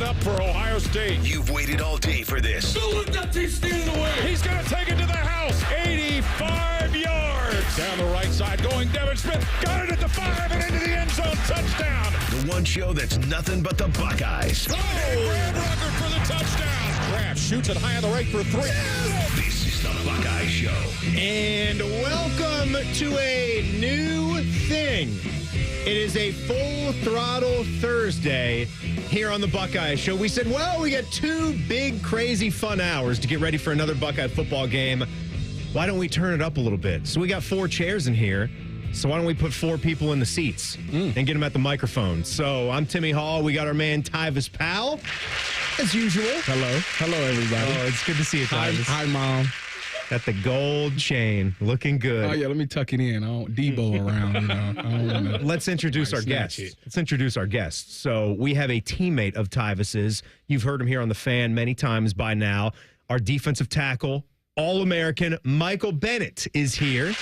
up for Ohio State. You've waited all day for this. Don't let that team stand away. He's going to take it to the house. 85 yards. Down the right side going Devin Smith. Got it at the 5 and into the end zone. Touchdown. The one show that's nothing but the Buckeyes. Oh, Graham Rucker for the touchdown. Graham shoots it high on the right for 3. This is the Buckeye Show. And welcome to a new thing. It is a full throttle Thursday here on the Buckeye Show. We said, well, we got 2 big, crazy, fun hours to get ready for another Buckeye football game. Why don't we turn it up a little bit? So we got 4 chairs in here. So why don't we put 4 people in the seats and get them at the microphone? So I'm Timmy Hall. We got our man Tyvis Powell, as usual. Hello, everybody. Oh, it's good to see you, Tyvis. Hi, Mom. Got the gold chain, looking good. Oh, yeah, let me tuck it in. I don't Debo around, you know. I don't want to. Let's introduce our guests. Let's introduce our guests. So we have a teammate of Tyvis's. You've heard him here on The Fan many times by now. Our defensive tackle, All-American Michael Bennett is here.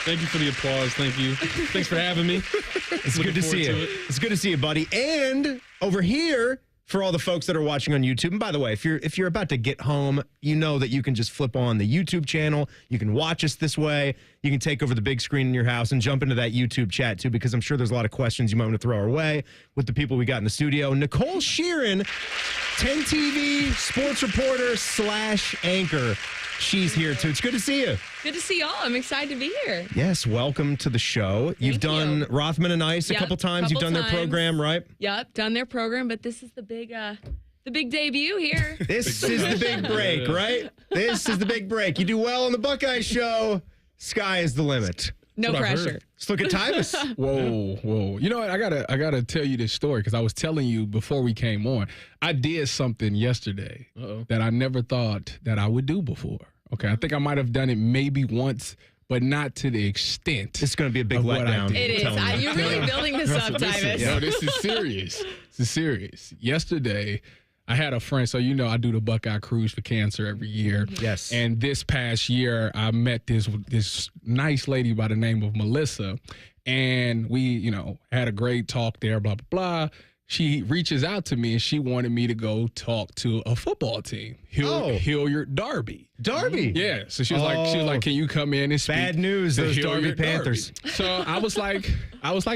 Thank you for the applause. Thank you. Thanks for having me. It's good to see you. It's good to see you, buddy. And over here, for all the folks that are watching on YouTube, and by the way, if you're about to get home, you know that you can just flip on the YouTube channel. You can watch us this way. You can take over the big screen in your house and jump into that YouTube chat, too, because I'm sure there's a lot of questions you might want to throw our way with the people we got in the studio. Nicole Shearin, 10 TV sports reporter / anchor. She's here, too. It's good to see you. Good to see y'all. I'm excited to be here. Yes, welcome to the show. You've done Rothman and Ice a couple times. You've done their program, right? Yep, done their program, but this is the big debut here. This is the big break, right? This is the big break. You do well on the Buckeye Show. Sky is the limit. No pressure. Let's look at Tyvis. Whoa. You know what? I gotta tell you this story because I was telling you before we came on. I did something yesterday that I never thought that I would do before. Okay, I think I might have done it maybe once, but not to the extent. It's going to be a big letdown. It is. You're really building this up, Tyvis. No, this is serious. This is serious. Yesterday, I had a friend, so you know I do the Buckeye Cruise for Cancer every year. Yes. And this past year, I met this nice lady by the name of Melissa, and we, had a great talk there, blah, blah, blah. She reaches out to me, and she wanted me to go talk to a football team, Hilliard Derby. Derby? Yeah. So she was like, can you come in and speak? Bad news, to those Derby Hilliard Panthers. So I was like,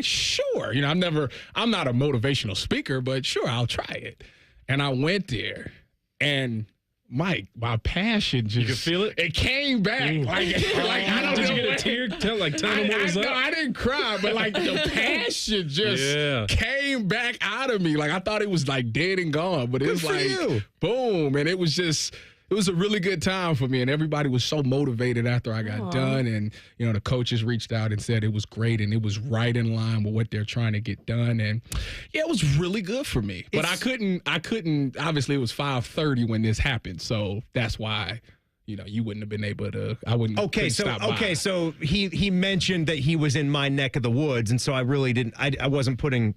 sure. I'm not a motivational speaker, but sure, I'll try it. And I went there, and Mike, my passion just... You could feel it? It came back. I don't know. Did you get a tear? Tell them what was up? No, I didn't cry, but the passion just came back out of me. I thought it was dead and gone, but it was boom. And it was a really good time for me, and everybody was so motivated after I got done. And, the coaches reached out and said it was great, and it was right in line with what they're trying to get done. And, yeah, it was really good for me. But I couldn't, obviously it was 5:30 when this happened, so that's why, you wouldn't have been able to, I wouldn't stop by. So he mentioned that he was in my neck of the woods, and so I really didn't, I wasn't putting,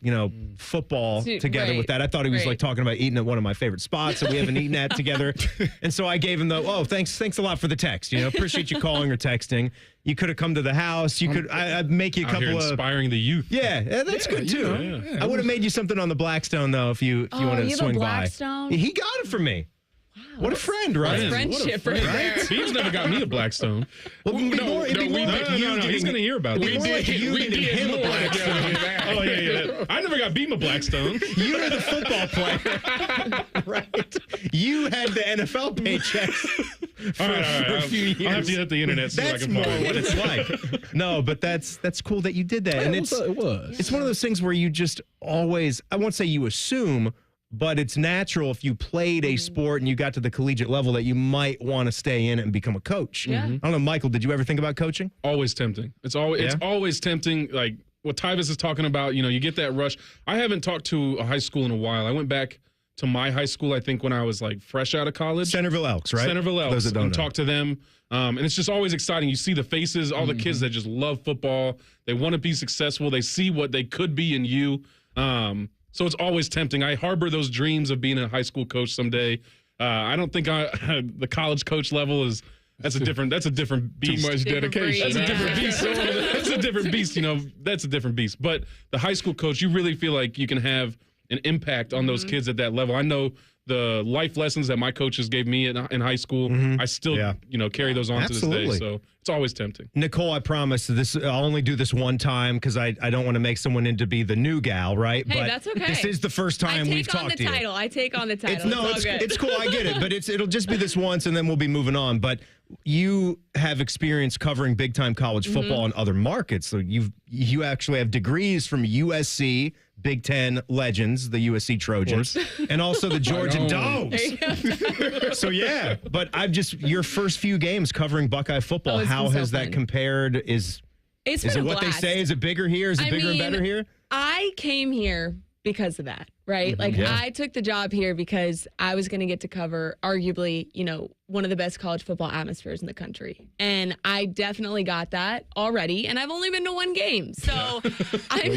football together with that. I thought he was talking about eating at one of my favorite spots that we haven't eaten at together. And so I gave him thanks a lot for the text. Appreciate you calling or texting. You could have come to the house. I'd make you a couple of inspiring the youth. Yeah, that's good too. I would have made you something on the Blackstone though if you wanted to swing by. He got it for me. Wow, what a friend, right? That's friendship right there. Steve's never got me a Blackstone. Well, He's going to hear about it. We did him a Blackstone. Oh, yeah. I never got beat a Blackstone. You were the football player. Right. You had the NFL paychecks for a few years. I'll have to hit the internet so I can more find what it's like. No, but that's cool that you did that. And it was. It's one of those things where you just always, I won't say you assume, but it's natural if you played a sport and you got to the collegiate level that you might want to stay in it and become a coach. Yeah. I don't know, Michael, did you ever think about coaching? Always tempting. It's always tempting. Like what Tyvis is talking about, you get that rush. I haven't talked to a high school in a while. I went back to my high school, I think, when I was fresh out of college. Centerville Elks, right? Centerville Elks. Those that don't know. Talk to them. And it's just always exciting. You see the faces, all the kids that just love football. They want to be successful. They see what they could be in you. So it's always tempting. I harbor those dreams of being a high school coach someday. I don't think the college coach level is that's a different beast. Too much dedication. That's a different beast. That's a different beast. That's a different beast. But the high school coach, you really feel like you can have an impact on those kids at that level. I know the life lessons that my coaches gave me in high school, I still, carry those on to this day. So it's always tempting. Nicole, I promise I'll only do this one time because I don't want to make someone into be the new gal, right? Hey, but that's okay. This is the first time we've talked to you. I take on the title. It's cool. I get it, but it'll just be this once, and then we'll be moving on. But you have experience covering big time college football in other markets, so you actually have degrees from USC. Big Ten legends, the USC Trojans, and also the Georgia Dogs. So, but your first few games covering Buckeye football, how has that compared? Is it what they say? Is it bigger here? Is it bigger and better here? I came here because of that, right? I took the job here because I was going to get to cover arguably, one of the best college football atmospheres in the country. And I definitely got that already. And I've only been to one game. So I'm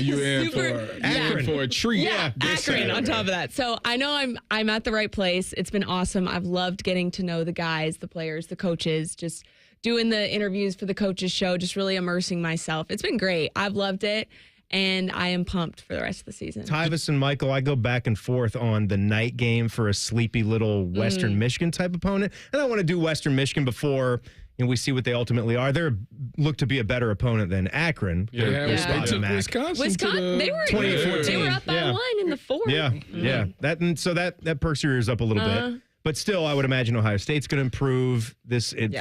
Akron for a treat. Yeah, Akron on top of that. So I know I'm at the right place. It's been awesome. I've loved getting to know the guys, the players, the coaches, just doing the interviews for the coaches show, just really immersing myself. It's been great. I've loved it. And I am pumped for the rest of the season. Tyvis and Michael, I go back and forth on the night game for a sleepy little Western Michigan type opponent. And I want to do Western Michigan before we see what they ultimately are. They look to be a better opponent than Akron. They took Wisconsin. They were 2014. They were up by 1 in the fourth. Yeah. That perks your ears up a little bit. But still, I would imagine Ohio State's going to improve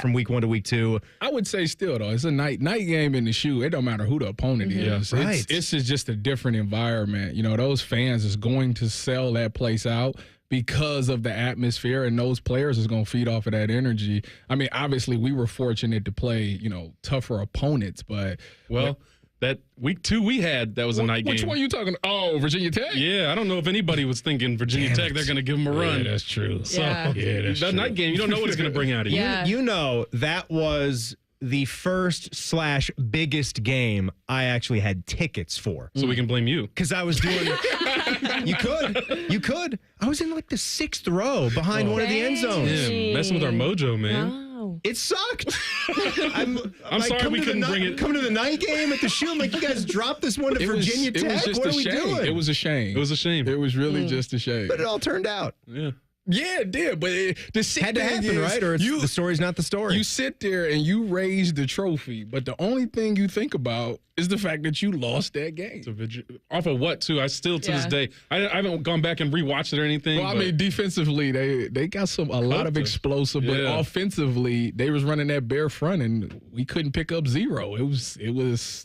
from week 1 to week 2. I would say still, though, it's a night game in the shoe. It don't matter who the opponent is. Right. It's just a different environment. Those fans is going to sell that place out because of the atmosphere, and those players is going to feed off of that energy. I mean, obviously, we were fortunate to play, tougher opponents, but that week 2 we had, that was a night game. Which one are you talking? Oh, Virginia Tech? Yeah, I don't know if anybody was thinking Virginia Tech, they're going to give them a run. Yeah, that's true. So, that night game, you don't know what it's going to bring out of you. Yeah. That was the first/biggest game I actually had tickets for. So we can blame you. Because I was doing You could. I was in like the 6th row behind one of the end zones. Yeah, messing with our mojo, man. Wow. It sucked. I'm sorry we couldn't bring it. Coming to the night game at the shoe, I'm like, you guys dropped this one to Virginia Tech. What are we doing? It was a shame. It was a shame. It was really just a shame. But it all turned out. Yeah. Yeah, it did, but the had to happen, right? Or the story's not the story. You sit there and you raise the trophy, but the only thing you think about is the fact that you lost that game. Off of what, too? I still, to this day, I haven't gone back and rewatched it or anything. Well, I mean, defensively, they got a lot of explosive, but offensively, they was running that bare front, and we couldn't pick up zero. It was.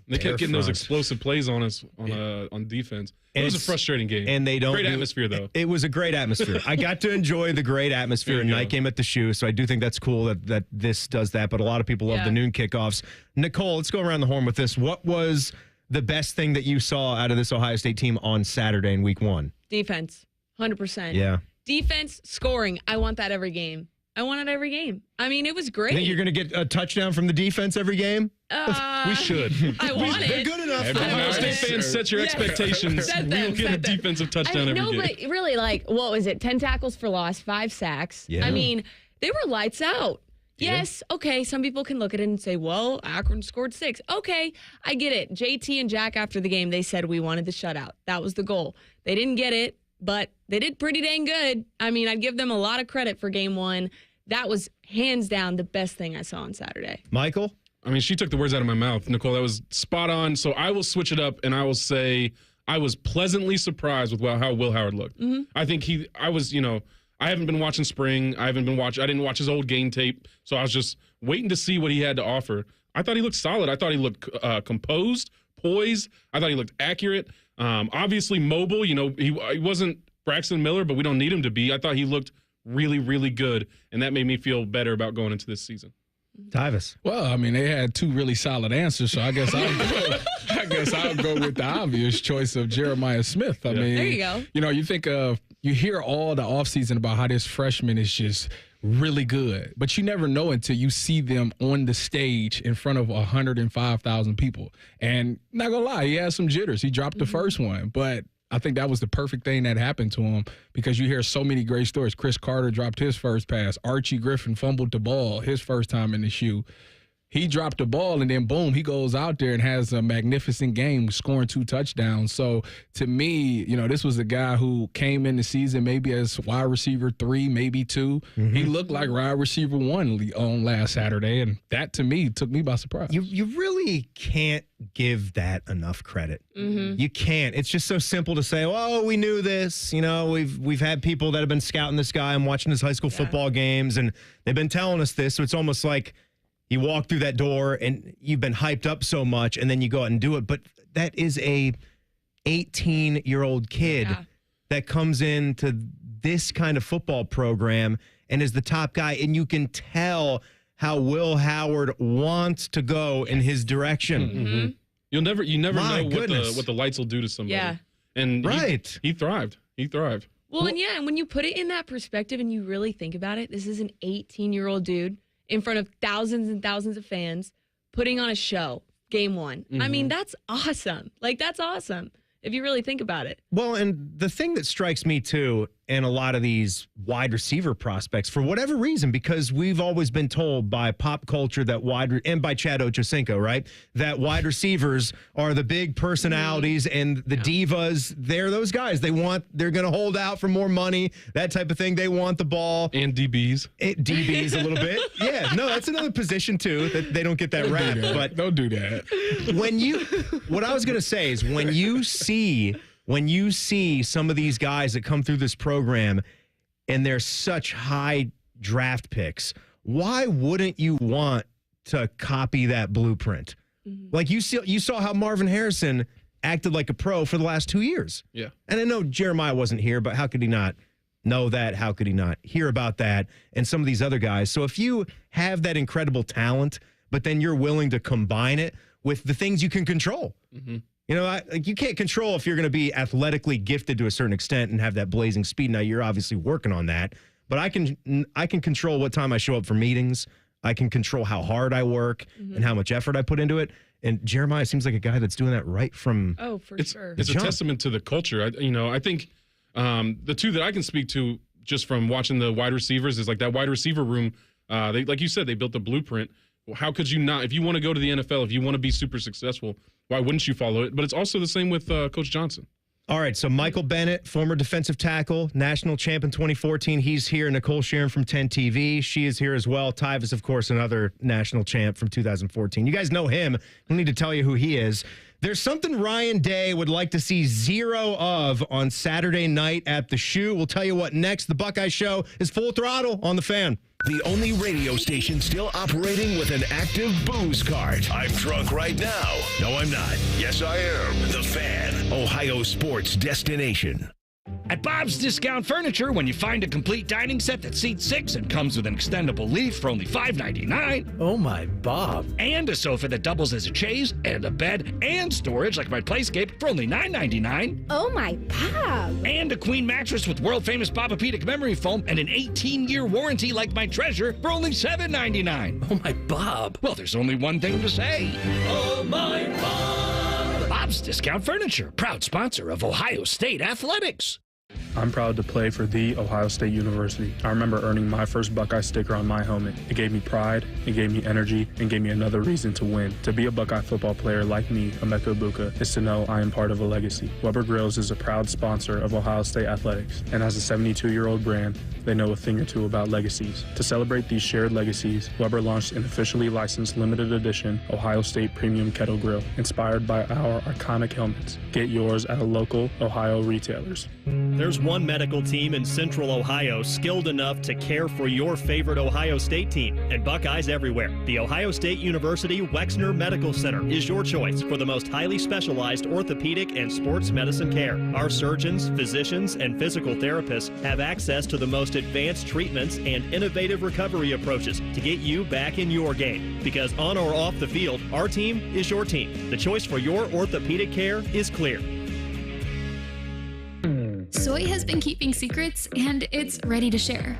They kept getting those explosive plays on us on defense. It was a frustrating game. And they don't. Great atmosphere, though. It was a great atmosphere. I got to enjoy the great atmosphere in night game at the shoe, so I do think that's cool that this does that. But a lot of people love the noon kickoffs. Nicole, let's go around the horn with this. What was the best thing that you saw out of this Ohio State team on Saturday in week 1? Defense, 100%. Yeah. Defense, scoring. I want that every game. I want it every game. I mean, it was great. You think you're going to get a touchdown from the defense every game? We should. I want it. They're good enough. Ohio State fans, set your expectations. We'll get a defensive touchdown every game. No, but really, what was it? 10 tackles for loss, 5 sacks. Yeah. I mean, they were lights out. Yes, okay, some people can look at it and say, well, Akron scored 6. Okay, I get it. JT and Jack, after the game, they said we wanted the shutout. That was the goal. They didn't get it, but they did pretty dang good. I mean, I'd give them a lot of credit for game 1. That was hands down the best thing I saw on Saturday. Michael? I mean, she took the words out of my mouth, Nicole. That was spot on. So I will switch it up, and I will say I was pleasantly surprised with how Will Howard looked. Mm-hmm. I think I haven't been watching spring. I didn't watch his old game tape, so I was just waiting to see what he had to offer. I thought he looked solid. I thought he looked composed, poised. I thought he looked accurate. Obviously mobile. He wasn't Braxton Miller, but we don't need him to be. I thought he looked really, really good, and that made me feel better about going into this season. Tyvis. Well, I mean, they had 2 really solid answers, so I guess I'll go with the obvious choice of Jeremiah Smith. I mean, there you go. You think you hear all the offseason about how this freshman is just really good, but you never know until you see them on the stage in front of 105,000 people. And not gonna lie, he had some jitters. He dropped the first one, but I think that was the perfect thing that happened to him because you hear so many great stories. Chris Carter dropped his first pass. Archie Griffin fumbled the ball his first time in the shoe. he dropped the ball, and then boom, he goes out there and has a magnificent game, scoring 2 touchdowns. So to me, this was a guy who came in the season maybe as wide receiver 3, maybe 2. Mm-hmm. He looked like wide receiver 1 on last Saturday, and that to me took me by surprise. You really can't give that enough credit. Mm-hmm. You can't. It's just so simple to say, "Oh, we knew this." We've had people that have been scouting this guy and watching his high school football games, and they've been telling us this. So it's almost like you walk through that door and you've been hyped up so much, and then you go out and do it. But that is a 18-year-old kid that comes into this kind of football program and is the top guy, and you can tell how Will Howard wants to go in his direction. Mm-hmm. You never know what the lights will do to somebody. Yeah. And he thrived. He thrived. Well, and when you put it in that perspective and you really think about it, this is an 18-year-old dude in front of thousands and thousands of fans putting on a show, game 1. Mm-hmm. I mean, that's awesome. That's awesome if you really think about it. Well, and the thing that strikes me, too, in a lot of these wide receiver prospects, for whatever reason, because we've always been told by pop culture that and by Chad Ochocinco, right, that wide receivers are the big personalities and the divas. They're those guys. They're going to hold out for more money, that type of thing. They want the ball. And DBs. DBs a little bit. Yeah, no, that's another position, too, that they don't get that rap. But don't do that. What I was going to say is when you see some of these guys that come through this program and they're such high draft picks, why wouldn't you want to copy that blueprint? Mm-hmm. Like you saw how Marvin Harrison acted like a pro for the last 2 years. Yeah. And I know Jeremiah wasn't here, but how could he not know that? How could he not hear about that? And some of these other guys. So if you have that incredible talent, but then you're willing to combine it with the things you can control. Mm-hmm. You can't control if you're going to be athletically gifted to a certain extent and have that blazing speed. Now, you're obviously working on that, but I can control what time I show up for meetings. I can control how hard I work and how much effort I put into it. And Jeremiah seems like a guy that's doing that right from sure. It's a testament to the culture. I think the two that I can speak to just from watching the wide receivers is like that wide receiver room. They, like you said, they built a blueprint. Well, how could you not? If you want to go to the NFL, if you want to be super successful, why wouldn't you follow it? But it's also the same with Coach Johnson. All right, so Michael Bennett, former defensive tackle, national champ in 2014. He's here. Nicole Shearin from 10 TV. She is here as well. Tyvis, of course, another national champ from 2014. You guys know him. I don't need to tell you who he is. There's something Ryan Day would like to see zero of on Saturday night at the Shoe. We'll tell you what next. The Buckeye Show is full throttle on the Fan. The only radio station still operating with an active booze cart. I'm drunk right now. No, I'm not. Yes, I am. The Fan, Ohio sports destination. At Bob's Discount Furniture, when you find a complete dining set that seats 6 and comes with an extendable leaf for only $5.99. Oh my, Bob. And a sofa that doubles as a chaise, and a bed, and storage like my Playscape for only $9.99. Oh my, Bob. And a queen mattress with world-famous Papa-Pedic memory foam and an 18-year warranty like my Treasure for only $7.99. Oh my, Bob. Well, there's only one thing to say. Oh my, Bob. Bob's Discount Furniture, proud sponsor of Ohio State Athletics. I'm proud to play for the Ohio State University. I remember earning my first Buckeye sticker on my helmet. It gave me pride, it gave me energy, and gave me another reason to win. To be a Buckeye football player like me, Emeka Ibuka, is to know I am part of a legacy. Weber Grills is a proud sponsor of Ohio State Athletics, and as a 72-year-old brand, they know a thing or two about legacies. To celebrate these shared legacies, Weber launched an officially licensed limited edition Ohio State Premium Kettle Grill, inspired by our iconic helmets. Get yours at a local Ohio retailers. There's one medical team in Central Ohio skilled enough to care for your favorite Ohio State team, and Buckeyes everywhere. The Ohio State University Wexner Medical Center is your choice for the most highly specialized orthopedic and sports medicine care. Our surgeons, physicians, and physical therapists have access to the most advanced treatments and innovative recovery approaches to get you back in your game. Because on or off the field, our team is your team. The choice for your orthopedic care is clear. Soy has been keeping secrets, and it's ready to share.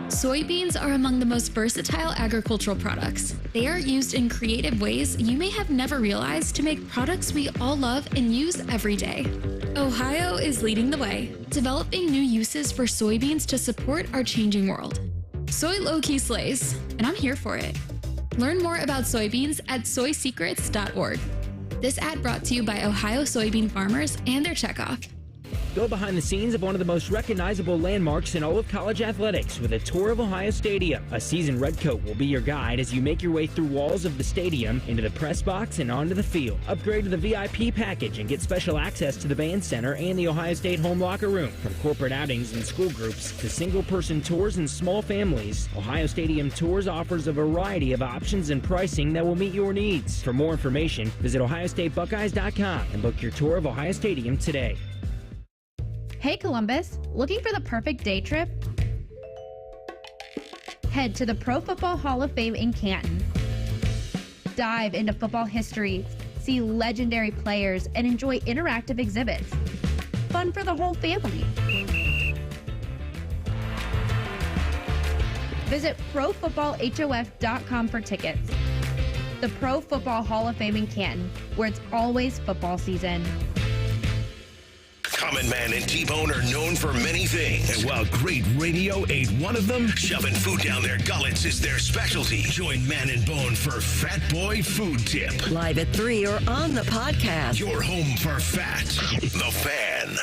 Soybeans are among the most versatile agricultural products. They are used in creative ways you may have never realized to make products we all love and use every day. Ohio is leading the way, developing new uses for soybeans to support our changing world. Soy low-key slays, and I'm here for it. Learn more about soybeans at soysecrets.org. This ad brought to you by Ohio soybean farmers and their checkoff. Go behind the scenes of one of the most recognizable landmarks in all of college athletics with a tour of Ohio Stadium. A seasoned redcoat will be your guide as you make your way through walls of the stadium, into the press box, and onto the field. Upgrade to the VIP package and get special access to the band center and the Ohio State home locker room. From corporate outings and school groups to single-person tours and small families, Ohio Stadium Tours offers a variety of options and pricing that will meet your needs. For more information, visit OhioStateBuckeyes.com and book your tour of Ohio Stadium today. Hey Columbus, looking for the perfect day trip? Head to the Pro Football Hall of Fame in Canton. Dive into football history, see legendary players, and enjoy interactive exhibits. Fun for the whole family. Visit ProFootballHOF.com for tickets. The Pro Football Hall of Fame in Canton, where it's always football season. Common Man and T-Bone are known for many things. And while great radio ain't one of them, shoving food down their gullets is their specialty. Join Man and Bone for Fat Boy Food Tip. Live at 3 or on the podcast. Your home for fat. The Fan.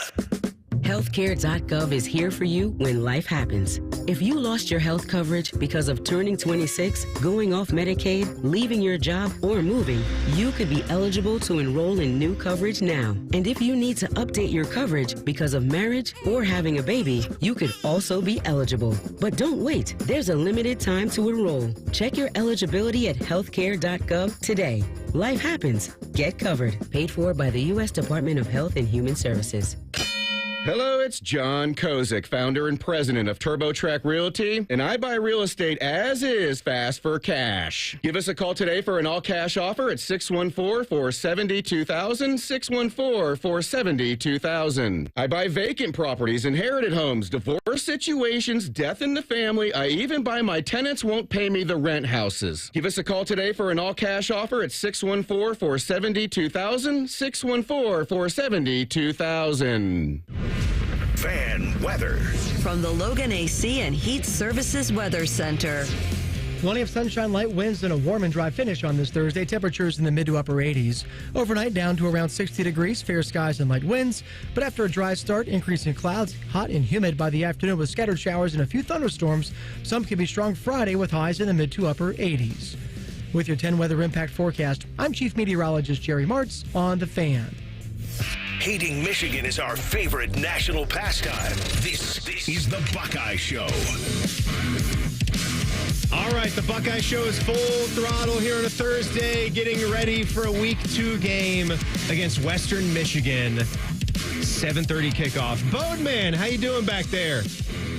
Healthcare.gov is here for you when life happens. If you lost your health coverage because of turning 26, going off Medicaid, leaving your job, or moving, you could be eligible to enroll in new coverage now. And if you need to update your coverage because of marriage or having a baby, you could also be eligible. But don't wait. There's a limited time to enroll. Check your eligibility at healthcare.gov today. Life happens. Get covered. Paid for by the U.S. Department of Health and Human Services. Hello, it's John Kozik, founder and president of TurboTrack Realty, and I buy real estate as is fast for cash. Give us a call today for an all-cash offer at 614-472-2000, 614-472-2000. I buy vacant properties, inherited homes, divorce situations, death in the family. I even buy my tenants won't pay me the rent houses. Give us a call today for an all-cash offer at 614-472-2000, 614-472-2000. Fan weather. From the Logan AC and Heat Services Weather Center. Plenty of sunshine, light winds, and a warm and dry finish on this Thursday. Temperatures in the mid to upper 80s. Overnight down to around 60 degrees, fair skies and light winds. But after a dry start, increasing clouds, hot and humid by the afternoon with scattered showers and a few thunderstorms. Some can be strong Friday with highs in the mid to upper 80s. With your 10 weather impact forecast, I'm Chief Meteorologist Jerry Martz on The Fan. Hating Michigan is our favorite national pastime. This is the Buckeye Show. All right, the Buckeye Show is full throttle here on a Thursday, getting ready for a Week 2 game against Western Michigan. 7:30 kickoff. Boneman, how you doing back there?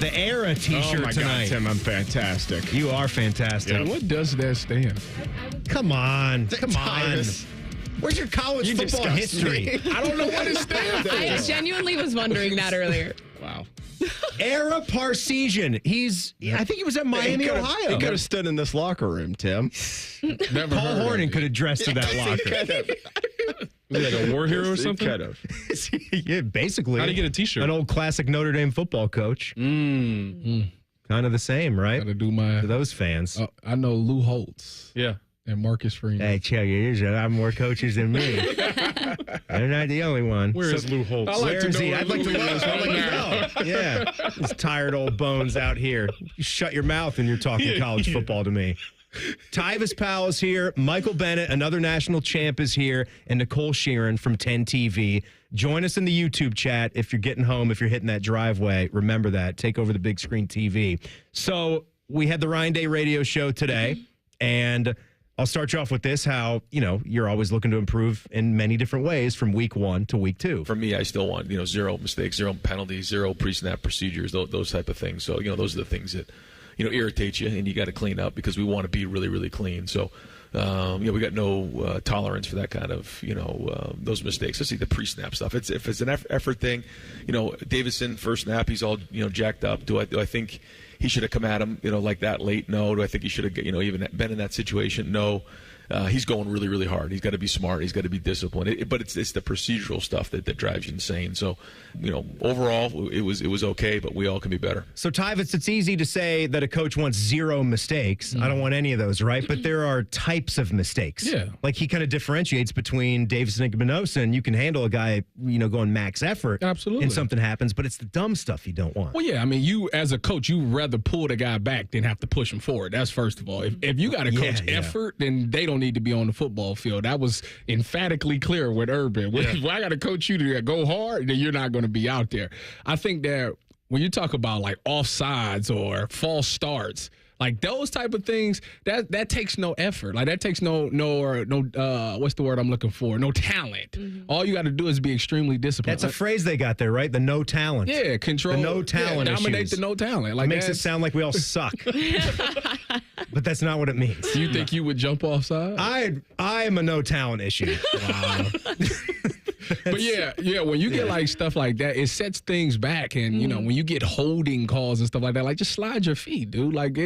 The Era T-shirt oh my tonight. God, Tim, I'm fantastic. You are fantastic. Yeah, what does that stand? Come on. Tyvis. Where's your college football history? I don't know what it stands for. I genuinely was wondering that earlier. Wow. Era Parseghian. I think he was at Miami, Ohio. He could have stood in this locker room, Tim. Never Paul Horning could have dressed in that locker. Was he like a war hero or something? Could have. Yeah, basically. How do you get a T-shirt? An old classic Notre Dame football coach. Kind of the same, right? Gotta do my. For those fans. I know Lou Holtz. Yeah. And Marcus Freeman. Hey, tell you, there's a lot more coaches than me. They're not the only one. Where is Lou Holtz? I like to know. I'd like to know. Yeah. These tired old bones out here. You shut your mouth when you're talking college football to me. Tyvis Powell is here. Michael Bennett, another national champ, is here. And Nicole Shearin from 10 TV. Join us in the YouTube chat if you're getting home, if you're hitting that driveway. Remember that. Take over the big screen TV. So we had the Ryan Day radio show today, and I'll start you off with this, how, you're always looking to improve in many different ways from week 1 to week 2. For me, I still want, 0 mistakes, 0 penalties, 0 pre-snap procedures, those type of things. So, those are the things that, irritate you, and you got to clean up because we want to be really, really clean. So, we got no tolerance for that kind of, those mistakes, especially the pre-snap stuff. If it's an effort thing, Davison, first snap, he's all, jacked up. Do I think he should have come at him, like that late? No. Do I think he should have, even been in that situation? No. he's going really, really hard. He's got to be smart. He's got to be disciplined. But it's the procedural stuff that drives you insane. So, overall, it was okay, but we all can be better. So, Tyvis, it's easy to say that a coach wants zero mistakes. I don't want any of those, right? But there are types of mistakes. Yeah. Like he kind of differentiates between Davis and Igbenogson, and you can handle a guy, going max effort. Absolutely. And something happens, but it's the dumb stuff you don't want. Well, yeah, I mean, you as a coach, you rather pull the guy back than have to push him forward. That's first of all. If you got to coach effort, then they don't need to be on the football field. That was emphatically clear with Urban. If I got to coach you to go hard, then you're not going to be out there. I think that when you talk about like offsides or false starts, like those type of things, that takes no effort. Like that takes no what's the word I'm looking for? No talent. All you got to do is be extremely disciplined. That's a phrase they got there, right? The no talent. Yeah, control. The no talent dominate issues. the no talent. Like it makes it sound like we all suck. But that's not what it means. Do you think you would jump offside? I am a no talent issue. Wow. But yeah, when you get like stuff like that, it sets things back. And, when you get holding calls and stuff like that, like just slide your feet, dude. Like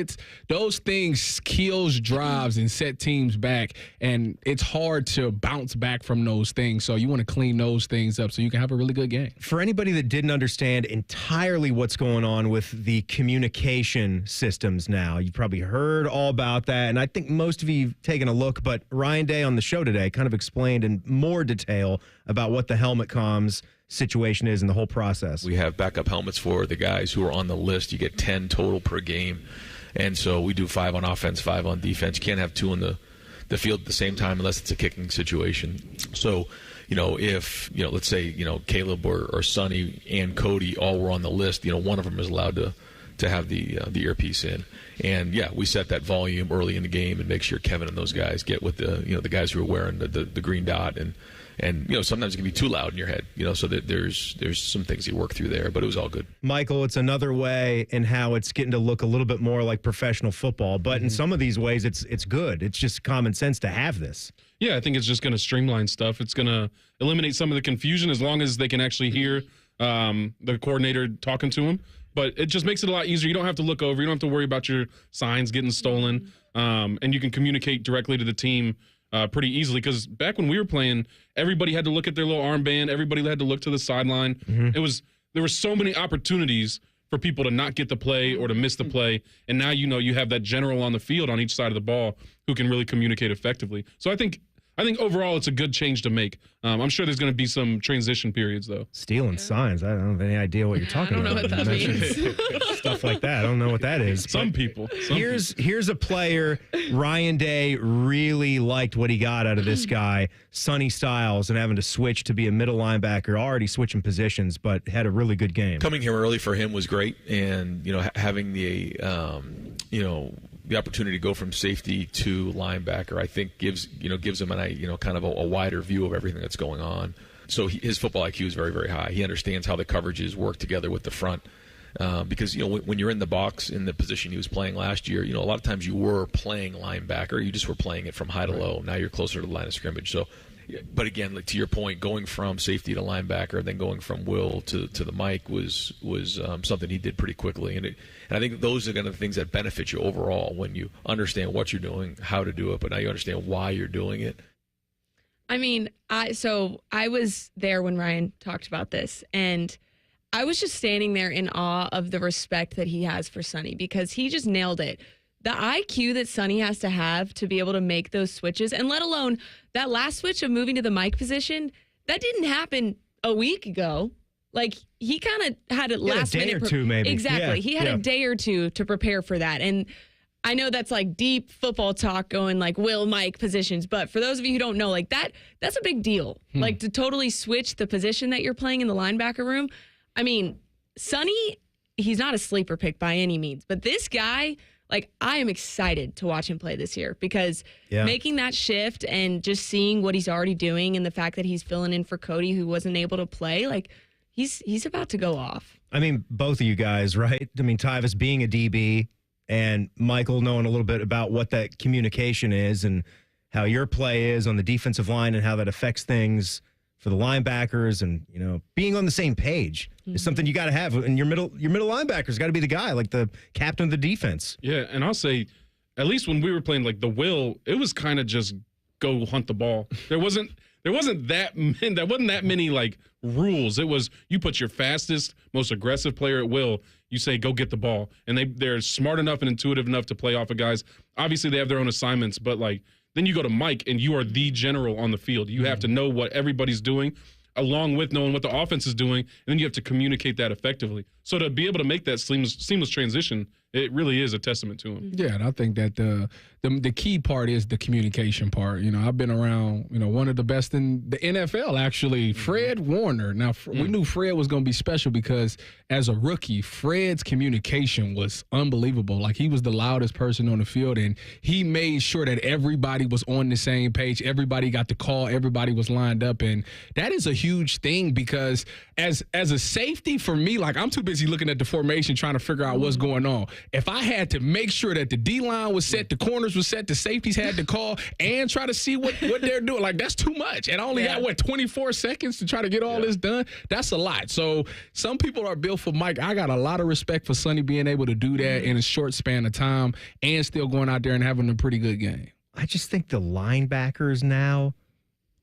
those things kills drives and set teams back. And it's hard to bounce back from those things. So you want to clean those things up so you can have a really good game. For anybody that didn't understand entirely what's going on with the communication systems now, you've probably heard all about that. And I think most of you have taken a look, but Ryan Day on the show today kind of explained in more detail about what the helmet comms situation is and the whole process. We have backup helmets for the guys who are on the list. You get 10 total per game. And so we do 5 on offense, 5 on defense. You can't have 2 in the field at the same time unless it's a kicking situation. So, if, let's say, Caleb or Sonny and Cody all were on the list, one of them is allowed to have the earpiece in. And, we set that volume early in the game and make sure Kevin and those guys get with the guys who are wearing the green dot. And sometimes it can be too loud in your head, so that there's some things you work through there, but it was all good. Michael, it's another way in how it's getting to look a little bit more like professional football, but in some of these ways it's good. It's just common sense to have this. Yeah, I think it's just going to streamline stuff. It's going to eliminate some of the confusion as long as they can actually hear the coordinator talking to them. But it just makes it a lot easier. You don't have to look over. You don't have to worry about your signs getting stolen, and you can communicate directly to the team pretty easily, because back when we were playing, everybody had to look at their little armband. Everybody had to look to the sideline. There were so many opportunities for people to not get the play or to miss the play, and now you have that general on the field on each side of the ball who can really communicate effectively. So I think overall it's a good change to make. I'm sure there's going to be some transition periods, though. Stealing signs. I don't have any idea what you're talking about. I don't know what that means. Stuff like that. I don't know what that is. Some people. Here's a player. Ryan Day really liked what he got out of this guy, Sonny Styles, and having to switch to be a middle linebacker, already switching positions, but had a really good game. Coming here early for him was great, and having the the opportunity to go from safety to linebacker, I think gives him kind of a wider view of everything that's going on. So his football IQ is very, very high. He understands how the coverages work together with the front. Because when you're in the box in the position he was playing last year, a lot of times you were playing linebacker. You just were playing it from high to low. Now you're closer to the line of scrimmage. So, but again, like to your point, going from safety to linebacker, then going from Will to the Mike was something he did pretty quickly. And I think those are kind of the things that benefit you overall when you understand what you're doing, how to do it, but now you understand why you're doing it. I mean, I was there when Ryan talked about this, and I was just standing there in awe of the respect that he has for Sonny, because he just nailed it. The IQ that Sonny has to have to be able to make those switches, and let alone that last switch of moving to the Mike position, that didn't happen a week ago. Like, he kind of had it last minute. A day or two, maybe. Exactly. He had a day or two to prepare for that. And I know that's like deep football talk going like Will, Mike positions. But for those of you who don't know, like that's a big deal. Like to totally switch the position that you're playing in the linebacker room. I mean, Sonny, he's not a sleeper pick by any means. But this guy, like, I am excited to watch him play this year, because making that shift and just seeing what he's already doing and the fact that he's filling in for Cody, who wasn't able to play, like, he's about to go off. I mean, both of you guys, right? I mean, Tyvis being a DB and Michael knowing a little bit about what that communication is and how your play is on the defensive line and how that affects things for the linebackers, and being on the same page is something you got to have. And your middle linebacker's got to be the guy, like the captain of the defense. Yeah, and I'll say, at least when we were playing like the Will, it was kind of just go hunt the ball. There wasn't that many like rules. It was you put your fastest, most aggressive player at will. You say go get the ball, and they're smart enough and intuitive enough to play off of guys. Obviously, they have their own assignments, but like then you go to Mike, and you are the general on the field. You have to know what everybody's doing, along with knowing what the offense is doing, and then you have to communicate that effectively. So to be able to make that seamless transition, it really is a testament to him. Yeah, and I think that the key part is the communication part. You know, I've been around, one of the best in the NFL, actually, Fred Warner. Now, we knew Fred was going to be special because as a rookie, Fred's communication was unbelievable. Like, he was the loudest person on the field, and he made sure that everybody was on the same page. Everybody got the call. Everybody was lined up, and that is a huge thing because as a safety for me, like, I'm too busy looking at the formation trying to figure out what's going on. If I had to make sure that the D-line was set, the corners were set, the safeties had to call, and try to see what they're doing, like, that's too much. And I only got, 24 seconds to try to get all this done? That's a lot. So some people are built for Mike. I got a lot of respect for Sonny being able to do that in a short span of time and still going out there and having a pretty good game. I just think the linebackers now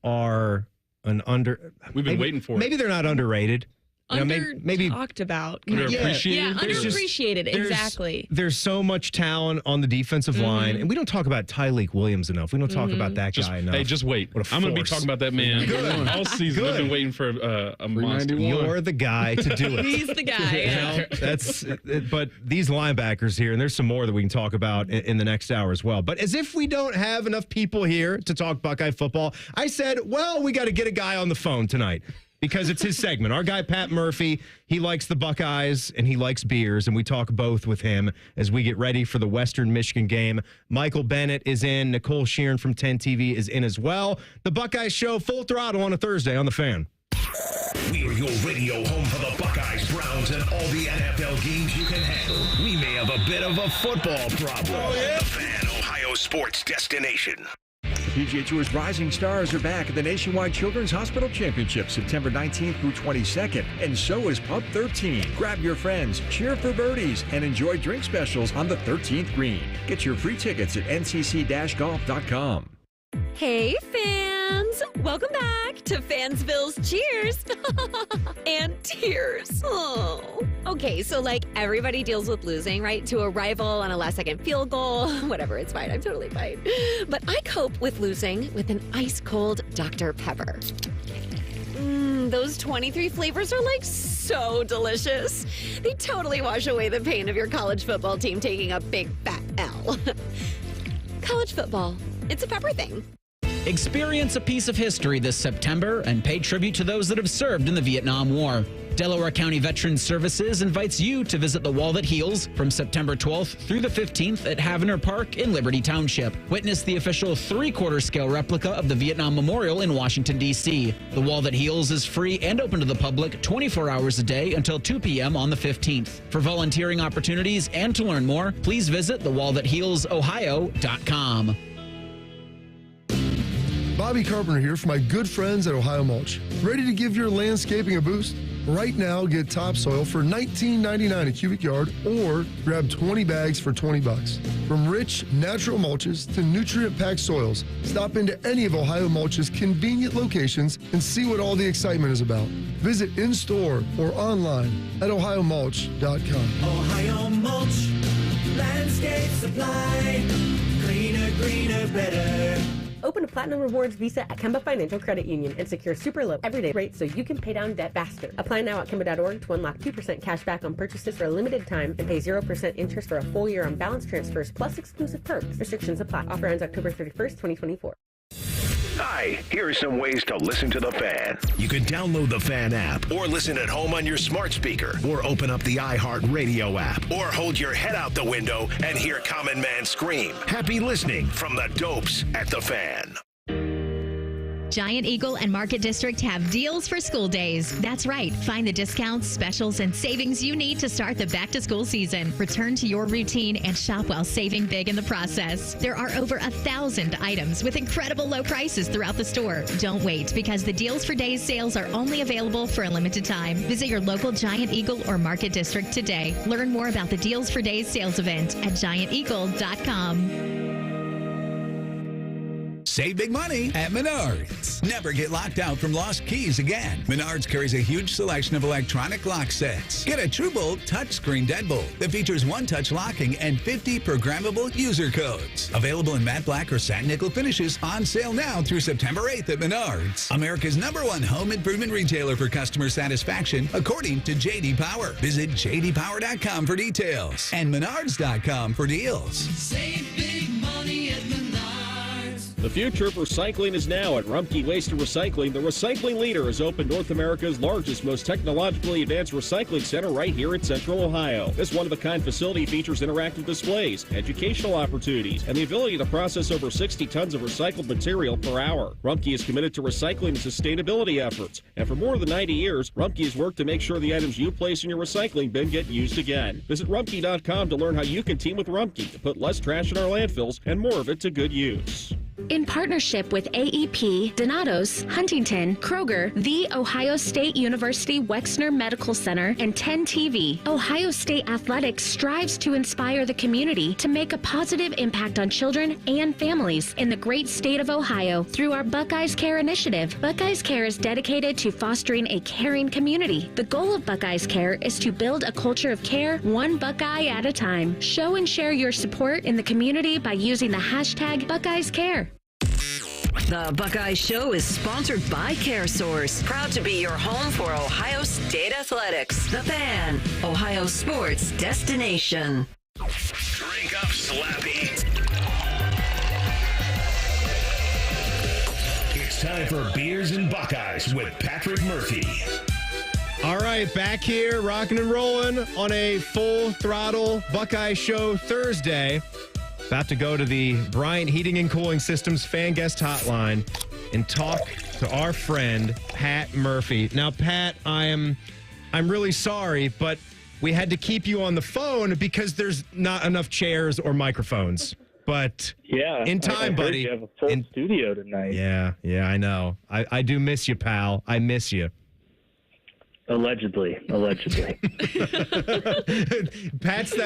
are We've been waiting for it. Maybe they're not underrated. Maybe talked about. Underappreciated? Yeah, underappreciated, exactly. There's so much talent on the defensive line, and we don't talk about Tyleik Williams enough. We don't talk about that guy enough. Hey, just wait. I'm going to be talking about that man all season. I've been waiting for a monster. You're the guy to do it. He's the guy. But these linebackers here, and there's some more that we can talk about in the next hour as well. But as if we don't have enough people here to talk Buckeye football, I said, well, we got to get a guy on the phone tonight. Because it's his segment. Our guy, Pat Murphy, he likes the Buckeyes and he likes beers, and we talk both with him as we get ready for the Western Michigan game. Michael Bennett is in. Nicole Shearin from 10 TV is in as well. The Buckeye Show, full throttle on a Thursday on The Fan. We are your radio home for the Buckeyes, Browns, and all the NFL games you can handle. We may have a bit of a football problem. Oh, yeah. The Fan, Ohio sports destination. PGA Tour's rising stars are back at the Nationwide Children's Hospital Championship September 19th through 22nd, and so is Pub 13. Grab your friends, cheer for birdies, and enjoy drink specials on the 13th green. Get your free tickets at ncc-golf.com. Hey, fans! Welcome back to Fansville's Cheers and Tears. Oh. Okay, so like everybody deals with losing, right? To a rival on a last-second field goal. Whatever, it's fine. I'm totally fine. But I cope with losing with an ice-cold Dr. Pepper. Those 23 flavors are like so delicious. They totally wash away the pain of your college football team taking a big fat L. College football, it's a pepper thing. Experience a piece of history this September and pay tribute to those that have served in the Vietnam War. Delaware County Veterans Services invites you to visit the Wall That Heals from September 12th through the 15th at Havener Park in Liberty Township. Witness the official 3/4 scale replica of the Vietnam Memorial in Washington, D.C. The Wall That Heals is free and open to the public 24 hours a day until 2 p.m. on the 15th. For volunteering opportunities and to learn more, please visit thewallthathealsohio.com. Bobby Carpenter here for my good friends at Ohio Mulch. Ready to give your landscaping a boost? Right now, get topsoil for $19.99 a cubic yard or grab 20 bags for $20. From rich, natural mulches to nutrient-packed soils, stop into any of Ohio Mulch's convenient locations and see what all the excitement is about. Visit in-store or online at ohiomulch.com. Ohio Mulch, landscape supply, cleaner, greener, better. Open a Platinum Rewards Visa at Kemba Financial Credit Union and secure super low everyday rates so you can pay down debt faster. Apply now at Kemba.org to unlock 2% cash back on purchases for a limited time and pay 0% interest for a full year on balance transfers plus exclusive perks. Restrictions apply. Offer ends October 31st, 2024. Hi, here are some ways to listen to The Fan. You can download the Fan app or listen at home on your smart speaker or open up the iHeartRadio app or hold your head out the window and hear Common Man scream. Happy listening from the Dopes at The Fan. Giant Eagle and Market District have deals for school days. That's right. Find the discounts, specials, and savings you need to start the back-to-school season. Return to your routine and shop while saving big in the process. There are over 1,000 items with incredible low prices throughout the store. Don't wait, because the Deals for Days sales are only available for a limited time. Visit your local Giant Eagle or Market District today. Learn more about the Deals for Days sales event at gianteagle.com. Save big money at Menards. Never get locked out from lost keys again. Menards carries a huge selection of electronic lock sets. Get a TrueBolt touchscreen deadbolt that features one-touch locking and 50 programmable user codes. Available in matte black or satin nickel finishes, on sale now through September 8th at Menards. America's #1 home improvement retailer for customer satisfaction, according to J.D. Power. Visit jdpower.com for details and menards.com for deals. Save big money at Menards. The future of recycling is now at Rumpke Waste and Recycling. The recycling leader has opened North America's largest, most technologically advanced recycling center right here in Central Ohio. This one-of-a-kind facility features interactive displays, educational opportunities, and the ability to process over 60 tons of recycled material per hour. Rumpke is committed to recycling and sustainability efforts. And for more than 90 years, Rumpke has worked to make sure the items you place in your recycling bin get used again. Visit Rumpke.com to learn how you can team with Rumpke to put less trash in our landfills and more of it to good use. In partnership with AEP, Donatos, Huntington, Kroger, The Ohio State University Wexner Medical Center, and 10 TV, Ohio State Athletics strives to inspire the community to make a positive impact on children and families in the great state of Ohio through our Buckeyes Care initiative. Buckeyes Care is dedicated to fostering a caring community. The goal of Buckeyes Care is to build a culture of care, one Buckeye at a time. Show and share your support in the community by using the hashtag Buckeyes Care. The Buckeye Show is sponsored by CareSource, proud to be your home for Ohio State Athletics. The Fan, Ohio sports destination. Drink up, Slappy. It's time for Beers and Buckeyes with Patrick Murphy. All right, back here, rocking and rolling on a full throttle Buckeye Show Thursday. About to go to the Bryant Heating and Cooling Systems fan guest hotline and talk to our friend Pat Murphy. Now, Pat, I'm really sorry, but we had to keep you on the phone because there's not enough chairs or microphones. But yeah, in time, buddy. You have a full studio tonight. Yeah, I know. I do miss you, pal. I miss you. Allegedly. I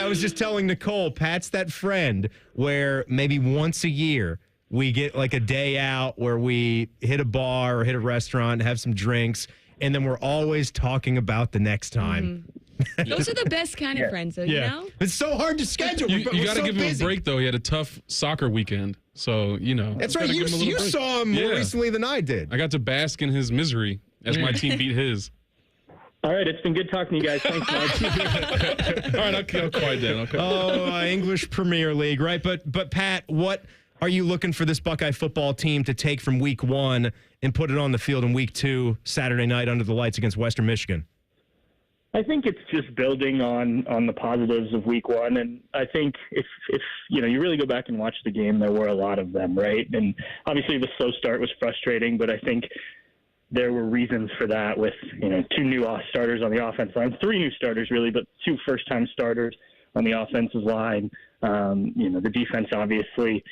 was just telling Nicole, Pat's that friend where maybe once a year we get like a day out where we hit a bar or hit a restaurant, have some drinks, and then we're always talking about the next time. Mm-hmm. Those are the best kind of friends, though, you know? It's so hard to schedule. You got to give him a break, though. He had a tough soccer weekend. So, That's right. You saw him more recently than I did. I got to bask in his misery as my team beat his. All right, it's been good talking to you guys. Thanks, Mike. All right, I'll quiet down. Okay. Oh, English Premier League, right? But Pat, what are you looking for this Buckeye football team to take from week 1 and put it on the field in week 2, Saturday night under the lights against Western Michigan? I think it's just building on the positives of week 1, and I think if you really go back and watch the game, there were a lot of them, right? And obviously the slow start was frustrating, but I think there were reasons for that with, 2 new starters on the offense line, 3 new starters really, but 2 first-time starters on the offensive line. The defense obviously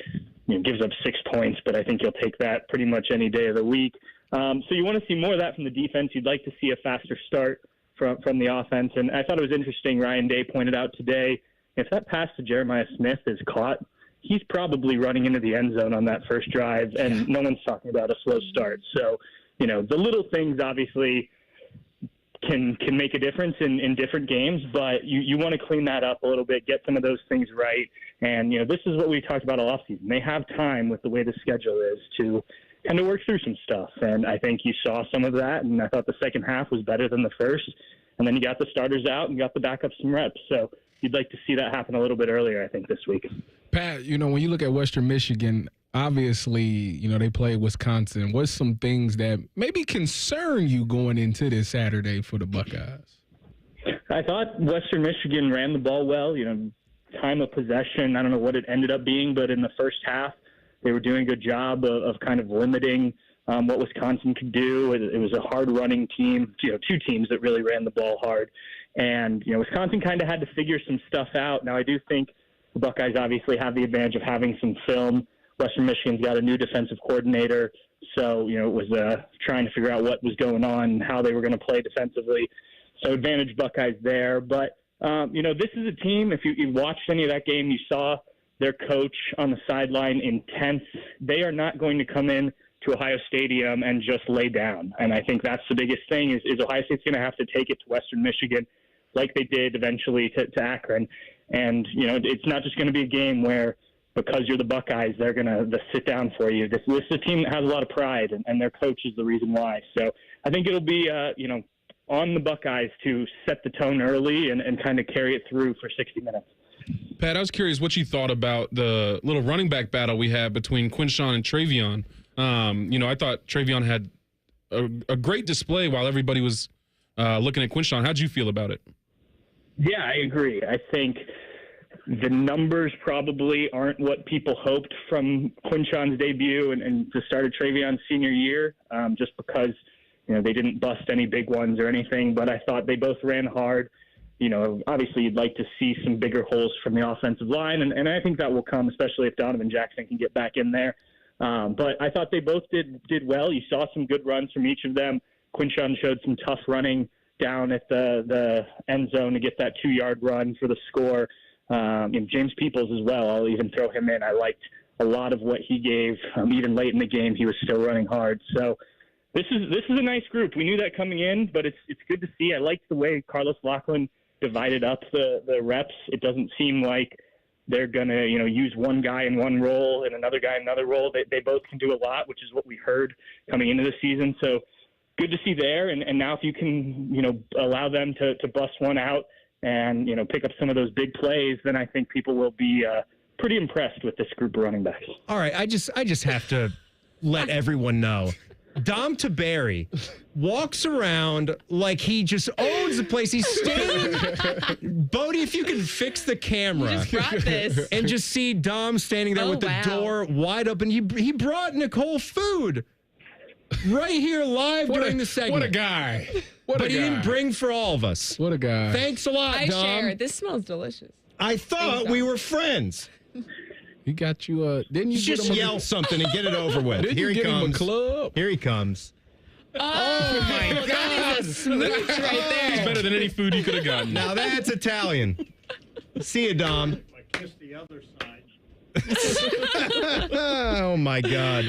gives up 6 points, but I think you'll take that pretty much any day of the week. So you want to see more of that from the defense. You'd like to see a faster start from the offense. And I thought it was interesting, Ryan Day pointed out today, if that pass to Jeremiah Smith is caught, he's probably running into the end zone on that first drive, and no one's talking about a slow start. So, the little things obviously can make a difference in different games, but you want to clean that up a little bit, get some of those things right. And, this is what we talked about all offseason. They have time with the way the schedule is to kind of work through some stuff. And I think you saw some of that, and I thought the second half was better than the first. And then you got the starters out and got the backups some reps. So you'd like to see that happen a little bit earlier, I think, this week. Pat, when you look at Western Michigan, obviously, they play Wisconsin. What's some things that maybe concern you going into this Saturday for the Buckeyes? I thought Western Michigan ran the ball well. Time of possession, I don't know what it ended up being, but in the first half, they were doing a good job of kind of limiting what Wisconsin could do. It was a hard-running team, 2 teams that really ran the ball hard. And, Wisconsin kind of had to figure some stuff out. Now, I do think the Buckeyes obviously have the advantage of having some film. Western Michigan's got a new defensive coordinator, so, it was trying to figure out what was going on and how they were going to play defensively. So advantage Buckeyes there. But, this is a team, if you watched any of that game, you saw their coach on the sideline intense. They are not going to come in to Ohio Stadium and just lay down. And I think that's the biggest thing is Ohio State's going to have to take it to Western Michigan like they did eventually to Akron. And, it's not just going to be a game where because you're the Buckeyes, they're going to sit down for you. This is a team that has a lot of pride, and their coach is the reason why. So I think it'll be, on the Buckeyes to set the tone early and kind of carry it through for 60 minutes. Pat, I was curious what you thought about the little running back battle we had between Quinshon and Travion. I thought Travion had a great display while everybody was looking at Quinshon. How'd you feel about it? Yeah, I agree. I think the numbers probably aren't what people hoped from Quinshon's debut and the start of Travion's senior year, just because they didn't bust any big ones or anything. But I thought they both ran hard. Obviously you'd like to see some bigger holes from the offensive line, and I think that will come, especially if Donovan Jackson can get back in there. But I thought they both did well. You saw some good runs from each of them. Quinshon showed some tough running down at the end zone to get that 2-yard run for the score. James Peoples as well. I'll even throw him in. I liked a lot of what he gave. Even late in the game, he was still running hard. So this is a nice group. We knew that coming in, but it's good to see. I liked the way Carlos Lachlan divided up the reps. It doesn't seem like they're going to, use one guy in one role and another guy in another role. They both can do a lot, which is what we heard coming into the season. So good to see there. And now if you can, allow them to bust one out and, pick up some of those big plays, then I think people will be pretty impressed with this group of running backs. All right, I just have to let everyone know. Dom Tiberi walks around like he just owns the place. He's standing. Bodie, if you can fix the camera. You just brought this. And just see Dom standing there with the door wide open. He brought Nicole food right here live during the segment. What a guy. But he didn't bring for all of us. What a guy. Thanks a lot, I Dom. share. This smells delicious. I thought we were friends. He got you didn't you just yell something and get it over with. Didn't Here you he get comes. him a club? Here he comes. Oh my God. That is a smooch right there. It's better than any food you could have gotten. Now that's Italian. See you, Dom. I kissed the other side. Oh my God.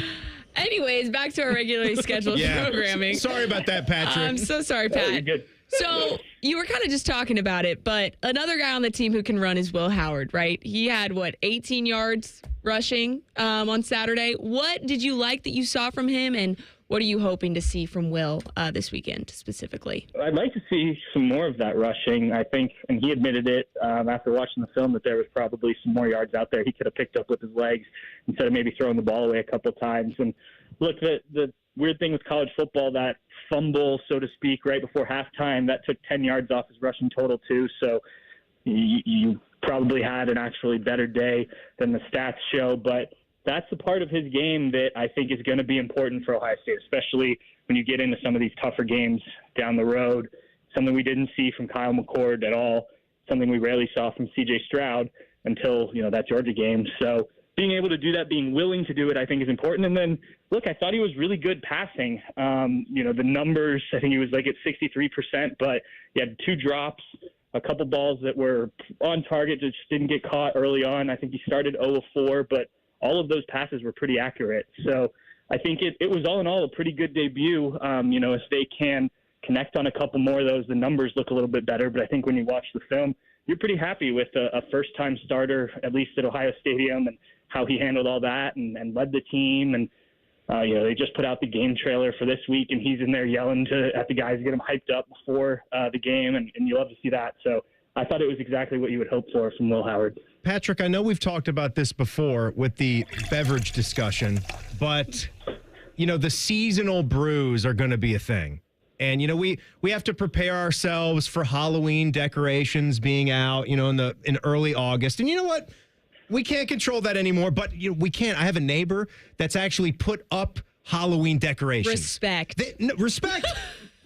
Anyways, back to our regularly scheduled programming. Sorry about that, Patrick. I'm so sorry, Pat. So you were kind of just talking about it, but another guy on the team who can run is Will Howard, right? He had, 18 yards rushing on Saturday. What did you like that you saw from him, and what are you hoping to see from Will this weekend specifically? I'd like to see some more of that rushing, I think, and he admitted it after watching the film that there was probably some more yards out there he could have picked up with his legs instead of maybe throwing the ball away a couple of times. And look, the weird thing with college football, that fumble, so to speak, right before halftime, that took 10 yards off his rushing total too. So you probably had an actually better day than the stats show, but that's the part of his game that I think is going to be important for Ohio State, especially when you get into some of these tougher games down the road. Something we didn't see from Kyle McCord at all, something we rarely saw from C.J. Stroud until, that Georgia game. So being able to do that, being willing to do it, I think is important. And then, look, I thought he was really good passing. The numbers, I think he was like at 63%, but he had 2 drops, a couple balls that were on target, just didn't get caught early on. I think he started 0 of 4, but all of those passes were pretty accurate. So I think it was all in all a pretty good debut. If they can connect on a couple more of those, the numbers look a little bit better. But I think when you watch the film, you're pretty happy with a first-time starter, at least at Ohio Stadium, and how he handled all that and led the team. And, they just put out the game trailer for this week, and he's in there yelling at the guys to get them hyped up before the game, and you love to see that. So I thought it was exactly what you would hope for from Will Howard. Patrick, I know we've talked about this before with the beverage discussion, but, the seasonal brews are going to be a thing. And, we have to prepare ourselves for Halloween decorations being out, in early August. And you know what? We can't control that anymore, but we can't. I have a neighbor that's actually put up Halloween decorations. Respect. Respect.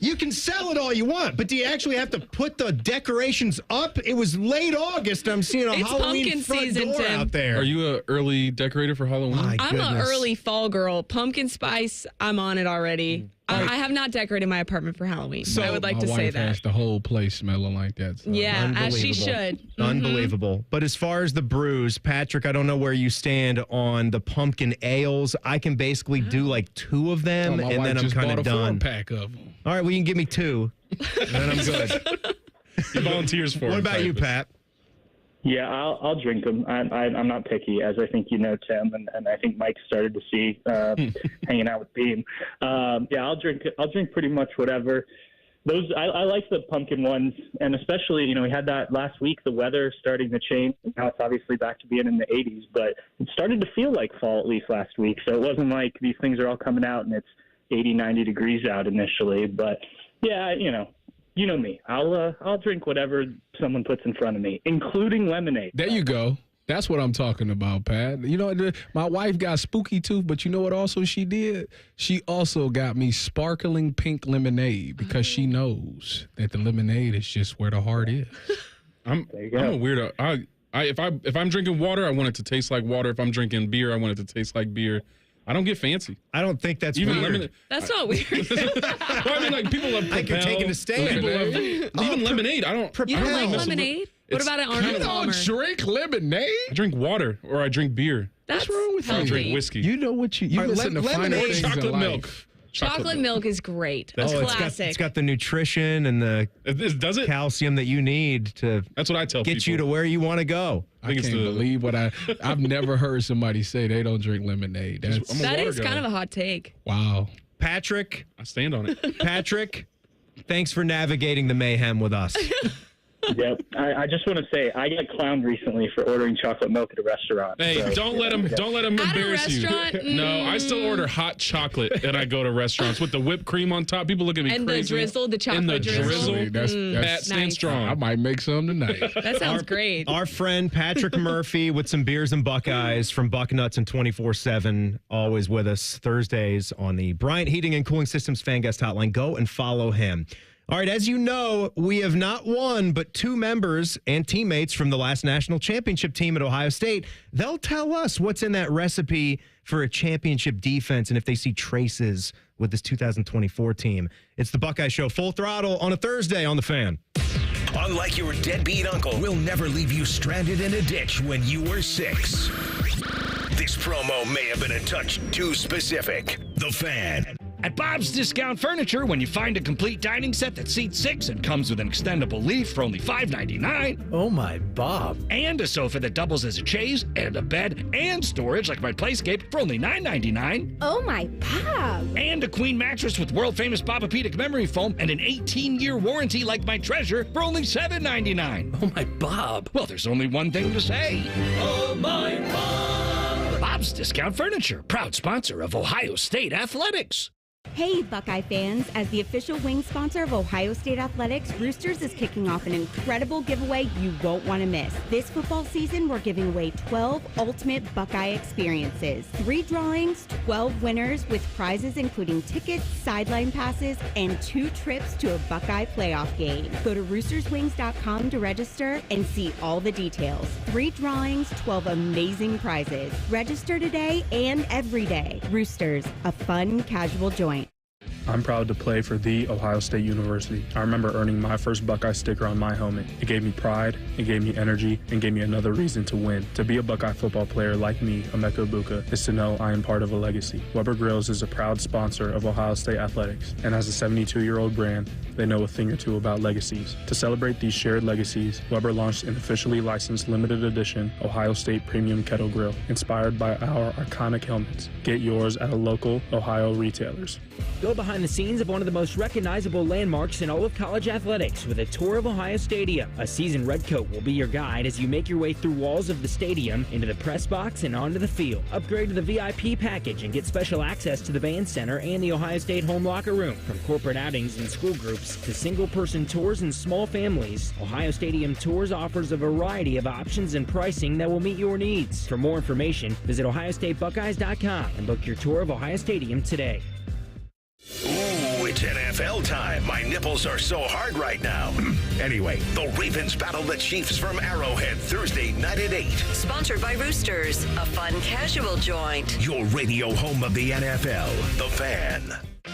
You can sell it all you want, but do you actually have to put the decorations up? It was late August. I'm seeing a Halloween front season, door Tim. out there. Are you an early decorator for Halloween? I'm an early fall girl. Pumpkin spice, I'm on it already. I have not decorated my apartment for Halloween. So I would like to say My wife that. has the whole place smelling like that. So. Yeah, as she should. Unbelievable. But as far as the brews, Patrick, I don't know where you stand on the pumpkin ales. I can basically do like 2 of them, my and wife then I'm just kind bought of a done. 4-pack of them. All right, well, you can give me 2, and then I'm good. He volunteers for What him, about you, Tyvis. Pat? Yeah, I'll drink them. I'm not picky, as I think you know, Tim, and I think Mike started to see hanging out with Beam. Yeah, I'll drink pretty much whatever. Those I like the pumpkin ones, and especially we had that last week. The weather starting to change. Now it's obviously back to being in the 80s, but it started to feel like fall at least last week. So it wasn't like these things are all coming out and it's 80, 90 degrees out initially. But yeah, you know me. I'll drink whatever someone puts in front of me, including lemonade. There you go. That's what I'm talking about, Pat. My wife got spooky tooth, but you know what also she did? She also got me sparkling pink lemonade because she knows that the lemonade is just where the heart is. I'm a weirdo. If I'm drinking water, I want it to taste like water. If I'm drinking beer, I want it to taste like beer. I don't get fancy. I don't think that's even weird. Lemonade. That's not weird. Well, I mean, like people love. I think you're taking a stand. Even lemonade. I don't. You don't like lemonade? What about an Arnold Palmer? Drink lemonade? I drink water or I drink beer. That's wrong with I healthy. drink whiskey. You know what you missing the finer lemonade, things in chocolate life. milk. Chocolate milk is great. Oh, Classic. it's got the nutrition and the Does it? calcium that you need to That's what I tell get people. you to where you want to go. I can't believe what I've never heard somebody say they don't drink lemonade. That is kind of a hot take. Wow. Patrick, I stand on it. Patrick, thanks for navigating the mayhem with us. Yep. I just want to say I got clowned recently for ordering chocolate milk at a restaurant. Hey, so, don't let him embarrass you. restaurant? No, I still order hot chocolate and I go to restaurants with the whipped cream on top. People look at me And crazy. the drizzle, the chocolate and the drizzle. That's Pat, stand nice. strong. I might make some tonight. That sounds great. Our friend Patrick Murphy with some beers and Buckeyes from Bucknuts and 24/7, always with us Thursdays on the Bryant Heating and Cooling Systems Fan Guest Hotline. Go and follow him. All right, as you know, we have not one, but 2 members and teammates from the last national championship team at Ohio State. They'll tell us what's in that recipe for a championship defense and if they see traces with this 2024 team. It's the Buckeye Show, full throttle on a Thursday on The Fan. Unlike your deadbeat uncle, we'll never leave you stranded in a ditch when you were 6. This promo may have been a touch too specific. The Fan. At Bob's Discount Furniture, when you find a complete dining set that seats 6 and comes with an extendable leaf for only $5.99. Oh my, Bob. And a sofa that doubles as a chaise, and a bed, and storage like my Playscape for only $9.99. Oh my, Bob. And a queen mattress with world-famous Bobapedic memory foam and an 18-year warranty like my Treasure for only $7.99. Oh my, Bob. Well, there's only one thing to say. Oh my, Bob. Bob's Discount Furniture, proud sponsor of Ohio State Athletics. Hey, Buckeye fans. As the official wing sponsor of Ohio State Athletics, Roosters is kicking off an incredible giveaway you won't want to miss. This football season, we're giving away 12 ultimate Buckeye experiences. 3 drawings, 12 winners with prizes including tickets, sideline passes, and 2 trips to a Buckeye playoff game. Go to roosterswings.com to register and see all the details. 3 drawings, 12 amazing prizes. Register today and every day. Roosters, a fun, casual joint. I'm proud to play for The Ohio State University. I remember earning my first Buckeye sticker on my helmet. It gave me pride, it gave me energy, and gave me another reason to win. To be a Buckeye football player like me, Emeka Ibuka, is to know I am part of a legacy. Weber Grills is a proud sponsor of Ohio State Athletics, and as a 72-year-old brand, they know a thing or two about legacies. To celebrate these shared legacies, Weber launched an officially licensed limited edition Ohio State Premium Kettle Grill, inspired by our iconic helmets. Get yours at a local Ohio retailers. Go behind the scenes of one of the most recognizable landmarks in all of college athletics with a tour of Ohio Stadium. A seasoned redcoat will be your guide as you make your way through walls of the stadium, into the press box, and onto the field. Upgrade to the VIP package and get special access to the band center and the Ohio State home locker room. From corporate outings and school groups to single-person tours and small families, Ohio Stadium Tours offers a variety of options and pricing that will meet your needs. For more information, visit ohiostatebuckeyes.com and book your tour of Ohio Stadium today. Ooh, it's NFL time. My nipples are so hard right now. Anyway, the Ravens battle the Chiefs from Arrowhead Thursday night at 8. Sponsored by Roosters, a fun casual joint. Your radio home of the NFL, The Fan.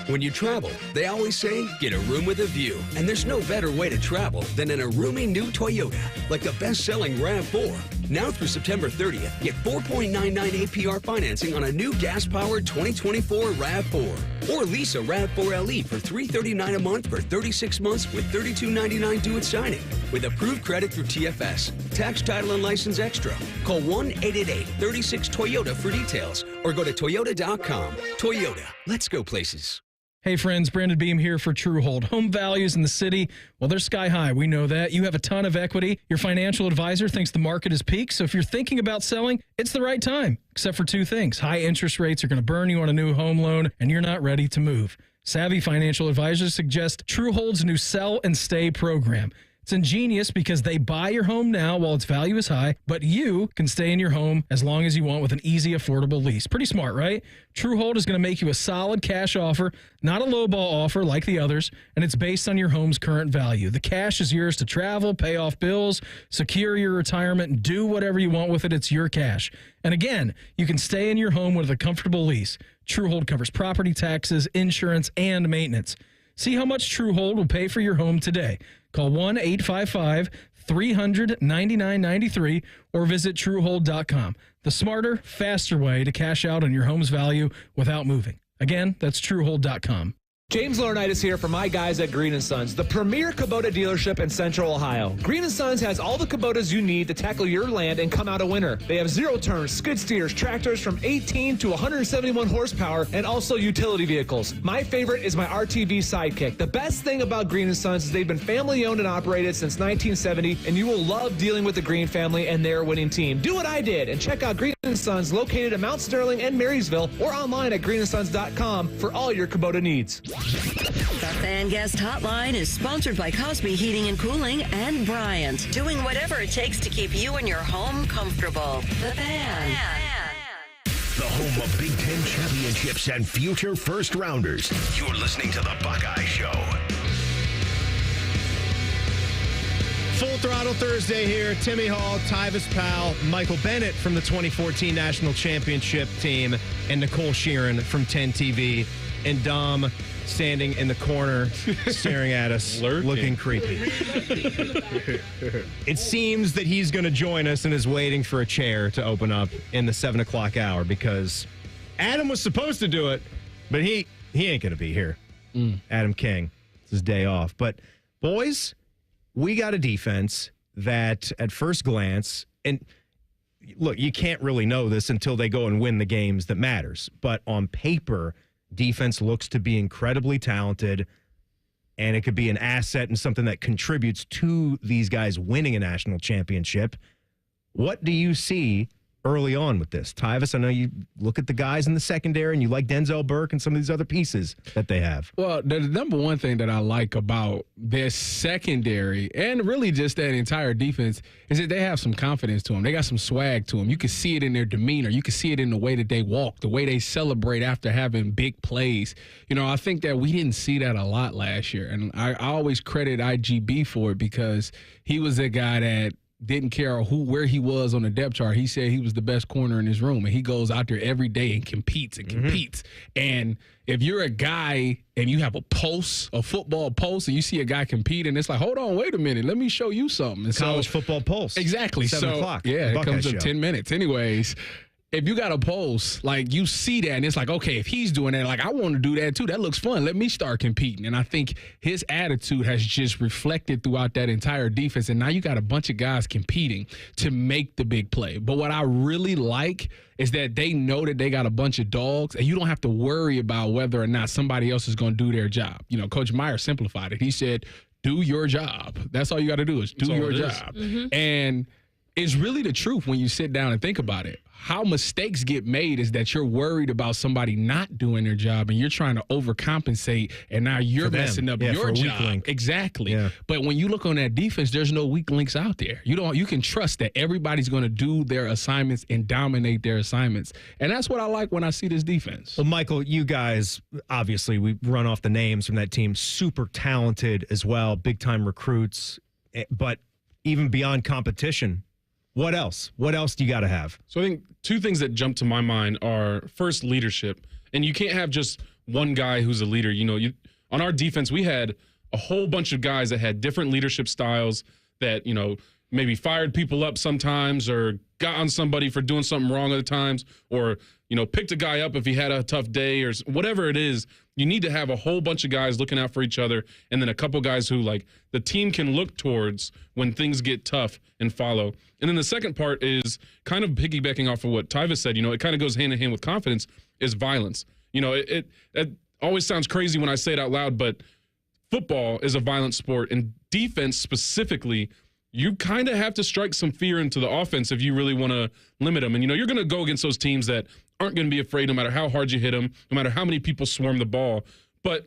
When you travel, they always say, get a room with a view. And there's no better way to travel than in a roomy new Toyota, like the best-selling RAV4. Now through September 30th, get 4.99 APR financing on a new gas-powered 2024 RAV4. Or lease a RAV4 LE for $339 a month for 36 months with $32.99 due at signing. With approved credit through TFS. Tax, title, and license extra. Call 1-888-36-TOYOTA for details or go to toyota.com. Toyota, let's go places. Hey friends, Brandon Beam here for Truehold. Home values in the city, well, they're sky high. We know that. You have a ton of equity. Your financial advisor thinks the market is peaked. So if you're thinking about selling, it's the right time. Except for two things. High interest rates are going to burn you on a new home loan, and you're not ready to move. Savvy financial advisors suggest Truehold's new Sell and Stay program. It's ingenious because they buy your home now while its value is high, but you can stay in your home as long as you want with an easy, affordable lease. Pretty smart, right? Truehold is going to make you a solid cash offer, not a lowball offer like the others, and it's based on your home's current value. The cash is yours to travel, pay off bills, secure your retirement, and do whatever you want with it. It's your cash. And again, you can stay in your home with a comfortable lease. Truehold covers property taxes, insurance, and maintenance. See how much Truehold will pay for your home today. Call 1-855-300-9993 or visit Truehold.com. The smarter, faster way to cash out on your home's value without moving. Again, that's Truehold.com. James Laurinaitis here for my guys at Green & Sons, the premier Kubota dealership in Central Ohio. Green & Sons has all the Kubotas you need to tackle your land and come out a winner. They have zero-turn skid steers, tractors from 18 to 171 horsepower, and also utility vehicles. My favorite is my RTV Sidekick. The best thing about Green & Sons is they've been family-owned and operated since 1970, and you will love dealing with the Green family and their winning team. Do what I did and check out Green & Sons located at Mount Sterling and Marysville or online at greenandsons.com for all your Kubota needs. The Fan Guest Hotline is sponsored by Cosby Heating and Cooling and Bryant, doing whatever it takes to keep you and your home comfortable. The Fan. The home of Big Ten championships and future first rounders. You're listening to the Buckeye Show. Full Throttle Thursday here. Timmy Hall, Tyvis Powell, Michael Bennett from the 2014 National Championship team, and Nicole Shearin from 10 TV. And Dom standing in the corner, staring at us, looking creepy. It seems that he's going to join us and is waiting for a chair to open up in the 7 o'clock hour because Adam was supposed to do it, but he ain't going to be here. Adam King. It's his day off. But, boys, we got a defense that at first glance, and look, you can't really know this until they go and win the games that matters, but on paper, defense looks to be incredibly talented, and it could be an asset and something that contributes to these guys winning a national championship. What do you see early on with this? Tyvis, I know you look at the guys in the secondary and you like Denzel Burke and some of these other pieces that they have. Well, the number one thing that I like about their secondary and really just that entire defense is that they have some confidence to them. They got some swag to them. You can see it in their demeanor. You can see it in the way that they walk, the way they celebrate after having big plays. You know, I think that we didn't see that a lot last year, and I always credit IGB for it because he was a guy that didn't care where he was on the depth chart. He said he was the best corner in his room, and he goes out there every day and competes and competes. And if you're a guy and you have a football pulse, and you see a guy compete, and it's like, hold on, wait a minute, let me show you something. And College football pulse. Exactly. 7 o'clock. Yeah, it comes in Show. 10 minutes. Anyways, if you got a pulse, like you see that, and it's like, okay, if he's doing that, like I want to do that too. That looks fun. Let me start competing. And I think his attitude has just reflected throughout that entire defense. And now you got a bunch of guys competing to make the big play. But what I really like is that they know that they got a bunch of dogs, and you don't have to worry about whether or not somebody else is going to do their job. You know, Coach Meyer simplified it. He said, do your job. That's all you got to do is do your job. And it's really the truth when you sit down and think about it. How mistakes get made is that you're worried about somebody not doing their job, and you're trying to overcompensate, and now you're messing up your job. Exactly. Yeah. But when you look on that defense, there's no weak links out there. You can trust that everybody's going to do their assignments and dominate their assignments. And that's what I like when I see this defense. Well, Michael, you guys, obviously, we run off the names from that team, super talented as well, big-time recruits, but even beyond competition, what else? What else do you got to have? So I think two things that jump to my mind are, first, leadership. And you can't have just one guy who's a leader. On our defense, we had a whole bunch of guys that had different leadership styles that, maybe fired people up sometimes or got on somebody for doing something wrong other times or, picked a guy up if he had a tough day or whatever it is. You need to have a whole bunch of guys looking out for each other and then a couple guys who, the team can look towards when things get tough and follow. And then the second part is kind of piggybacking off of what Tyvis said. It kind of goes hand in hand with confidence is violence. It always sounds crazy when I say it out loud, but football is a violent sport, and defense specifically, you kind of have to strike some fear into the offense if you really want to limit them. And, you're going to go against those teams that aren't going to be afraid no matter how hard you hit them, no matter how many people swarm the ball. But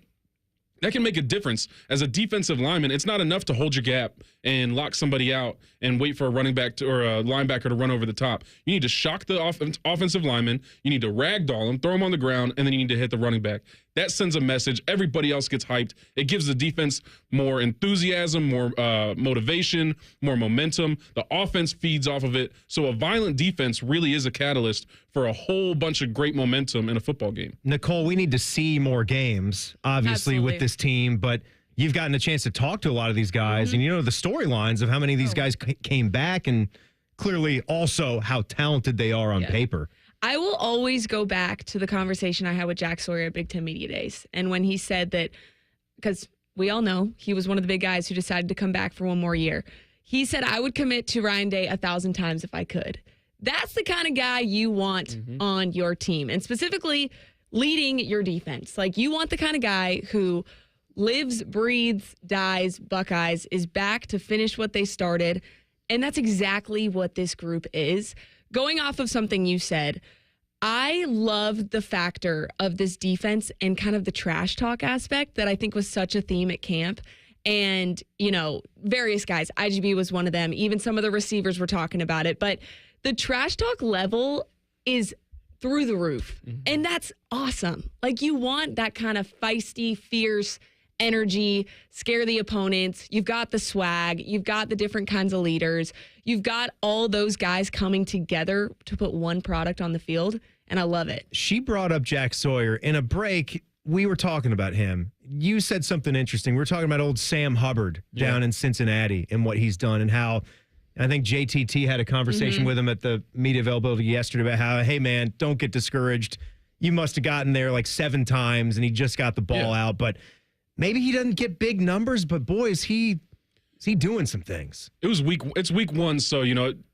that can make a difference. As a defensive lineman, it's not enough to hold your gap and lock somebody out and wait for a running back or a linebacker to run over the top. You need to shock the offensive lineman. You need to ragdoll him, throw him on the ground, and then you need to hit the running back. That sends a message. Everybody else gets hyped. It gives the defense more enthusiasm, more motivation, more momentum. The offense feeds off of it. So a violent defense really is a catalyst for a whole bunch of great momentum in a football game. Nicole, we need to see more games, obviously, with this team, but you've gotten a chance to talk to a lot of these guys, and the storylines of how many of these guys came back and clearly also how talented they are on paper. I will always go back to the conversation I had with Jack Sawyer at Big Ten Media Days. And when he said that, because we all know he was one of the big guys who decided to come back for one more year. He said, I would commit to Ryan Day 1,000 times if I could. That's the kind of guy you want on your team, and specifically leading your defense. You want the kind of guy who lives, breathes, dies Buckeyes, is back to finish what they started. And that's exactly what this group is. Going off of something you said, I love the factor of this defense and kind of the trash talk aspect that I think was such a theme at camp. And, various guys, IGB was one of them. Even some of the receivers were talking about it. But the trash talk level is through the roof. And that's awesome. You want that kind of feisty, fierce energy, scare the opponents. You've got the swag. You've got the different kinds of leaders. You've got all those guys coming together to put one product on the field, and I love it. She brought up Jack Sawyer. In a break, we were talking about him. You said something interesting. We were talking about old Sam Hubbard down in Cincinnati and what he's done and how I think JTT had a conversation with him at the media availability yesterday about how, hey, man, don't get discouraged. You must have gotten there 7 times, and he just got the ball out, but maybe he doesn't get big numbers, but boy, is he doing some things. It's week 1, so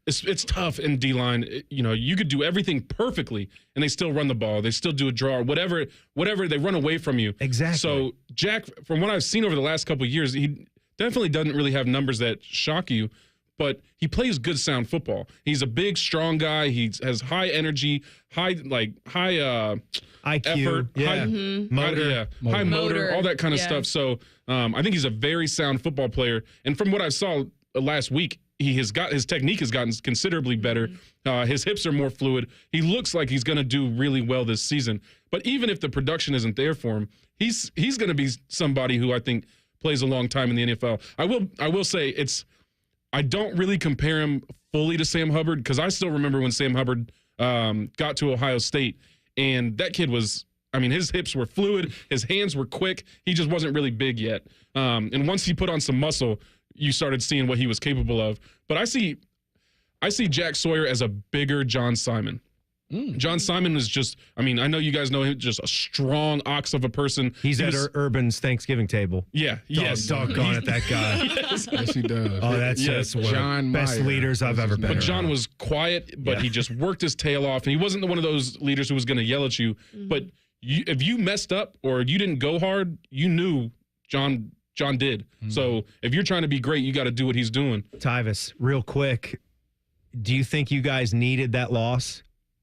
it's tough in D-line. You could do everything perfectly, and they still run the ball. They still do a draw, whatever they run away from you. Exactly. So Jack, from what I've seen over the last couple of years, he definitely doesn't really have numbers that shock you, but he plays good, sound football. He's a big, strong guy. He has high energy, high IQ, effort, high motor, all that kind of stuff. So I think he's a very sound football player. And from what I saw last week, his technique has gotten considerably better. His hips are more fluid. He looks like he's going to do really well this season. But even if the production isn't there for him, he's going to be somebody who I think plays a long time in the NFL. I will say I don't really compare him fully to Sam Hubbard because I still remember when Sam Hubbard got to Ohio State, and that kid was, his hips were fluid, his hands were quick, he just wasn't really big yet. And once he put on some muscle, you started seeing what he was capable of. But I see Jack Sawyer as a bigger John Simon. John Simon is just, I know you guys know him, just a strong ox of a person. He's at Urban's Thanksgiving table. Yeah. Doggone it, that guy. Yes, he does. Oh, that's just one of the best leaders I've ever been around. But John was quiet, but he just worked his tail off. And he wasn't one of those leaders who was going to yell at you. But if you messed up or you didn't go hard, you knew John did. So if you're trying to be great, you got to do what he's doing. Tyvis, real quick, do you think you guys needed that loss?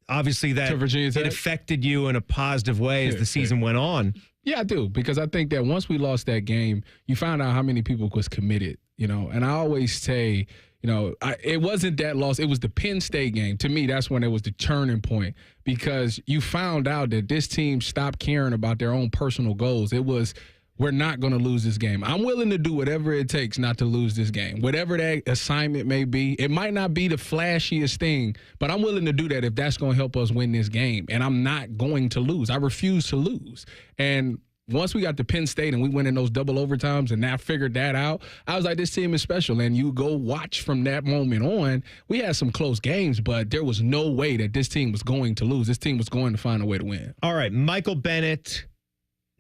Obviously, that it affected you in a positive way as the season went on. Yeah, I do, because I think that once we lost that game, you found out how many people was committed, And I always say, it wasn't that loss. It was the Penn State game. To me, that's when it was the turning point, because you found out that this team stopped caring about their own personal goals. It was, we're not going to lose this game. I'm willing to do whatever it takes not to lose this game, whatever that assignment may be. It might not be the flashiest thing, but I'm willing to do that if that's going to help us win this game. And I'm not going to lose. I refuse to lose. And once we got to Penn State and we went in those double overtimes and I figured that out, I was like, this team is special. And you go watch from that moment on, we had some close games, but there was no way that this team was going to lose. This team was going to find a way to win. All right, Michael Bennett,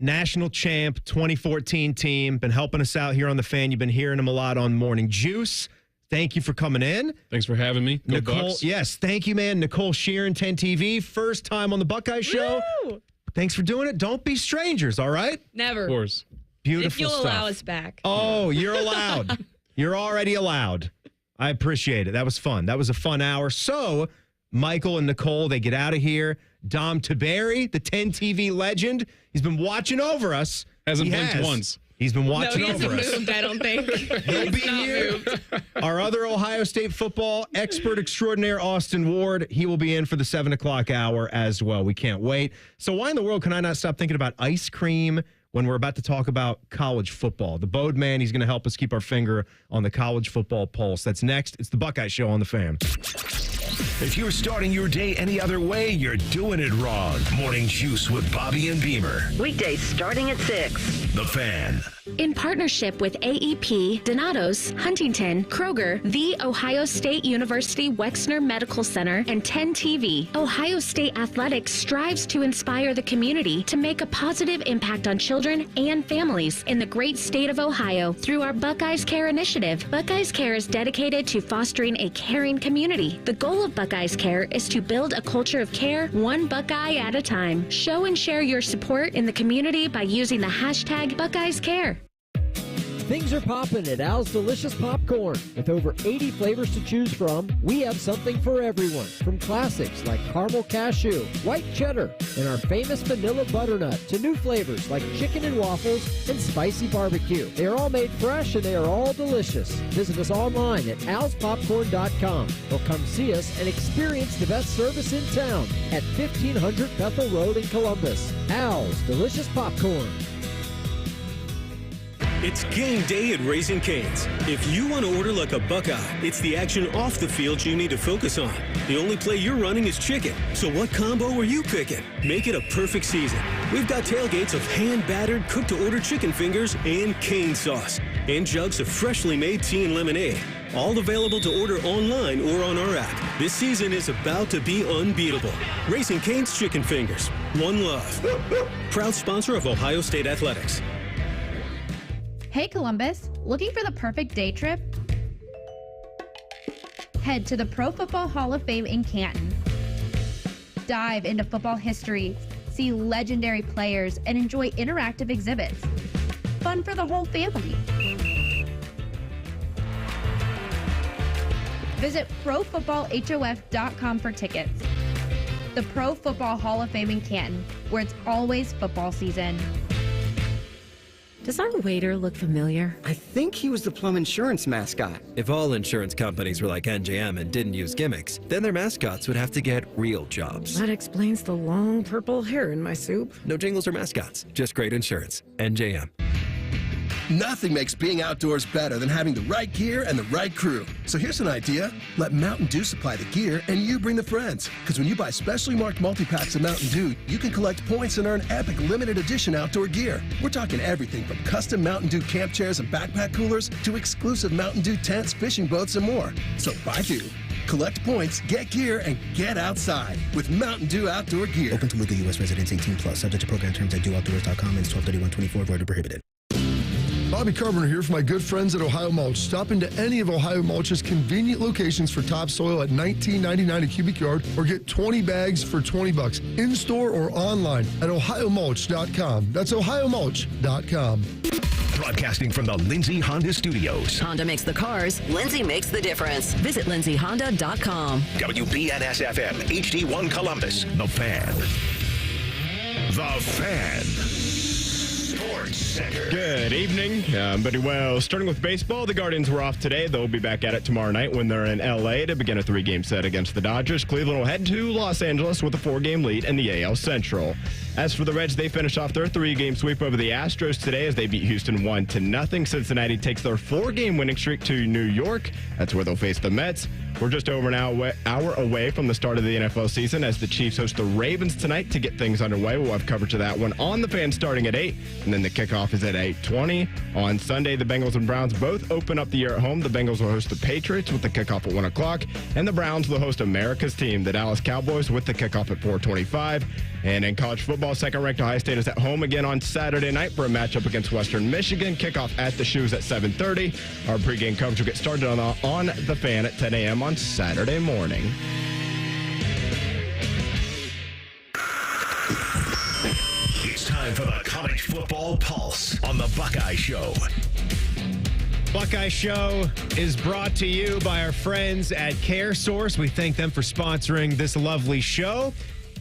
national champ, 2014 team, been helping us out here on The Fan. You've been hearing him a lot on Morning Juice. Thank you for coming in. Thanks for having me. Go Nicole, Bucks. yes, thank you, man. Nicole Shearin, 10 TV, first time on the Buckeye Show. Woo! Thanks for doing it. Don't be strangers, all right? Never. Of course. Beautiful if you'll stuff. allow us back. Oh, you're allowed. You're already allowed. I appreciate it. That was fun. That was a fun hour. So, Michael and Nicole, they get out of here. Dom Tiberi, the 10 TV legend, he's been watching over us. Hasn't blinked once. He's been watching No, he over hasn't us. moved, I don't think. He'll be here. Our other Ohio State football expert extraordinaire, Austin Ward, he will be in for the 7 o'clock hour as well. We can't wait. So why in the world can I not stop thinking about ice cream when we're about to talk about college football? The Bode Man, he's going to help us keep our finger on the college football pulse. That's next. It's the Buckeye Show on The Fan. If you're starting your day any other way, you're doing it wrong. Morning Juice with Bobby and Beamer. Weekdays starting at 6. The Fan. In partnership with AEP, Donatos, Huntington, Kroger, The Ohio State University Wexner Medical Center, and 10 TV, Ohio State Athletics strives to inspire the community to make a positive impact on children and families in the great state of Ohio through our Buckeyes Care initiative. Buckeyes Care is dedicated to fostering a caring community. The goal of Buckeyes Care is to build a culture of care, one Buckeye at a time. Show and share your support in the community by using the hashtag Buckeyes Care. Things are popping at Al's Delicious Popcorn. With over 80 flavors to choose from, we have something for everyone. From classics like caramel cashew, white cheddar, and our famous vanilla butternut to new flavors like chicken and waffles and spicy barbecue. They are all made fresh and they are all delicious. Visit us online at alspopcorn.com or come see us and experience the best service in town at 1500 Bethel Road in Columbus. Al's Delicious Popcorn. It's game day at Raising Cane's. If you want to order like a Buckeye, it's the action off the field you need to focus on. The only play you're running is chicken. So what combo are you picking? Make it a perfect season. We've got tailgates of hand-battered, cooked-to-order chicken fingers and cane sauce. And jugs of freshly made tea and lemonade. All available to order online or on our app. This season is about to be unbeatable. Raising Cane's Chicken Fingers. One love. Proud sponsor of Ohio State Athletics. Hey Columbus, looking for the perfect day trip? Head to the Pro Football Hall of Fame in Canton. Dive into football history, see legendary players, and enjoy interactive exhibits. Fun for the whole family. Visit ProFootballHOF.com for tickets. The Pro Football Hall of Fame in Canton, where it's always football season. Does our waiter look familiar? I think he was the Plum Insurance mascot. If all insurance companies were like NJM and didn't use gimmicks, then their mascots would have to get real jobs. That explains the long purple hair in my soup. No jingles or mascots, just great insurance. NJM. Nothing makes being outdoors better than having the right gear and the right crew. So here's an idea. Let Mountain Dew supply the gear and you bring the friends. Because when you buy specially marked multi-packs of Mountain Dew, you can collect points and earn epic limited edition outdoor gear. We're talking everything from custom Mountain Dew camp chairs and backpack coolers to exclusive Mountain Dew tents, fishing boats, and more. So buy Dew, collect points, get gear, and get outside with Mountain Dew outdoor gear. Open to legal U.S. residents 18+. Subject to program terms at dooutdoors.com and 12/31/24. Void or prohibited. Bobby Carpenter here for my good friends at Ohio Mulch. Stop into any of Ohio Mulch's convenient locations for topsoil at $19.99 a cubic yard or get 20 bags for $20 in-store or online at ohiomulch.com. That's ohiomulch.com. Broadcasting from the Lindsay Honda Studios. Honda makes the cars. Lindsay makes the difference. Visit lindsayhonda.com. WBNS-FM, HD1 Columbus. The Fan. The Fan. Sports Center. Good evening. Pretty well. Starting with baseball, the Guardians were off today. They'll be back at it tomorrow night when they're in L.A. to begin a 3-game set against the Dodgers. Cleveland will head to Los Angeles with a 4-game lead in the AL Central. As for the Reds, they finish off their 3-game sweep over the Astros today as they beat Houston 1-0. Cincinnati takes their 4-game winning streak to New York. That's where they'll face the Mets. We're just over an hour away from the start of the NFL season as the Chiefs host the Ravens tonight to get things underway. We'll have coverage of that one on the Fan starting at 8, and then the kickoff is at 8:20. On Sunday, the Bengals and Browns both open up the year at home. The Bengals will host the Patriots with the kickoff at 1 o'clock, and the Browns will host America's team, the Dallas Cowboys, with the kickoff at 4:25. And in college football, second-ranked Ohio State is at home again on Saturday night for a matchup against Western Michigan. Kickoff at the Shoes at 7:30. Our pregame coverage will get started on the Fan at 10 a.m. on Saturday morning. It's time for the College Football Pulse on the Buckeye Show. Buckeye Show is brought to you by our friends at CareSource. We thank them for sponsoring this lovely show.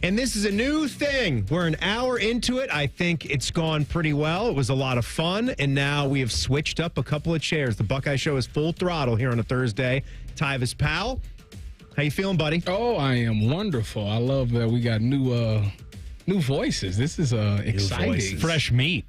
And this is a new thing. We're an hour into it. I think it's gone pretty well. It was a lot of fun. And now we have switched up a couple of chairs. The Buckeye Show is full throttle here on a Thursday. Tyvis Powell, how you feeling, buddy? Oh, I am wonderful. I love that we got new voices. This is exciting. Fresh meat.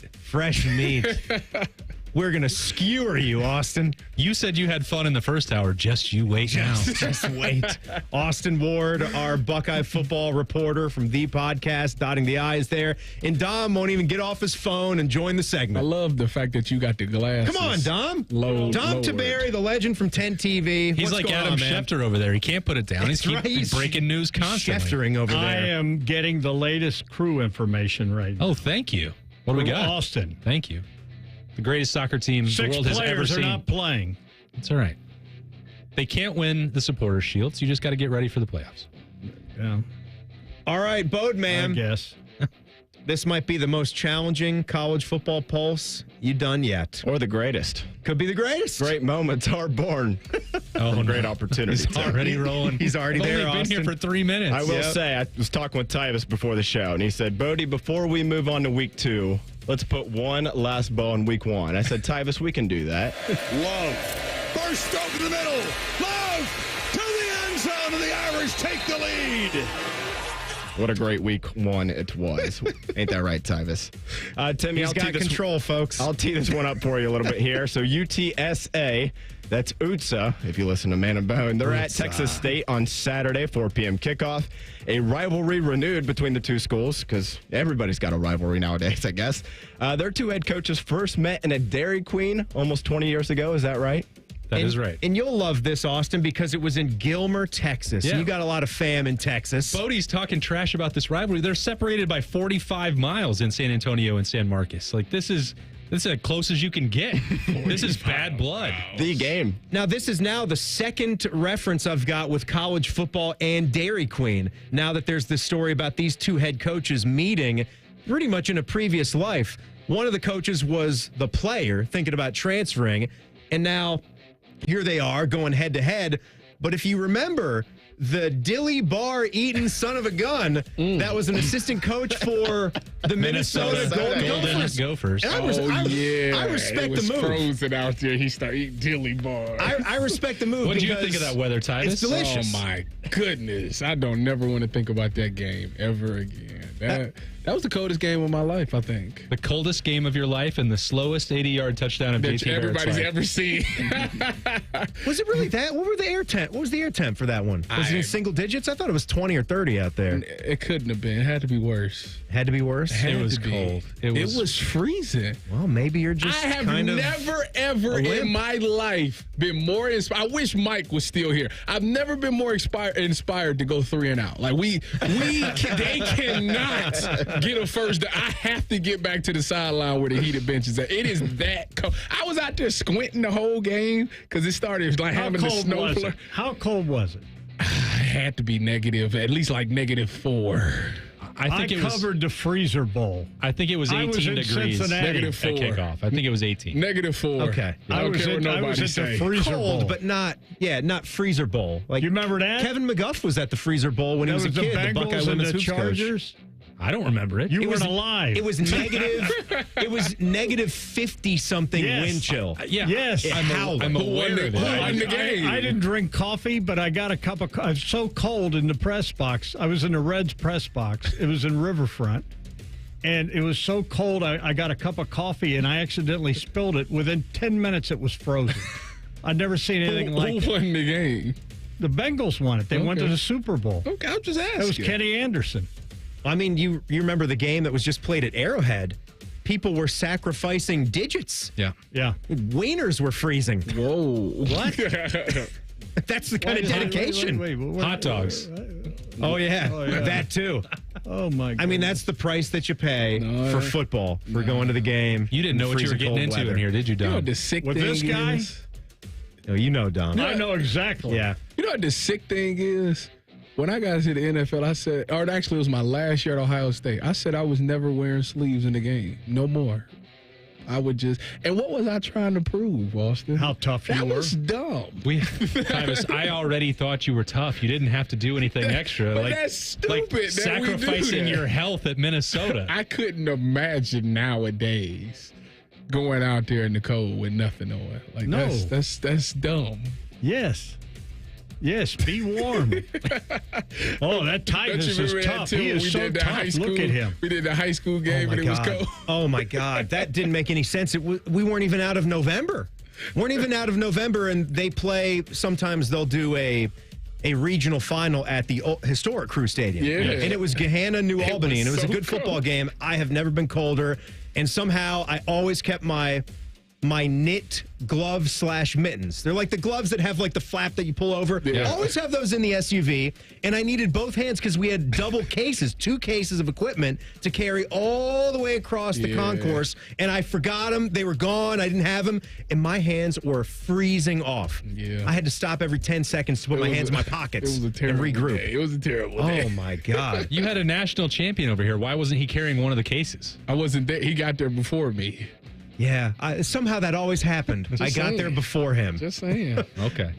We're going to skewer you, Austin. You said you had fun in the first hour. Just you wait now. Just wait. Austin Ward, our Buckeye football reporter from the podcast, dotting the I's there. And Dom won't even get off his phone and join the segment. I love the fact that you got the glasses. Come on, Dom. Dom Tiberi, the legend from 10 TV. He's like Adam Schefter over there. He can't put it down. He's breaking news constantly. Scheftering over there. I am getting the latest crew information right now. Oh, thank you. What do we got? Austin. Thank you. The greatest soccer team the world has ever seen. 6 players are not playing. It's all right. They can't win the Supporters' Shield, so you just got to get ready for the playoffs. Yeah. All right, Bodeman. I guess. This might be the most challenging college football pulse you done yet. Or the greatest. Could be the greatest. Great moments are born. Great opportunity. He's already rolling. He's already there, I've only been here for 3 minutes. I will say, I was talking with Tyvis before the show, and he said, Bodie, before we move on to week 2, let's put one last bow in week 1. I said, Tyvis, we can do that. Love. First over the middle. Love to the end zone, and the Irish take the lead. What a great week 1 it was. Ain't that right, Tyvis? Timmy, He's got control, folks. I'll tee this one up for you a little bit here. So UTSA, that's UTSA, if you listen to Man and Bone. They're at Texas State on Saturday, 4 p.m. kickoff. A rivalry renewed between the two schools, because everybody's got a rivalry nowadays, I guess. Their two head coaches first met in a Dairy Queen almost 20 years ago. Is that right? That is right. And you'll love this, Austin, because it was in Gilmer, Texas. Yeah. You got a lot of fam in Texas. Bodie's talking trash about this rivalry. They're separated by 45 miles in San Antonio and San Marcos. Like, this is as close as you can get. This is bad blood. The game. Now, this is now the second reference I've got with college football and Dairy Queen. Now that there's this story about these two head coaches meeting pretty much in a previous life. One of the coaches was the player thinking about transferring, and now here they are going head to head. But if you remember, the Dilly Bar eating son of a gun, that was an assistant coach for the Minnesota Golden Gophers. And I respect the move. Frozen out there. He started eating Dilly Bar. I respect the move. What do you think of that weather, Tyvis? It's delicious. Oh, my goodness. I don't never want to think about that game ever again. That was the coldest game of my life, I think. The coldest game of your life and the slowest 80-yard touchdown of that everybody's ever seen. Was it really that? What were the air temp? What was the air temp for that one? Was it in single digits? I thought it was 20 or 30 out there. It couldn't have been. It had to be worse. Had to be worse? It was cold. It was freezing. Well, maybe you're just I have never, ever in my life been more inspired. I wish Mike was still here. I've never been more inspired to go 3 and out. Like, they cannot get a first down. I have to get back to the sideline where the heated bench is at. It is that cold. I was out there squinting the whole game because it started like having the snow. How cold was it? It had to be negative, at least like -4. I covered the freezer bowl. I think it was 18 degrees. Cincinnati. At kickoff. I think it was 18. -4. Okay. I was at the freezer cold, bowl. but not freezer bowl. Like, you remember that? Kevin McGuff was at the freezer bowl when he was a kid. The Buckeye Bengals and women's the hoops Chargers. coach. I don't remember it. You weren't alive. It was negative. It was negative 50-something wind chill. Yes. I'm aware of it. I didn't drink coffee, but I got a cup of coffee. I was so cold in the press box. I was in the Reds press box. It was in Riverfront. and it was so cold, I got a cup of coffee, and I accidentally spilled it. Within 10 minutes, it was frozen. I'd never seen anything like it. Who won the game? The Bengals won it. They went to the Super Bowl. Okay, I'm just asking. It was Kenny Anderson. I mean, you remember the game that was just played at Arrowhead. People were sacrificing digits. Yeah. Wieners were freezing. Whoa. What? That's the kind of dedication. Wait, Hot dogs. Oh, yeah. That too. Oh, my God. I mean, that's the price that you pay for football, for going to the game. You didn't know what you were getting into in here, did you, Dom? You know what the sick With thing this guy? is? Oh, you know, Dom. I know exactly. Yeah. You know what the sick thing is? When I got to the NFL, I said, or actually it was my last year at Ohio State, I said I was never wearing sleeves in the game. No more. I would just, and what was I trying to prove, Austin? How tough you were. That was dumb. Tyvis, I already thought you were tough. You didn't have to do anything extra. But that's stupid that we do sacrificing that. your health at Minnesota. I couldn't imagine nowadays going out there in the cold with nothing on. Like No. that's dumb. Yes, be warm. Oh, that Tyvis is tough. He is so tough. Look at him. We did the high school game and it was cold. Oh, my God. That didn't make any sense. We weren't even out of November. And they play, sometimes they'll do a regional final at the historic Crew Stadium. Yeah. And it was Gahanna, New Albany, and it was so a good football cold. game. I have never been colder, and somehow I always kept my knit gloves/mittens. They're like the gloves that have like the flap that you pull over. Yeah. Always have those in the SUV, and I needed both hands because we had double cases, 2 cases of equipment to carry all the way across the concourse, and I forgot them. They were gone. I didn't have them, and my hands were freezing off. Yeah. I had to stop every 10 seconds to put my hands in my pockets It was a terrible and regroup. day. It was a terrible day. Oh, my God. You had a national champion over here. Why wasn't he carrying one of the cases? I wasn't there. He got there before me. Yeah, somehow that always happened. I got there before him. Just saying.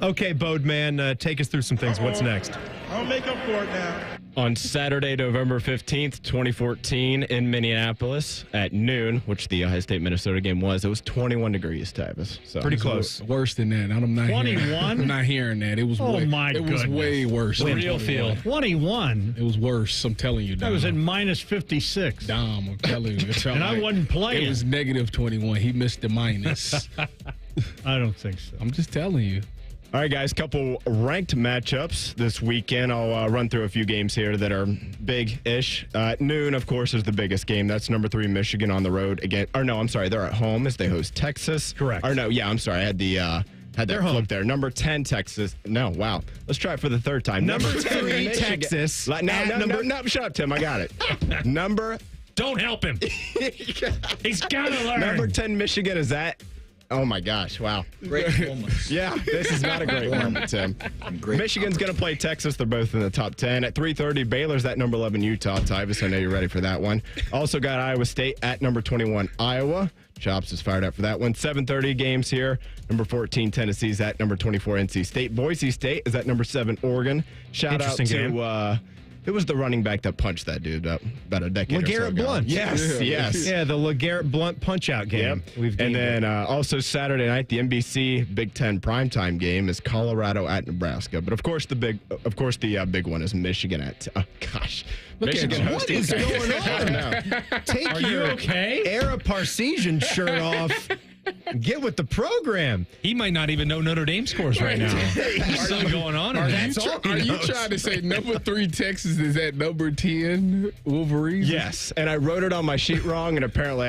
Okay, Bode man, take us through some things. What's next? I'll make up for it now. On Saturday, November 15th, 2014, in Minneapolis at noon, which the Ohio State-Minnesota game was, it was 21 degrees, Tyvis. So Pretty close. Worse than that. I'm not 21? I'm not hearing that. It was It was way worse. The than real 21. feel. 21? It was worse. I'm telling you, Dom. That was in minus 56. Dom, I'm telling you. It felt And I wasn't playing. It was negative 21. He missed the minus. I don't think so. I'm just telling you. All right, guys, couple ranked matchups this weekend. I'll run through a few games here that are big-ish. Noon, of course, is the biggest game. That's number 3 Michigan on the road again. Or no, I'm sorry, they're at home as they host Texas. Correct. Or no, yeah, I'm sorry, I had the had that flip there. Number 10 Texas. No, wow. Let's try it for the third time. Number 3 Michigan. Texas. No, shut up, Tim. I got it. Don't help him. He's got to learn. Number 10 Michigan is that. Oh, my gosh. Wow. Great moment. Yeah, this is not a great moment, Tim. Michigan's going to play Texas. They're both in the top 10. At 3:30, Baylor's at number 11, Utah. Tyvis, I know you're ready for that one. Also got Iowa State at number 21, Iowa. Chops is fired up for that one. 7:30 games here. Number 14, Tennessee's at number 24, NC State. Boise State is at number 7, Oregon. Shout out to... It was the running back that punched that dude about a decade or so LeGarrette ago. Blunt. Yes. Yeah, the LeGarrette Blunt punch-out game. Yep. And then also Saturday night, the NBC Big Ten primetime game is Colorado at Nebraska. But of course, the big one is Michigan at. Michigan. What is going on? Take your Ara Parseghian shirt off. Get with the program. He might not even know Notre Dame scores right now. There's something going on. Are you trying to say number 3 Texas is at number 10 Wolverines? Yes, and I wrote it on my sheet wrong, and apparently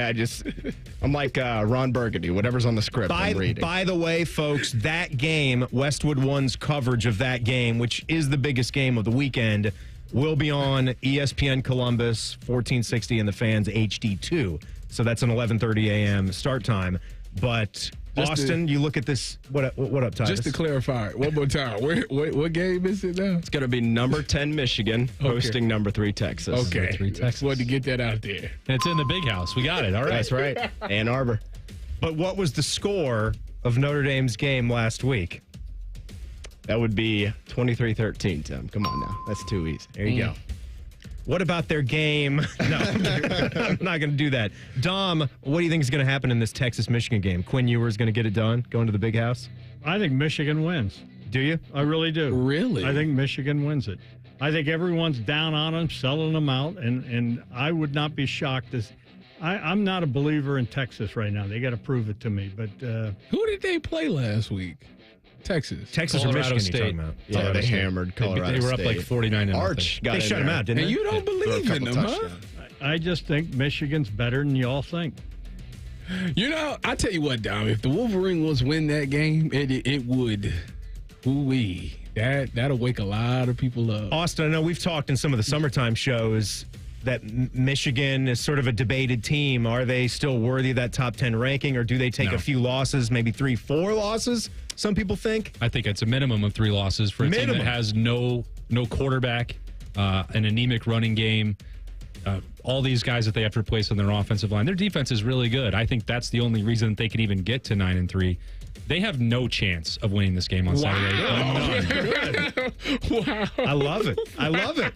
I'm like Ron Burgundy. Whatever's on the script, I'm reading. By the way, folks, that game, Westwood One's coverage of that game, which is the biggest game of the weekend, will be on ESPN Columbus, 1460 and the Fans HD2. So that's an 11:30 a.m. start time. But Austin, you look at this. What up, Tyvis? Just to clarify, one more time. What game is it now? It's going to be number 10 Michigan hosting number 3 Texas. Okay. 3 Texas. Wanted to get that out there. And it's in the big house. We got it. All right. That's right. Ann Arbor. But what was the score of Notre Dame's game last week? That would be 23-13, Tim. Come on now. That's too easy. There you go. What about their game? No, I'm not going to do that. Dom, what do you think is going to happen in this Texas-Michigan game? Quinn Ewers going to get it done, going to the big house? I think Michigan wins. Do you? I really do. Really? I think Michigan wins it. I think everyone's down on them, selling them out, and I would not be shocked. I'm not a believer in Texas right now. They got to prove it to me. But who did they play last week? Texas Colorado or Michigan State. you're talking about? Yeah, they hammered Colorado They were up State. like 49 and Arch got they in shut there. them out, didn't And they? you don't believe in them, huh? I just think Michigan's better than y'all think. You know, I tell you what, Dom, if the Wolverines win that game, it would. Ooh-wee. That'll wake a lot of people up. Austin, I know we've talked in some of the summertime shows that Michigan is sort of a debated team. Are they still worthy of that top 10 ranking, or do they take a few losses, maybe 3-4 losses, some people think? I think it's a minimum of 3 losses for a team that has no quarterback, an anemic running game, all these guys that they have to replace on their offensive line. Their defense is really good. I think that's the only reason they can even get to 9-3. They have no chance of winning this game on Saturday. Wow. I love it.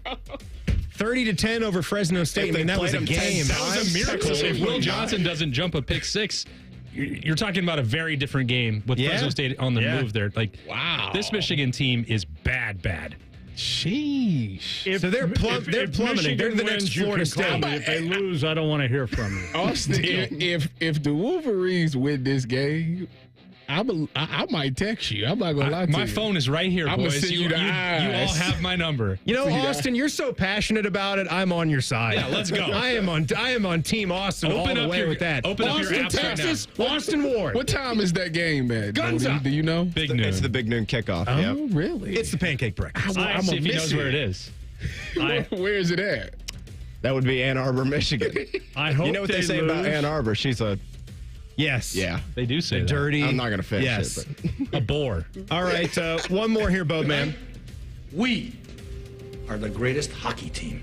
30-10 over Fresno State. I mean, that was a game. That was a miracle. If Will Johnson doesn't jump a pick 6, you're talking about a very different game with Fresno State on the move there. Like, wow. This Michigan team is bad. Sheesh. So they're plummeting. They're the next Florida State. If they lose, I don't want to hear from you. Austin, if the Wolverines win this game, I might text you. I'm not gonna lie to you. My phone is right here, I'm boys. gonna send you the eyes. all have my number. You know, Austin, you're so passionate about it. I'm on your side. Yeah, let's go. I am on Team Austin all the way with that. Open Austin, up your apps Texas, right now. Austin Ward. What time is that game at? Guns up. Do you know? Big noon. It's the big noon kickoff. Oh, really? It's the pancake breakfast. I'm see if he knows where it is. Where is it at? That would be Ann Arbor, Michigan. I hope you know what they say about Ann Arbor? She's a Yes. Yeah. They do say that. Dirty. I'm not going to finish it. But. A bore. All right. One more here, Boatman. We are the greatest hockey team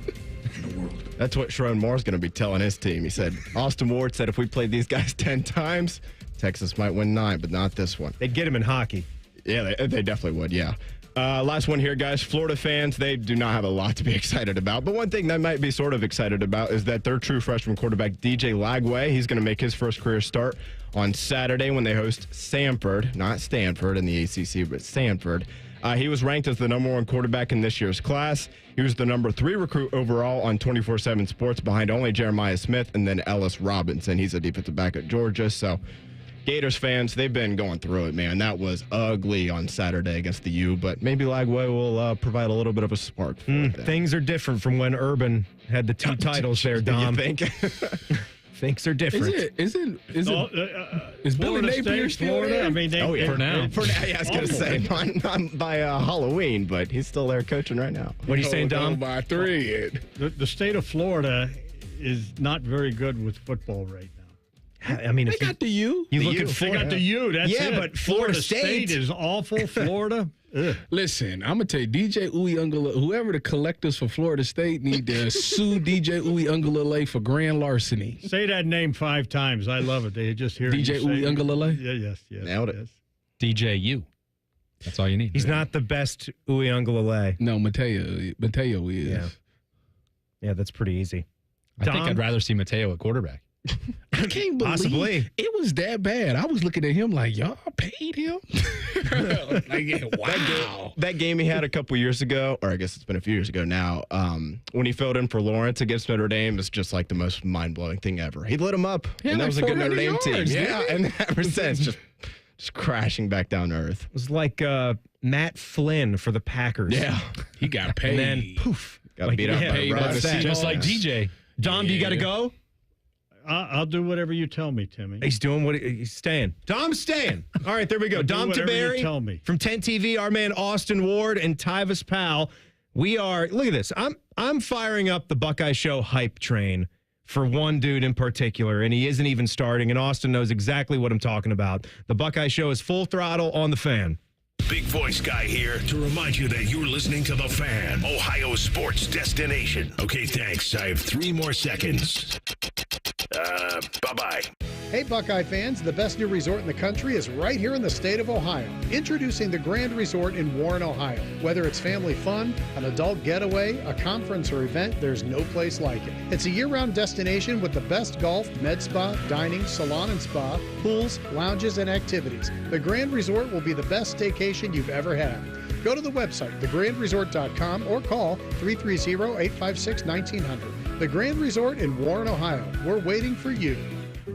in the world. That's what Sharon Moore's going to be telling his team. He said, Austin Ward said if we played these guys 10 times, Texas might win 9, but not this one. They'd get him in hockey. Yeah, they definitely would, yeah. Last one here, guys. Florida fans, they do not have a lot to be excited about. But one thing they might be sort of excited about is that their true freshman quarterback, DJ Lagway, he's going to make his first career start on Saturday when they host Samford, not Stanford in the ACC, but Samford. He was ranked as the number 1 quarterback in this year's class. He was the number 3 recruit overall on 24/7 Sports behind only Jeremiah Smith and then Ellis Robinson. He's a defensive back at Georgia, so... Gators fans, they've been going through it, man. That was ugly on Saturday against the U, but maybe Lagway will provide a little bit of a spark for it. Things are different from when Urban had the 2 titles there, Dom. You think? Things are different. Is Billy Napier still Florida? there? I mean, for now. For now, yeah, I was going to say, not by Halloween, but he's still there coaching right now. What are you saying, Dom? By 3. The state of Florida is not very good with football right now. I mean, They got the U. you look at They Florida. got the U. That's Yeah, it. but Florida State is awful. Florida. Ugh. Listen, I'm going to tell you, DJ Uiagalelei, whoever the collectors for Florida State need to sue DJ Uiagalelei for grand larceny. Say that name 5 times. I love it. They just hear DJ Uiagalelei? Yeah, yes. Nailed it. Yes. DJU. That's all you need. He's not the best Uiagalelei. No, Mateo is. Yeah, that's pretty easy. I think Dom? I'd rather see Mateo at quarterback. I can't believe Possibly. it was that bad. I was looking at him like, y'all paid him? Wow. That game he had a couple years ago, or I guess it's been a few years ago now, when he filled in for Lawrence against Notre Dame, is just like the most mind-blowing thing ever. He lit him up, and that was a good Notre Dame team. Yeah, and ever since, just crashing back down to earth. It was like Matt Flynn for the Packers. Yeah. He got paid. And then, poof. Got beat up by paid by Brad the Stack. Just like DJ. Dom, do you got to go? I'll do whatever you tell me, Timmy. He's doing what he's staying. Dom's staying. All right, there we go. I'll do Dom whatever you Tiberi tell me. from 10 TV, our man Austin Ward and Tyvis Powell. We are, look at this. I'm firing up the Buckeye Show hype train for one dude in particular, and he isn't even starting, and Austin knows exactly what I'm talking about. The Buckeye Show is full throttle on the Fan. Big voice guy here to remind you that you're listening to The Fan, Ohio sports destination. Okay, thanks. I have 3 more seconds. Bye-bye. Hey, Buckeye fans, the best new resort in the country is right here in the state of Ohio. Introducing the Grand Resort in Warren, Ohio. Whether it's family fun, an adult getaway, a conference or event, there's no place like it. It's a year-round destination with the best golf, med spa, dining, salon and spa, pools, lounges, and activities. The Grand Resort will be the best staycation you've ever had. Go to the website, thegrandresort.com, or call 330-856-1900. The Grand Resort in Warren, Ohio. We're waiting for you.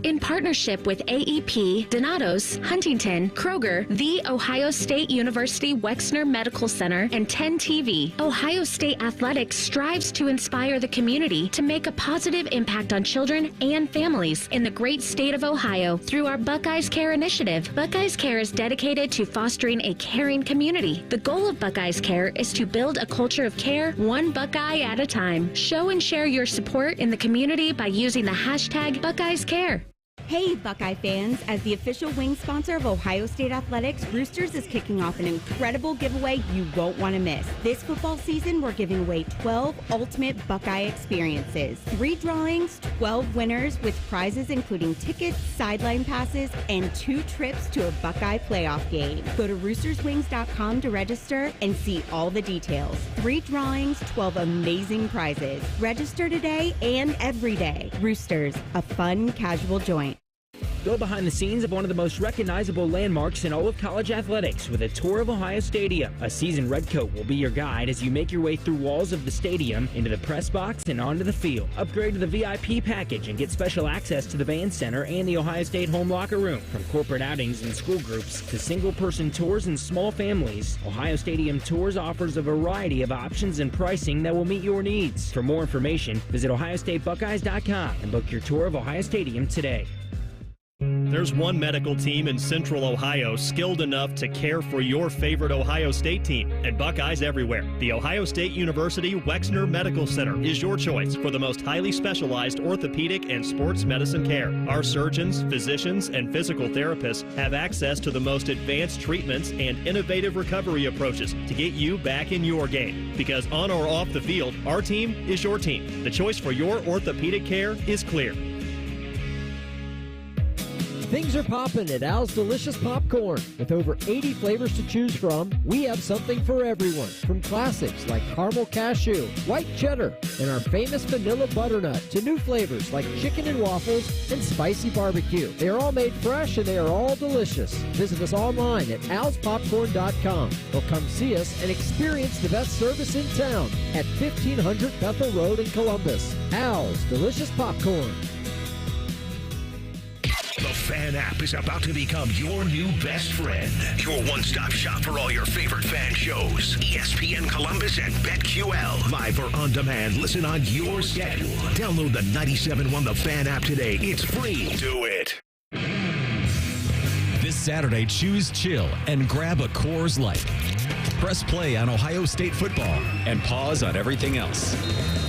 In partnership with AEP, Donatos, Huntington, Kroger, The Ohio State University Wexner Medical Center, and 10 TV, Ohio State Athletics strives to inspire the community to make a positive impact on children and families in the great state of Ohio through our Buckeyes Care initiative. Buckeyes Care is dedicated to fostering a caring community. The goal of Buckeyes Care is to build a culture of care, one Buckeye at a time. Show and share your support in the community by using the hashtag Buckeyes Care. Hey, Buckeye fans! As the official wing sponsor of Ohio State Athletics, Roosters is kicking off an incredible giveaway you won't want to miss. This football season, we're giving away 12 ultimate Buckeye experiences. 3 drawings, 12 winners with prizes including tickets, sideline passes, and 2 trips to a Buckeye playoff game. Go to roosterswings.com to register and see all the details. 3 drawings, 12 amazing prizes. Register today and every day. Roosters, a fun, casual joint. Go behind the scenes of one of the most recognizable landmarks in all of college athletics with a tour of Ohio Stadium. A seasoned redcoat will be your guide as you make your way through walls of the stadium, into the press box, and onto the field. Upgrade to the VIP package and get special access to the band center and the Ohio State home locker room. From corporate outings and school groups to single-person tours and small families, Ohio Stadium Tours offers a variety of options and pricing that will meet your needs. For more information, visit ohiostatebuckeyes.com and book your tour of Ohio Stadium today. There's one medical team in Central Ohio skilled enough to care for your favorite Ohio State team, and Buckeyes everywhere. The Ohio State University Wexner Medical Center is your choice for the most highly specialized orthopedic and sports medicine care. Our surgeons, physicians, and physical therapists have access to the most advanced treatments and innovative recovery approaches to get you back in your game. Because on or off the field, our team is your team. The choice for your orthopedic care is clear. Things are popping at Al's Delicious Popcorn. With over 80 flavors to choose from, we have something for everyone. From classics like caramel cashew, white cheddar, and our famous vanilla butternut, to new flavors like chicken and waffles and spicy barbecue. They are all made fresh and they are all delicious. Visit us online at alspopcorn.com or come see us and experience the best service in town at 1500 Bethel Road in Columbus. Al's Delicious Popcorn. The Fan app is about to become your new best friend. Your one-stop shop for all your favorite fan shows. ESPN Columbus and BetQL. Live or on demand. Listen on your schedule. Download the 97.1 The Fan app today. It's free. Do it. This Saturday, choose chill and grab a Coors Light. Press play on Ohio State football and pause on everything else.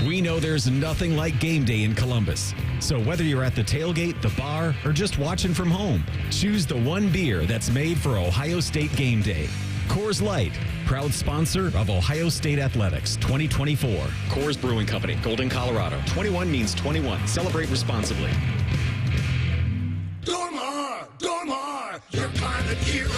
We know there's nothing like game day in Columbus. So whether you're at the tailgate, the bar, or just watching from home, choose the one beer that's made for Ohio State game day. Coors Light, proud sponsor of Ohio State Athletics 2024. Coors Brewing Company, Golden, Colorado. 21 means 21. Celebrate responsibly. Dormar, your climate hero.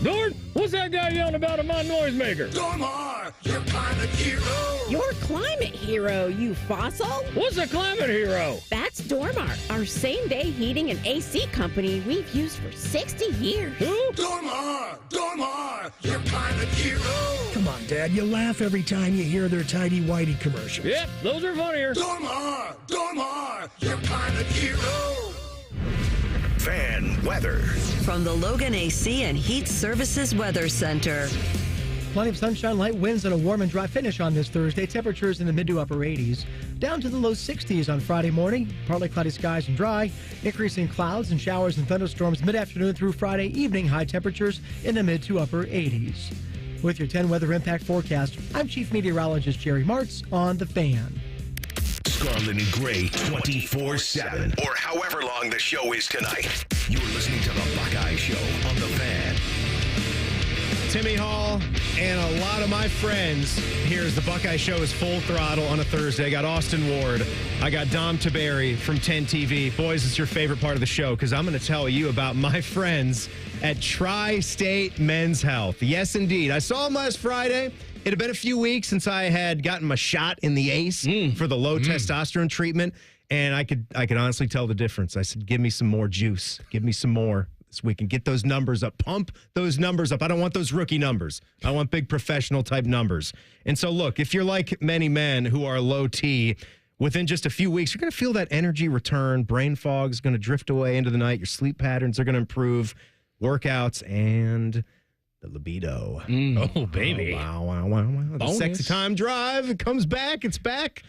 Dort, what's that guy yelling about in my noisemaker? Dormar, your climate hero. Your climate hero, you fossil? What's a climate hero? That's Dormar, our same-day heating and AC company we've used for 60 years. Who? Dormar, your climate hero. Come on, Dad, you laugh every time you hear their Tidy Whitey commercials. Yep, those are funnier. Dormar, your climate hero. Fan weather. From the Logan AC and Heat Services Weather Center. Plenty of sunshine, light winds, and a warm and dry finish on this Thursday. Temperatures in the mid to upper 80s. Down to the low 60s on Friday morning. Partly cloudy skies and dry. Increasing clouds and showers and thunderstorms mid-afternoon through Friday evening. High temperatures in the mid to upper 80s. With your 10 weather impact forecast, I'm Chief Meteorologist Jerry Martz on The Fan. Scarlet and Gray 24/7. Or however long the show is tonight. You're listening to the Buckeye Show on The Fan. Timmy Hall and a lot of my friends. Here's the Buckeye Show is full throttle on a Thursday. I got Austin Ward. I got Dom Tiberi from 10 TV. Boys, it's your favorite part of the show because I'm going to tell you about my friends at Tri-State Men's Health. Yes, indeed. I saw them last Friday. It had been a few weeks since I had gotten my shot in the ACE for the low testosterone treatment, and I could honestly tell the difference. I said, give me some more juice. Give me some more. this week and get those numbers up. Pump those numbers up. I don't want those rookie numbers. I want big professional type numbers. And so, look, if you're like many men who are low T, within just a few weeks, you're going to feel that energy return. Brain fog is going to drift away into the night. Your sleep patterns are going to improve. Workouts and the libido. Oh, baby. Oh, wow. The sexy time drive. It comes back. It's back.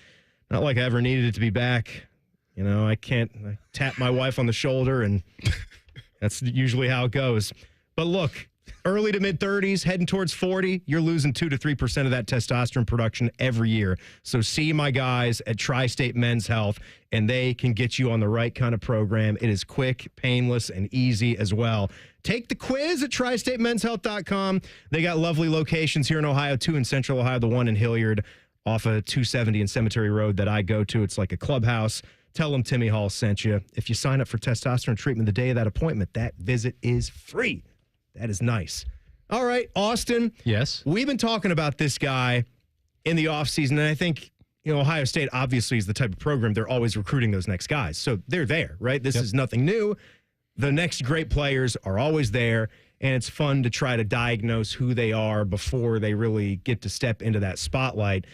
Not like I ever needed it to be back. You know, I tap my wife on the shoulder, and that's usually how it goes. But look, early to mid-30s, heading towards 40, you're losing 2 to 3% of that testosterone production every year. So see my guys at Tri-State Men's Health, and they can get you on the right kind of program. It is quick, painless, and easy as well. Take the quiz at tristatemenshealth.com. They got lovely locations here in Ohio, 2 in Central Ohio, the one in Hilliard off of 270 and Cemetery Road that I go to. It's like a clubhouse. Tell them Timmy Hall sent you. If you sign up for testosterone treatment the day of that appointment, that visit is free. That is nice. All right, Austin. Yes. We've been talking about this guy in the offseason, and I think, Ohio State obviously is the type of program they're always recruiting those next guys. So they're there, right? This is nothing new. The next great players are always there, and it's fun to try to diagnose who they are before they really get to step into that spotlight.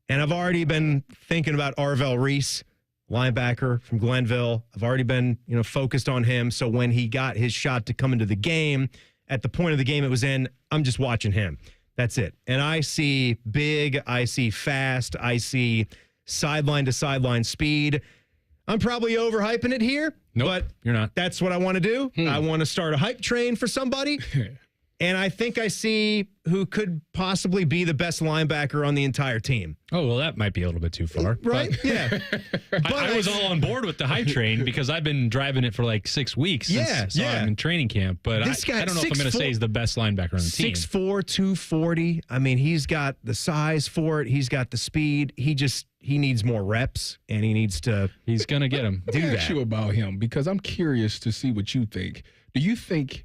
And I've already been thinking about Arvell Reese, linebacker from Glenville. I've already been, focused on him. So when he got his shot to come into the game, at the point of the game it was in, I'm just watching him. That's it. And I see big, I see fast, I see sideline to sideline speed. I'm probably overhyping it here. Nope, but you're not. That's what I want to do. I want to start a hype train for somebody. And I think I see who could possibly be the best linebacker on the entire team. Oh, well, that might be a little bit too far. Right? Yeah. I was all on board with the hype train because I've been driving it for like 6 weeks since I'm in training camp. But I don't know if I'm going to say he's the best linebacker on the team. 6'4", 240. I mean, he's got the size for it. He's got the speed. He needs more reps, and he's going to get him. Let me ask you about him because I'm curious to see what you think. Do you think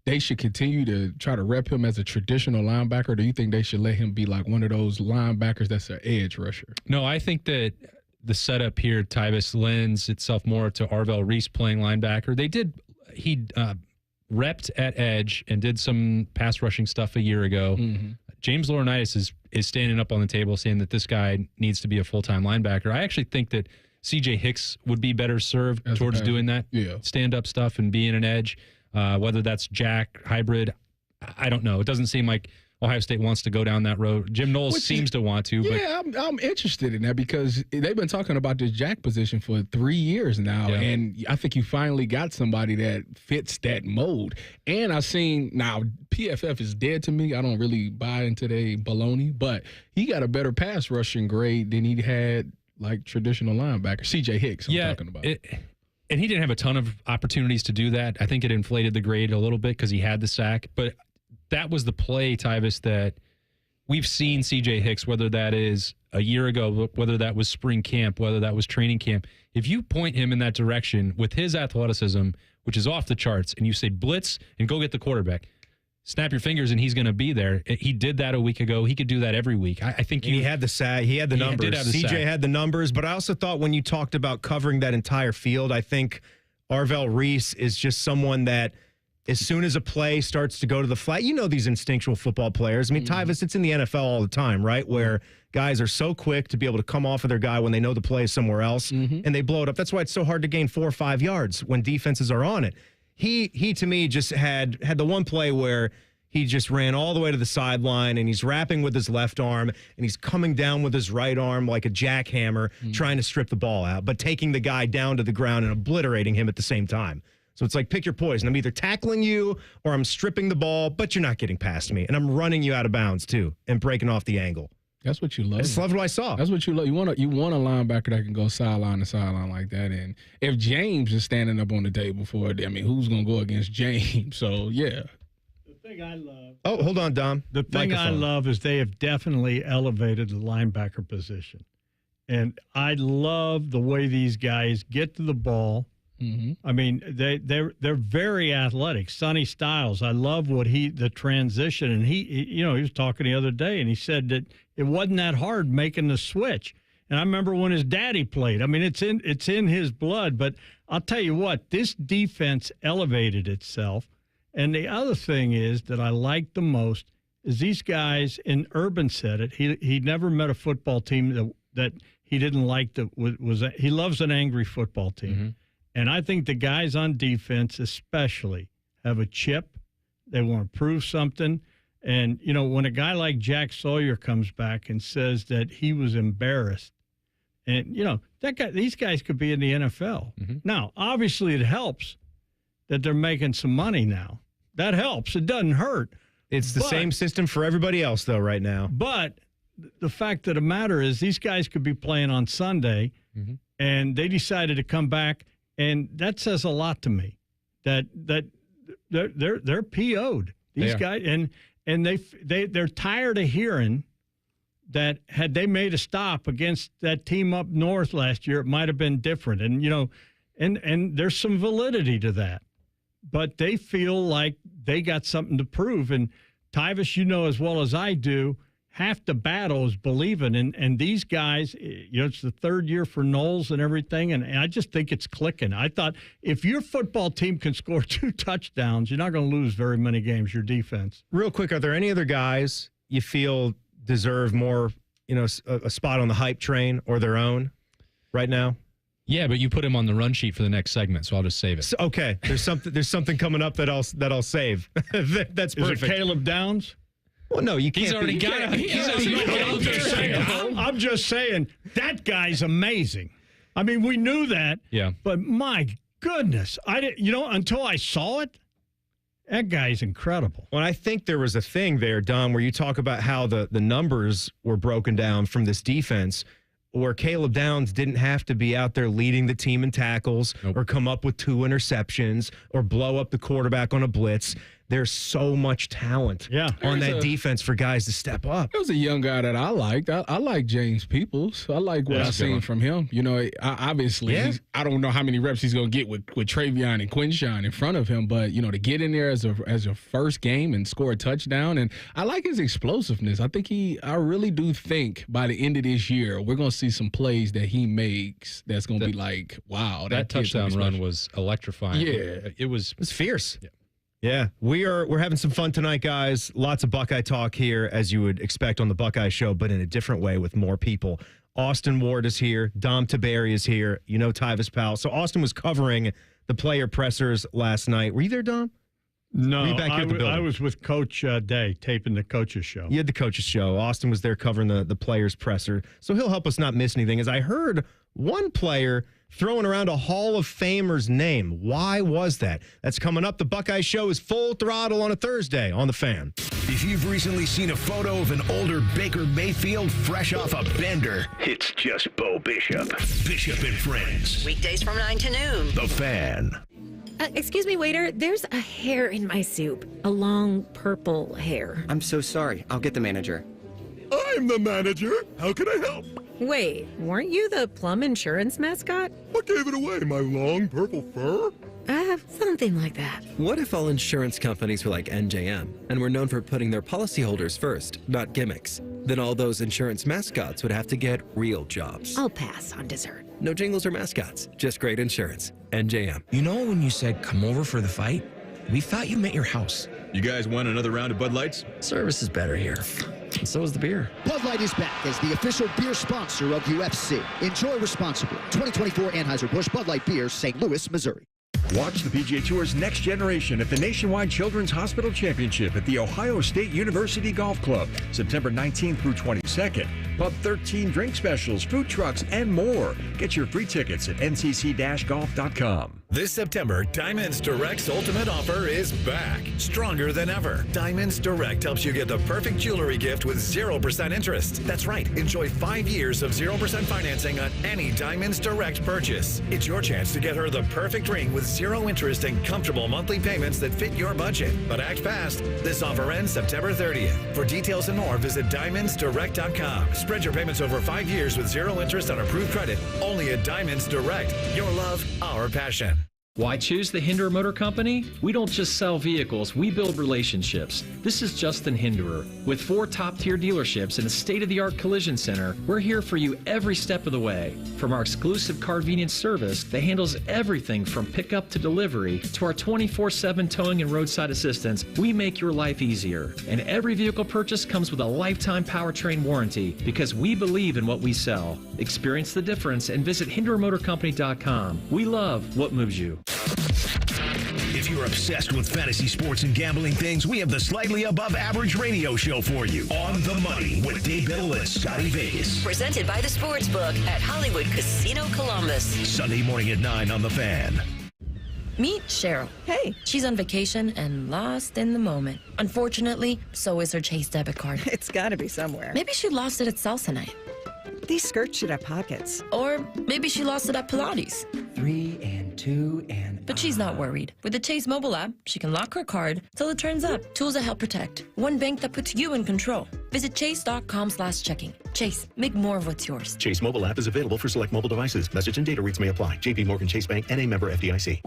they should continue to try to rep him as a traditional linebacker, or do you think they should let him be like one of those linebackers that's an edge rusher? No, I think that the setup here, Tyvis, lends itself more to Arvell Reese playing linebacker. He repped at edge and did some pass rushing stuff a year ago. Mm-hmm. James Laurinaitis is standing up on the table saying that this guy needs to be a full-time linebacker. I actually think that C.J. Hicks would be better served towards doing that stand-up stuff and being an edge. Whether that's Jack, hybrid, I don't know. It doesn't seem like Ohio State wants to go down that road. Jim Knowles seems to want to. Yeah, I'm interested in that because they've been talking about this Jack position for 3 years now, and I think you finally got somebody that fits that mold. And I've seen, now PFF is dead to me. I don't really buy into their baloney, but he got a better pass rushing grade than he had like traditional linebacker. C.J. Hicks, I'm talking about. And he didn't have a ton of opportunities to do that. I think it inflated the grade a little bit because he had the sack. But that was the play, Tyvis, that we've seen C.J. Hicks, whether that is a year ago, whether that was spring camp, whether that was training camp. If you point him in that direction with his athleticism, which is off the charts, and you say blitz and go get the quarterback, snap your fingers and he's going to be there. He did that a week ago. He could do that every week. I think he had the sack. He had the numbers. CJ had the numbers, but I also thought when you talked about covering that entire field, I think Arvell Reese is just someone that as soon as a play starts to go to the flat, these instinctual football players. I mean, Tyvis, it's in the NFL all the time, right? Where guys are so quick to be able to come off of their guy when they know the play is somewhere else and they blow it up. That's why it's so hard to gain 4 or 5 yards when defenses are on it. He to me just had the one play where he just ran all the way to the sideline and he's wrapping with his left arm and he's coming down with his right arm like a jackhammer trying to strip the ball out, but taking the guy down to the ground and obliterating him at the same time. So it's like, pick your poison. I'm either tackling you or I'm stripping the ball, but you're not getting past me. And I'm running you out of bounds too and breaking off the angle. That's what you love. I just loved what I saw. That's what you love. You want a linebacker that can go sideline to sideline like that. And if James is standing up on the table for it, I mean, who's going to go against James? So, yeah. The thing I love. Oh, hold on, Dom. The thing I love is they have definitely elevated the linebacker position. And I love the way these guys get to the ball. Mm-hmm. I mean, they're very athletic. Sonny Styles, I love the transition. And he was talking the other day, and he said that it wasn't that hard making the switch. And I remember when his daddy played. I mean, it's in his blood. But I'll tell you what, this defense elevated itself. And the other thing is that I like the most is these guys, and Urban said it, he never met a football team that he didn't like. He loves an angry football team. Mm-hmm. And I think the guys on defense especially have a chip. They want to prove something. And, you know, when a guy like Jack Sawyer comes back and says that he was embarrassed, and, you know, these guys could be in the NFL. Mm-hmm. Now, obviously it helps that they're making some money now. That helps. It doesn't hurt. It's the same system for everybody else, though, right now. But the fact of the matter is these guys could be playing on Sunday, mm-hmm. and they decided to come back, and that says a lot to me, that they're PO'd. These guys, and they're tired of hearing that had they made a stop against that team up north last year, it might have been different. And, you know, and there's some validity to that. But they feel like they got something to prove. And, Tyvis, you know as well as I do, half the battle is believing. And these guys, you know, it's the third year for Knowles and everything, and I just think it's clicking. I thought if your football team can score 2 touchdowns, you're not going to lose very many games, your defense. Real quick, are there any other guys you feel deserve more, you know, a spot on the hype train or their own right now? Yeah, but you put him on the run sheet for the next segment, so I'll just save it. So, okay, there's something coming up that I'll save. That's perfect. Is it Caleb Downs? Well, no, you can't. He's already got it. I'm just saying that guy's amazing. I mean, we knew that. Yeah. But my goodness, I didn't. You know, until I saw it, that guy's incredible. Well, I think there was a thing there, Don, where you talk about how the numbers were broken down from this defense, where Caleb Downs didn't have to be out there leading the team in tackles or come up with 2 interceptions or blow up the quarterback on a blitz. There's so much talent on that defense for guys to step up. There was a young guy that I liked. I like James Peoples. I like what I've seen from him. You know, obviously, I don't know how many reps he's going to get with Travion and Quinshawn in front of him, but, you know, to get in there as a first game and score a touchdown, and I like his explosiveness. I really do think by the end of this year, we're going to see some plays that he makes that's going to be like, wow. That touchdown run was electrifying. Yeah. It was fierce. Yeah, we're having some fun tonight, guys. Lots of Buckeye talk here, as you would expect on the Buckeye Show, but in a different way with more people. Austin Ward is here. Dom Tiberi is here. You know Tyvis Powell. So Austin was covering the player pressers last night. Were you there, Dom? No, I was with Coach Day, taping the coach's show. You had the coach's show. Austin was there covering the players' presser. So he'll help us not miss anything. As I heard one player throwing around a Hall of Famer's name. Why was that? That's coming up. The Buckeye Show is full throttle on a Thursday on The Fan. If you've recently seen a photo of an older Baker Mayfield fresh off a bender, it's just Bo Bishop. Bishop and Friends. Weekdays from 9 to noon. The Fan. Excuse me, waiter. There's a hair in my soup. A long purple hair. I'm so sorry. I'll get the manager. I'm the manager. How can I help? Wait, weren't you the Plum Insurance mascot? What gave it away? My long purple fur? Something like that. What if all insurance companies were like NJM and were known for putting their policyholders first, not gimmicks? Then all those insurance mascots would have to get real jobs. I'll pass on dessert. No jingles or mascots, just great insurance. NJM. You know when you said come over for the fight? We thought you meant your house. You guys want another round of Bud Lights? Service is better here. And so is the beer. Bud Light is back as the official beer sponsor of UFC. Enjoy responsibly. 2024 Anheuser-Busch Bud Light Beer, St. Louis, Missouri. Watch the PGA Tour's Next Generation at the Nationwide Children's Hospital Championship at the Ohio State University Golf Club, September 19th through 22nd. Pub 13 drink specials, food trucks, and more. Get your free tickets at ncc-golf.com. This September, Diamonds Direct's ultimate offer is back, stronger than ever. Diamonds Direct helps you get the perfect jewelry gift with 0% interest. That's right, enjoy 5 years of 0% financing on any Diamonds Direct purchase. It's your chance to get her the perfect ring with 0 interest and comfortable monthly payments that fit your budget. But act fast. This offer ends September 30th. For details and more, visit diamondsdirect.com. Spread your payments over 5 years with 0 interest on approved credit. Only at Diamonds Direct. Your love, our passion. Why choose the Hinderer Motor Company? We don't just sell vehicles, we build relationships. This is Justin Hinderer. With 4 top-tier dealerships and a state-of-the-art collision center, we're here for you every step of the way. From our exclusive convenience service that handles everything from pickup to delivery to our 24/7 towing and roadside assistance, we make your life easier. And every vehicle purchase comes with a lifetime powertrain warranty because we believe in what we sell. Experience the difference and visit HindererMotorCompany.com. We love what moves you. If you're obsessed with fantasy sports and gambling things, we have the slightly above average radio show for you. On the Money with Dave Biddle, Scotty Vegas. Presented by the Sportsbook at Hollywood Casino Columbus. Sunday morning at 9 on The Fan. Meet Cheryl. Hey. She's on vacation and lost in the moment. Unfortunately, so is her Chase debit card. It's gotta be somewhere. Maybe she lost it at salsa night. These skirts should have pockets. Or maybe she lost it at Pilates. 3 and 2 and... But she's not worried. With the Chase mobile app, she can lock her card till it turns up. Tools that help protect. One bank that puts you in control. Visit chase.com/checking. Chase, make more of what's yours. Chase mobile app is available for select mobile devices. Message and data rates may apply. JP Morgan Chase Bank, N.A. member FDIC.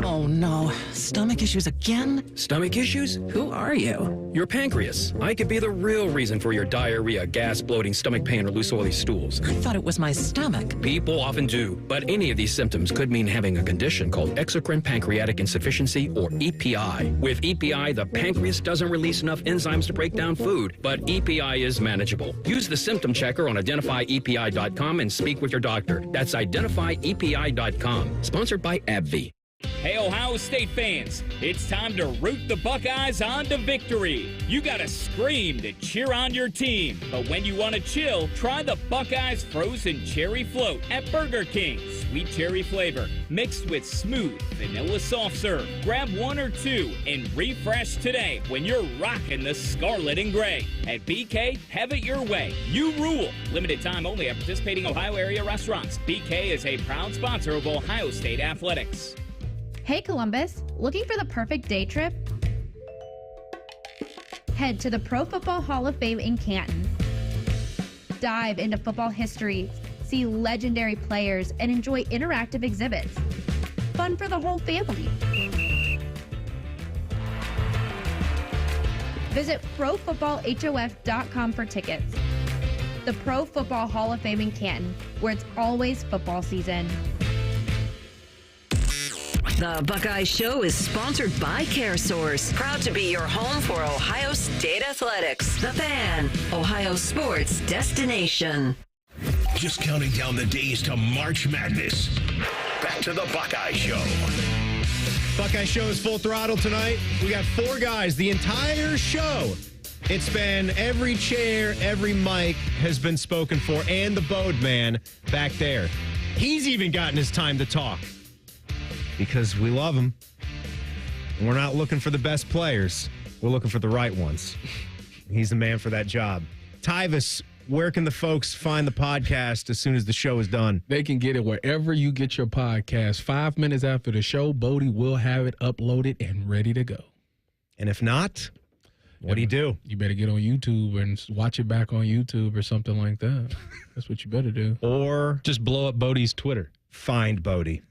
Oh no, stomach issues again? Stomach issues? Who are you? Your pancreas. I could be the real reason for your diarrhea, gas, bloating, stomach pain, or loose oily stools. I thought it was my stomach. People often do, but any of these symptoms could mean having a condition called exocrine pancreatic insufficiency, or EPI. With EPI, the pancreas doesn't release enough enzymes to break down food, but EPI is manageable. Use the symptom checker on identifyepi.com and speak with your doctor. That's identifyepi.com. Sponsored by AbbVie. Hey, Ohio State fans, it's time to root the Buckeyes on to victory. You gotta scream to cheer on your team. But when you want to chill, try the Buckeyes Frozen Cherry Float at Burger King. Sweet cherry flavor, mixed with smooth vanilla soft serve. Grab 1 or 2 and refresh today when you're rocking the scarlet and gray. At BK, have it your way. You rule. Limited time only at participating Ohio area restaurants. BK is a proud sponsor of Ohio State Athletics. Hey Columbus, looking for the perfect day trip? Head to the Pro Football Hall of Fame in Canton. Dive into football history, see legendary players, and enjoy interactive exhibits. Fun for the whole family. Visit ProFootballHOF.com for tickets. The Pro Football Hall of Fame in Canton, where it's always football season. The Buckeye Show is sponsored by CareSource. Proud to be your home for Ohio State Athletics. The Fan, Ohio sports destination. Just counting down the days to March Madness. Back to the Buckeye Show. Buckeye Show is full throttle tonight. We got 4 guys the entire show. It's been every chair, every mic has been spoken for, and the Bode man back there. He's even gotten his time to talk. Because we love him. And we're not looking for the best players. We're looking for the right ones. He's the man for that job. Tyvis, where can the folks find the podcast as soon as the show is done? They can get it wherever you get your podcast. 5 minutes after the show, Bodie will have it uploaded and ready to go. And if not, what do you do? You better get on YouTube and watch it back on YouTube or something like that. That's what you better do. Or just blow up Bodie's Twitter. Find Bodie.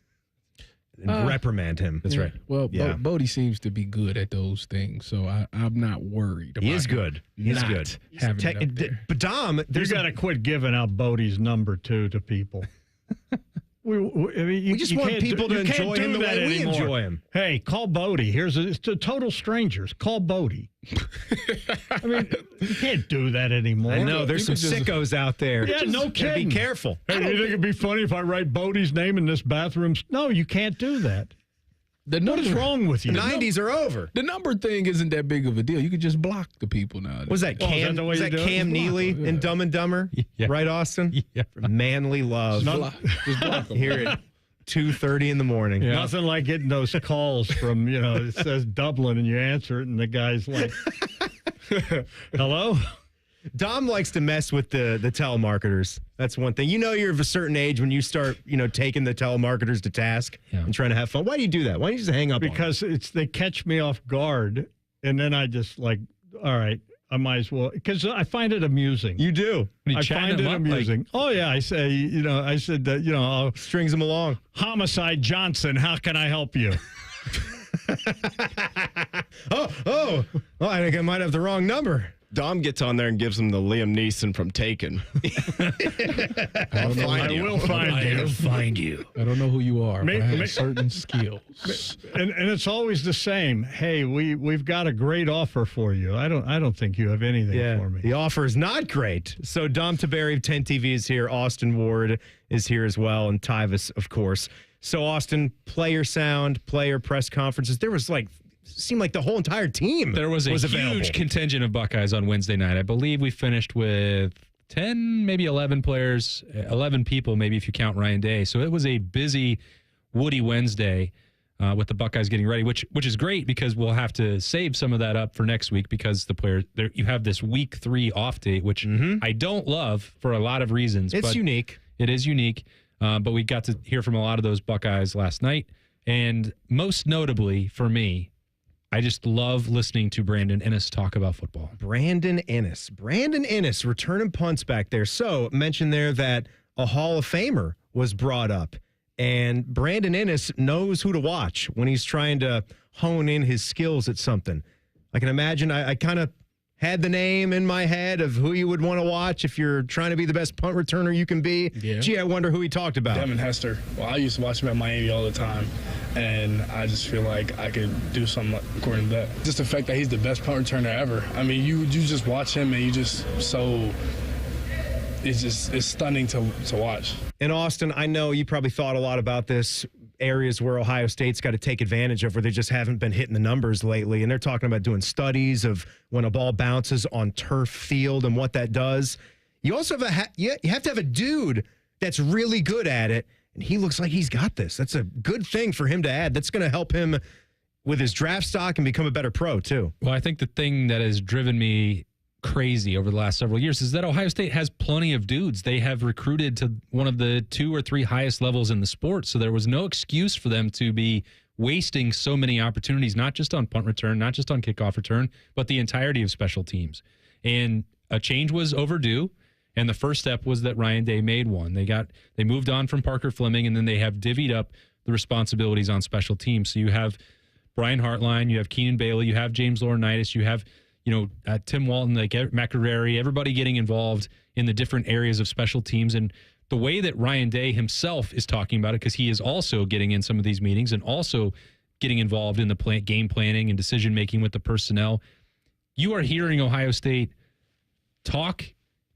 And reprimand him. That's right. Well, yeah. Bodie seems to be good at those things, so I'm not worried about He is good. He's good. But Dom, you got to quit giving out Bodie's number to people. We just want people to enjoy him the way we enjoy him. Hey, call Bodie. It's to total strangers. Call Bodie. I mean, you can't do that anymore. I know. There's some sickos out there. Yeah, no kidding. Be careful. Hey, you think it'd be funny if I write Bodie's name in this bathroom? No, you can't do that. What is wrong with you? The 90s are over. The number thing isn't that big of a deal. You could just block the people now. Was that Cam? Was that Cam Neely in Dumb and Dumber? Yeah. Right, Austin? Yeah. Manly love. Just block them. Here at 2:30 in the morning. Yeah. Nothing like getting those calls from, it says Dublin, and you answer it, and the guy's like, hello? Dom likes to mess with the telemarketers. That's one thing. You're of a certain age when you start, taking the telemarketers to task and trying to have fun. Why do you do that? Why don't you just hang up Because they catch me off guard, and then I just all right, I might as well, because I find it amusing. You do. I find it amusing. I said that, strings him along. Homicide Johnson, how can I help you? I think I might have the wrong number. Dom gets on there and gives him the Liam Neeson from Taken. I will find you. I don't know who you are, but I have certain skills. And it's always the same. Hey, we've got a great offer for you. I don't think you have anything for me. The offer is not great. So Dom Tiberi of 10 TV is here. Austin Ward is here as well, and Tyvis, of course. So Austin, player sound, player press conferences. There was seemed like the whole entire team. There was a huge contingent of Buckeyes on Wednesday night. I believe we finished with 10, maybe 11 players, 11 people, maybe if you count Ryan Day. So it was a busy, woody Wednesday with the Buckeyes getting ready, which is great because we'll have to save some of that up for next week because the players you have this week 3 off date, which I don't love for a lot of reasons. It's unique. It is unique, but we got to hear from a lot of those Buckeyes last night, and most notably for me, I just love listening to Brandon Iniss talk about football. Brandon Iniss returning punts back there. So mentioned there that a Hall of Famer was brought up, and Brandon Iniss knows who to watch when he's trying to hone in his skills at something. I can imagine I kind of had the name in my head of who you would want to watch if you're trying to be the best punt returner you can be. Yeah. Gee, I wonder who he talked about. Devin Hester. Well, I used to watch him at Miami all the time, and I just feel like I could do something according to that. Just the fact that he's the best punt returner ever. I mean, you just watch him, and it's stunning to watch. And Austin, I know you probably thought a lot about this, areas where Ohio State's got to take advantage of where they just haven't been hitting the numbers lately. And they're talking about doing studies of when a ball bounces on turf field and what that does. You also have you have to have a dude that's really good at it. And he looks like he's got this. That's a good thing for him to add. That's going to help him with his draft stock and become a better pro too. Well, I think the thing that has driven me crazy over the last several years is that Ohio State has plenty of dudes. They have recruited to one of the 2 or 3 highest levels in the sport. So there was no excuse for them to be wasting so many opportunities, not just on punt return, not just on kickoff return, but the entirety of special teams. And a change was overdue. And the first step was that Ryan Day made one. They moved on from Parker Fleming, and then they have divvied up the responsibilities on special teams. So you have Brian Hartline, you have Keenan Bailey, you have James Laurinaitis, you have Tim Walton, like McInerney, everybody getting involved in the different areas of special teams. And the way that Ryan Day himself is talking about it, because he is also getting in some of these meetings and also getting involved in the game planning and decision-making with the personnel, you are hearing Ohio State talk,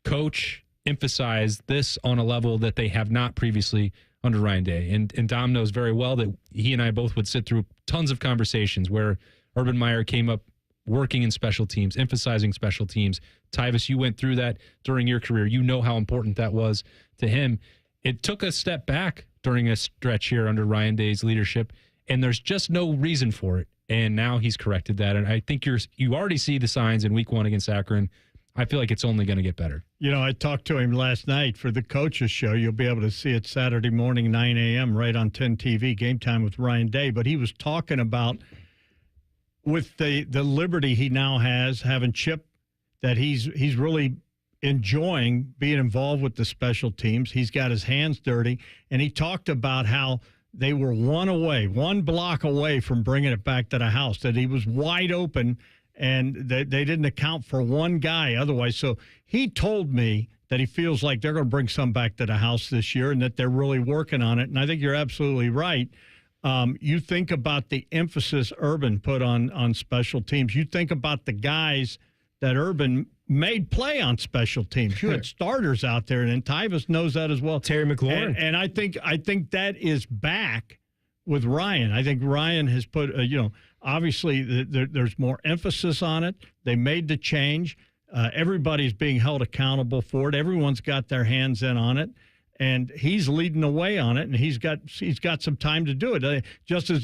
coach, emphasize this on a level that they have not previously under Ryan Day. And Dom knows very well that he and I both would sit through tons of conversations where Urban Meyer came up working in special teams, emphasizing special teams. Tyvis, you went through that during your career. You know how important that was to him. It took a step back during a stretch here under Ryan Day's leadership, and there's just no reason for it. And now he's corrected that. And I think you already see the signs in week 1 against Akron. I feel like it's only going to get better. I talked to him last night for the coaches show. You'll be able to see it Saturday morning, 9 a.m., right on 10 TV, Game Time with Ryan Day. But he was talking about with the liberty he now has, having Chip, that he's really enjoying being involved with the special teams. He's got his hands dirty, and he talked about how they were one block away from bringing it back to the house, that he was wide open, and they didn't account for one guy otherwise. So he told me that he feels like they're going to bring some back to the house this year and that they're really working on it, and I think you're absolutely right. You think about the emphasis Urban put on special teams. You think about the guys that Urban made play on special teams. You had starters out there, and Tyvis knows that as well. Terry McLaurin. And I think that is back with Ryan. I think Ryan has put, obviously there's more emphasis on it. They made the change. Everybody's being held accountable for it. Everyone's got their hands in on it. And he's leading the way on it, and he's got some time to do it. Just as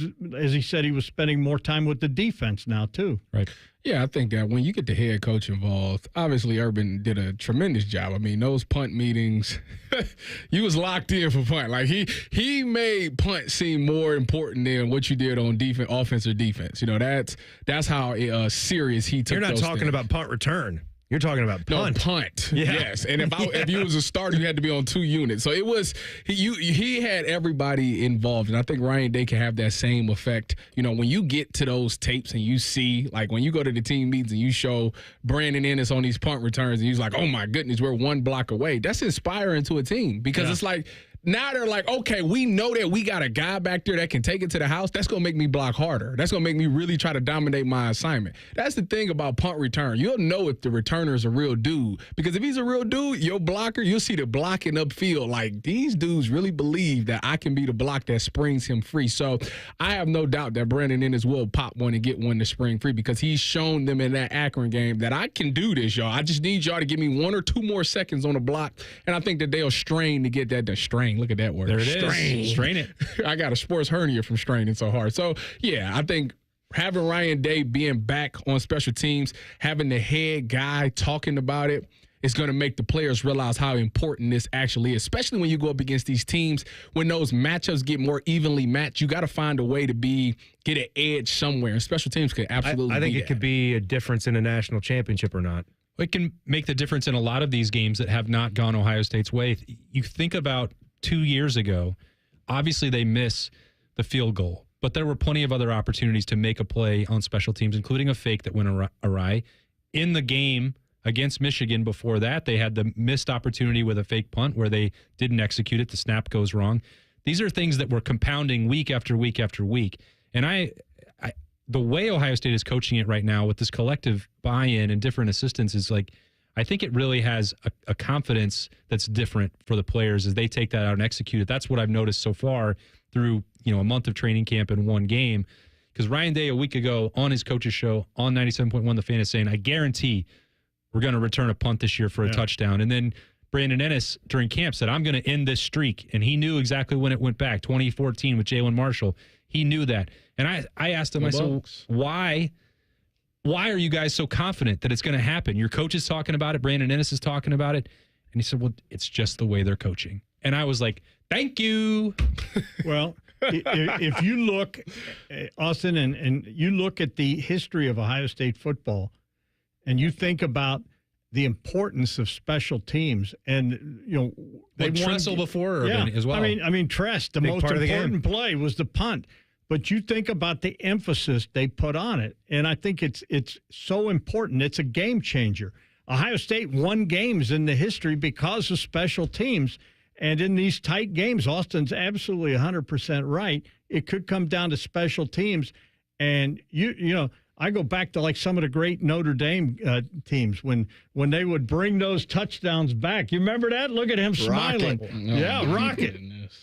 he said, he was spending more time with the defense now too. Right. Yeah, I think that when you get the head coach involved, obviously Urban did a tremendous job. I mean, those punt meetings, you was locked in for punt. Like he made punt seem more important than what you did on defense, offense or defense. You know, that's how serious he took. You're not those talking things. about punt return. You're talking about punt. No, punt. Yeah. Yes. And if you was a starter, you had to be on 2 units. So it was he had everybody involved. And I think Ryan Day can have that same effect. You know, when you get to those tapes and you see, like when you go to the team meetings and you show Brandon Iniss on these punt returns and he's like, oh my goodness, we're 1 block away. That's inspiring to a team because it's like, now they're like, okay, we know that we got a guy back there that can take it to the house. That's going to make me block harder. That's going to make me really try to dominate my assignment. That's the thing about punt return. You'll know if the returner is a real dude. Because if he's a real dude, your blocker, you'll see the blocking upfield. Like, these dudes really believe that I can be the block that springs him free. So I have no doubt that Brandon Iniss will pop one and get one to spring free because he's shown them in that Akron game that I can do this, y'all. I just need y'all to give me 1 or 2 more seconds on the block. And I think that they'll strain to get that to strain. Look at that word. There it is. Strain it. I got a sports hernia from straining so hard. So, yeah, I think having Ryan Day being back on special teams, having the head guy talking about it, is going to make the players realize how important this actually is, especially when you go up against these teams. When those matchups get more evenly matched, you got to find a way to get an edge somewhere. And special teams could absolutely I think it could be a difference in a national championship or not. It can make the difference in a lot of these games that have not gone Ohio State's way. You think about 2 years ago, obviously they miss the field goal, but there were plenty of other opportunities to make a play on special teams, including a fake that went awry. In the game against Michigan before that, they had the missed opportunity with a fake punt where they didn't execute it. The snap goes wrong. These are things that were compounding week after week after week. And the way Ohio State is coaching it right now with this collective buy-in and different assistants is like, I think it really has a confidence that's different for the players as they take that out and execute it. That's what I've noticed so far through, a month of training camp and 1 game. Because Ryan Day a week ago on his coach's show on 97.1 The Fan is saying, I guarantee we're going to return a punt this year for a touchdown. And then Brandon Iniss during camp said, I'm going to end this streak. And he knew exactly when it went back, 2014 with Jalen Marshall. He knew that. And I asked him, I said, why are you guys so confident that it's going to happen? Your coach is talking about it. Brandon Iniss is talking about it. And he said, well, it's just the way they're coaching. And I was like, thank you. Well, if you look, Austin, and you look at the history of Ohio State football, and you think about the importance of special teams, and they won Tressel before as well. I mean, Tress, the most important play was the punt. But you think about the emphasis they put on it, and I think it's so important. It's a game changer. Ohio State won games in the history because of special teams, and in these tight games, Austin's absolutely 100% right. It could come down to special teams, and I go back to like some of the great Notre Dame teams when they would bring those touchdowns back. You remember that? Look at him smiling. Rocket.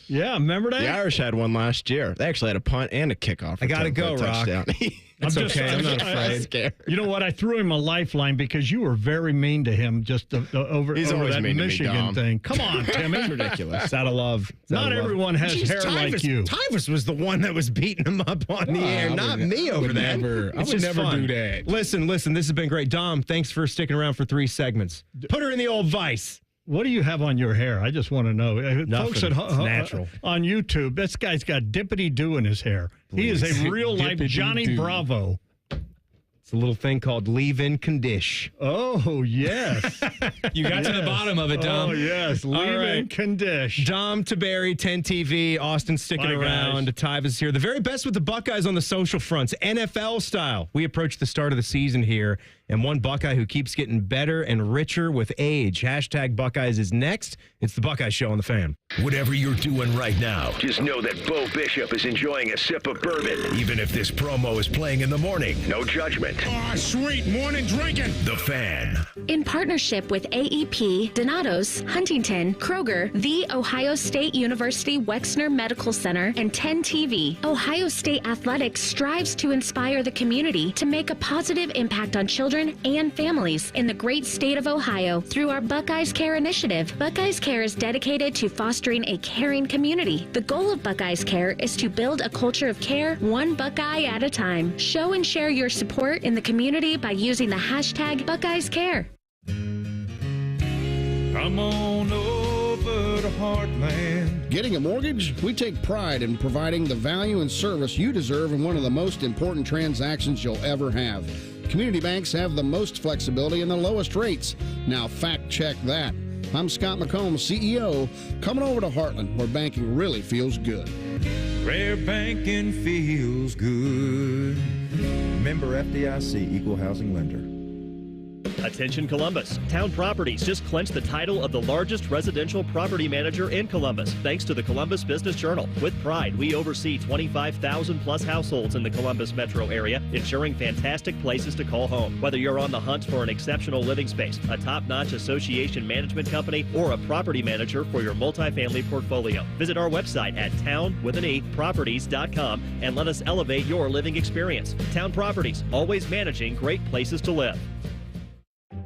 Yeah, remember that? The Irish had one last year. They actually had a punt and a kickoff. I got to go, Rock. I'm not afraid. You know what? I threw him a lifeline because you were very mean to him just over that Michigan thing. Come on, Timmy. It's ridiculous. It's out of love. Not everyone has hair like you. Tyvis was the one that was beating him up on the air, not me over that. I would never do that. Listen, this has been great. Dom, thanks for sticking around for 3 segments. Put her in the old vice. What do you have on your hair? I just want to know. Nothing. Folks at natural. On YouTube, this guy's got dippity-doo in his hair. Please. He is a real-life Johnny Bravo. It's a little thing called leave-in condition. Oh, yes. You got to the bottom of it, Dom. Oh, yes. Leave-in condition. Dom Tiberi, 10 TV. Austin sticking around. Tyvis here. The very best with the Buckeyes on the social fronts, NFL style. We approach the start of the season here, and one Buckeye who keeps getting better and richer with age. Hashtag Buckeyes is next. It's the Buckeye Show on The Fan. Whatever you're doing right now, just know that Bo Bishop is enjoying a sip of bourbon, even if this promo is playing in the morning. No judgment. Oh, sweet morning drinking. The Fan. In partnership with AEP, Donatos, Huntington, Kroger, The Ohio State University Wexner Medical Center, and 10 TV, Ohio State Athletics strives to inspire the community to make a positive impact on children children and families in the great state of Ohio through our Buckeyes Care initiative. Buckeyes Care is dedicated to fostering a caring community. The goal of Buckeyes Care is to build a culture of care, one Buckeye at a time. Show and share your support in the community by using the hashtag Buckeyes Care. Come on over to Heartland. Getting a mortgage? We take pride in providing the value and service you deserve in one of the most important transactions you'll ever have. Community banks have the most flexibility and the lowest rates. Now fact check that. I'm Scott McComb, CEO, coming over to Heartland, where banking really feels good. Rare banking feels good. Member FDIC, Equal Housing Lender. Attention Columbus. Town Properties just clinched the title of the largest residential property manager in Columbus, thanks to the Columbus Business Journal. With pride, we oversee 25,000 plus households in the Columbus metro area, ensuring fantastic places to call home. Whether you're on the hunt for an exceptional living space, a top-notch association management company, or a property manager for your multifamily portfolio, visit our website at town-properties.com and let us elevate your living experience. Town Properties, always managing great places to live.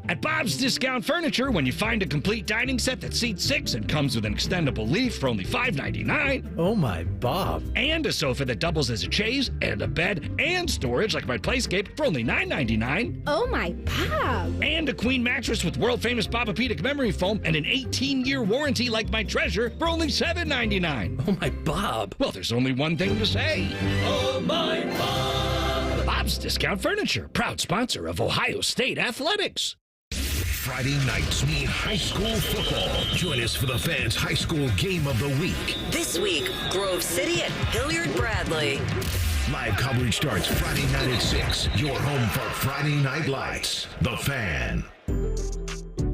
At Bob's Discount Furniture, when you find a complete dining set that seats 6 and comes with an extendable leaf for only $5.99. Oh my, Bob. And a sofa that doubles as a chaise, and a bed, and storage like my Playscape for only $9.99. Oh my, Bob. And a queen mattress with world-famous Bobapedic memory foam and an 18-year warranty like my Treasure for only $7.99. Oh my, Bob. Well, there's only one thing to say. Oh my, Bob. Bob's Discount Furniture, proud sponsor of Ohio State Athletics. Friday nights mean high school football. Join us for the fans' high school game of the week. This week, Grove City at Hilliard Bradley. Live coverage starts Friday night at 6. Your home for Friday Night Lights. The Fan.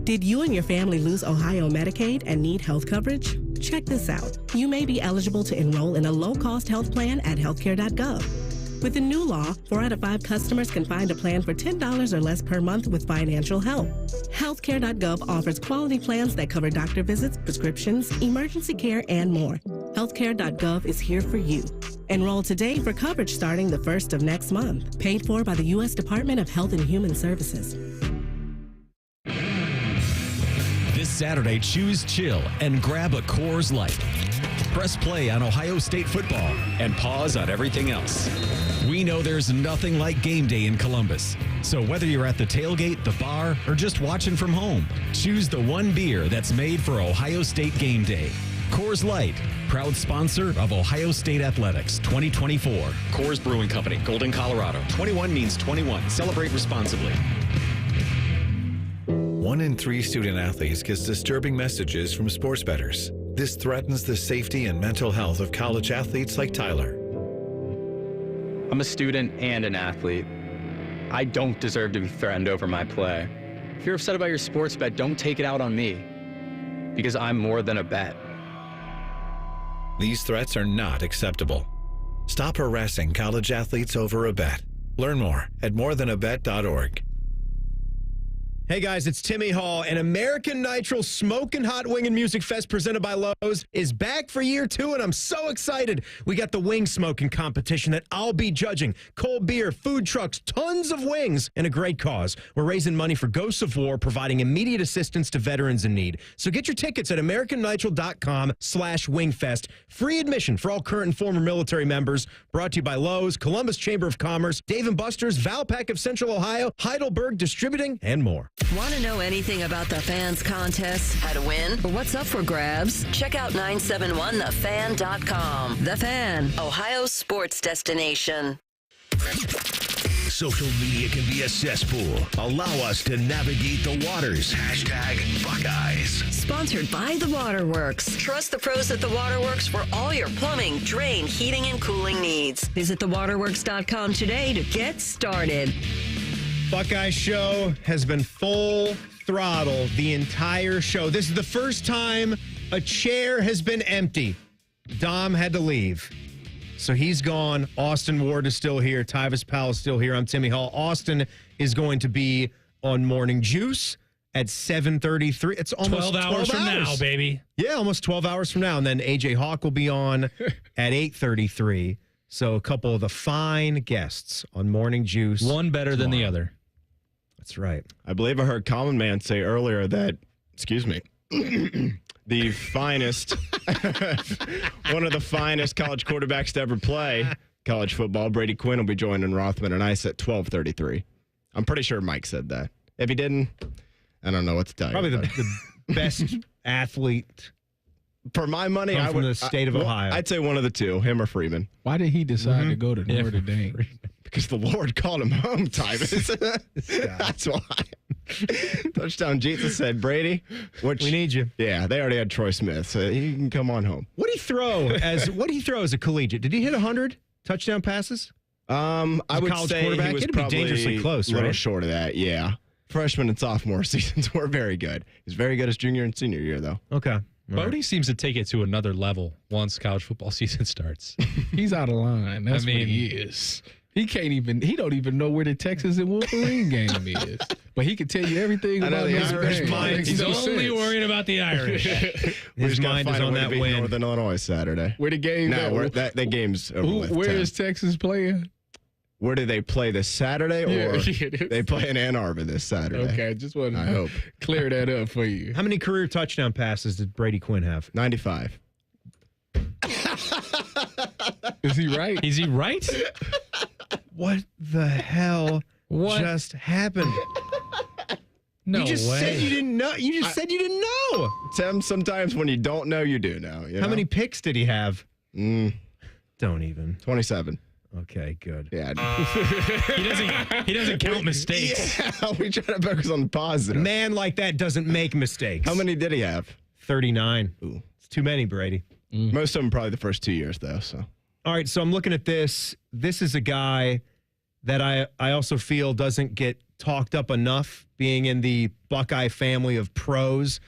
Did you and your family lose Ohio Medicaid and need health coverage? Check this out. You may be eligible to enroll in a low-cost health plan at healthcare.gov. With the new law, 4 out of 5 customers can find a plan for $10 or less per month with financial help. Healthcare.gov offers quality plans that cover doctor visits, prescriptions, emergency care, and more. Healthcare.gov is here for you. Enroll today for coverage starting the 1st of next month. Paid for by the U.S. Department of Health and Human Services. This Saturday, choose chill and grab a Coors Light. Press play on Ohio State football and pause on everything else. We know there's nothing like game day in Columbus. So whether you're at the tailgate, the bar, or just watching from home, choose the one beer that's made for Ohio State game day. Coors Light, proud sponsor of Ohio State Athletics 2024. Coors Brewing Company, Golden, Colorado. 21 means 21. Celebrate responsibly. 1 in 3 student athletes gets disturbing messages from sports bettors. This threatens the safety and mental health of college athletes like Tyler. I'm a student and an athlete. I don't deserve to be threatened over my play. If you're upset about your sports bet, don't take it out on me, because I'm more than a bet. These threats are not acceptable. Stop harassing college athletes over a bet. Learn more at morethanabet.org. Hey guys, it's Timmy Hall, and American Nitro Smokin' Hot Wing and Music Fest presented by Lowe's is back for year 2, and I'm so excited. We got the wing smoking competition that I'll be judging, cold beer, food trucks, tons of wings, and a great cause. We're raising money for Ghosts of War, providing immediate assistance to veterans in need. So get your tickets at americannitro.com/wingfest. Free admission for all current and former military members. Brought to you by Lowe's, Columbus Chamber of Commerce, Dave & Buster's, Valpak of Central Ohio, Heidelberg Distributing, and more. Want to know anything about the Fans contest, how to win, or what's up for grabs? Check out 971thefan.com. The Fan, Ohio's sports destination. Social media can be a cesspool. Allow us to navigate the waters. #Buckeyes. Sponsored by The Waterworks. Trust the pros at The Waterworks for all your plumbing, drain, heating, and cooling needs. Visit thewaterworks.com today to get started. Buckeye Show has been full throttle the entire show. This is the first time a chair has been empty. Dom had to leave. So he's gone. Austin Ward is still here. Tyvis Powell is still here. I'm Timmy Hall. Austin is going to be on Morning Juice at 7:33. It's almost 12 hours from now, baby. Yeah, almost 12 hours from now. And then AJ Hawk will be on at 8:33. So a couple of the fine guests on Morning Juice. One better than the other. That's right. I believe I heard Common Man say earlier that, excuse me, the finest, one of the finest college quarterbacks to ever play college football, Brady Quinn, will be joining Rothman and Ice at 12:33. I'm pretty sure Mike said that. If he didn't, I don't know what to tell Probably you. the best athlete. For my money, I would, from the state of Ohio. I'd say one of the two, him or Freeman. Why did he decide to go to Notre Dame? Because the Lord called him home, Tyvis. That's why. Touchdown Jesus said, Brady, we need you. Yeah, they already had Troy Smith, so he can come on home. What did he throw as a collegiate? Did he hit 100 touchdown passes? I would say he was probably dangerously close, a little right? short of that, yeah. Freshman and sophomore seasons were very good. He's very good his junior and senior year, though. Okay. Bodie seems to take it to another level once college football season starts. He's out of line. That's what he is. He don't even know where the Texas and Wolverine game is. But he can tell you everything about the Irish mind. He's only worrying about the Irish. His mind is on that win. Northern Illinois Saturday. Where the game? No, that game's over with. Where is Texas playing? Where do they play this Saturday, or they play in Ann Arbor this Saturday? Okay, just want to clear that up for you. How many career touchdown passes did Brady Quinn have? 95. Is he right? Is he right? What the hell just happened? No you just way. said you didn't know. You just said you didn't know. Tim, sometimes when you don't know, you do know. How many picks did he have? Don't even. 27. Okay, good. Yeah. He doesn't count mistakes. Yeah, we try to focus on the positive. A man like that doesn't make mistakes. How many did he have? 39. Ooh. It's too many, Brady. Most of them probably the first 2 years, though. So. All right, so I'm looking at this. This is a guy that I also feel doesn't get talked up enough, being in the Buckeye family of pros,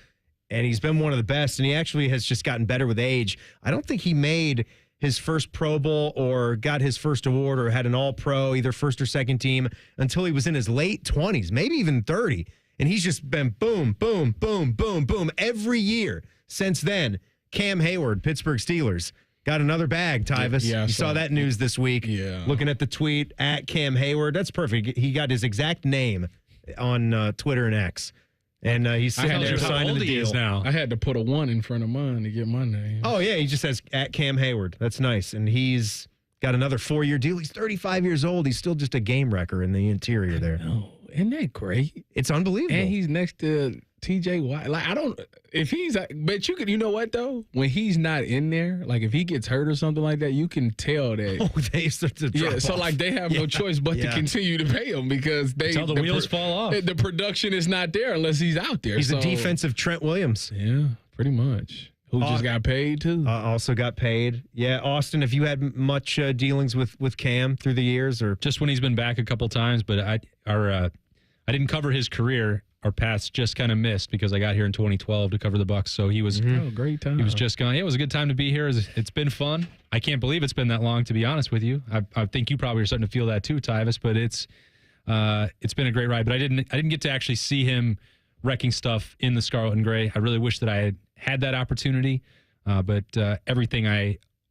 and he's been one of the best, and he actually has just gotten better with age. I don't think he made his first Pro Bowl or got his first award or had an All-Pro, either first or second team, until he was in his late 20s, maybe even 30. And he's just been boom, boom, boom, boom, boom every year since then. Cam Hayward, Pittsburgh Steelers, got another bag, Tyvis. Yeah, you saw that news this week. Yeah. Looking at the tweet, at Cam Hayward. That's perfect. He got his exact name on Twitter and X. And he's sitting there signing the deal. Now. I had to put a 1 in front of mine to get my name. Oh, yeah. He just says at Cam Hayward. That's nice. And he's got another 4-year deal. He's 35 years old. He's still just a game wrecker in the interior there. No, isn't that great? It's unbelievable. And he's next to TJ Watt. Like, but you know what though? When he's not in there, like if he gets hurt or something like that, you can tell that. Oh, they start to drop so off. like they have no choice but to continue to pay him because until the wheels fall off. The production is not there unless he's out there. He's a defensive Trent Williams. Yeah, pretty much. Who just got paid too? Also got paid. Yeah, Austin, have you had much dealings with Cam through the years, or just when he's been back a couple times? But I didn't cover his career. Our paths just kind of missed because I got here in 2012 to cover the Bucs. So he was great time. He was just going. Yeah, it was a good time to be here. It's been fun. I can't believe it's been that long, to be honest with you. I think you probably are starting to feel that too, Tyvis. But it's been a great ride. But I didn't get to actually see him wrecking stuff in the Scarlet and Gray. I really wish that I had that opportunity. But everything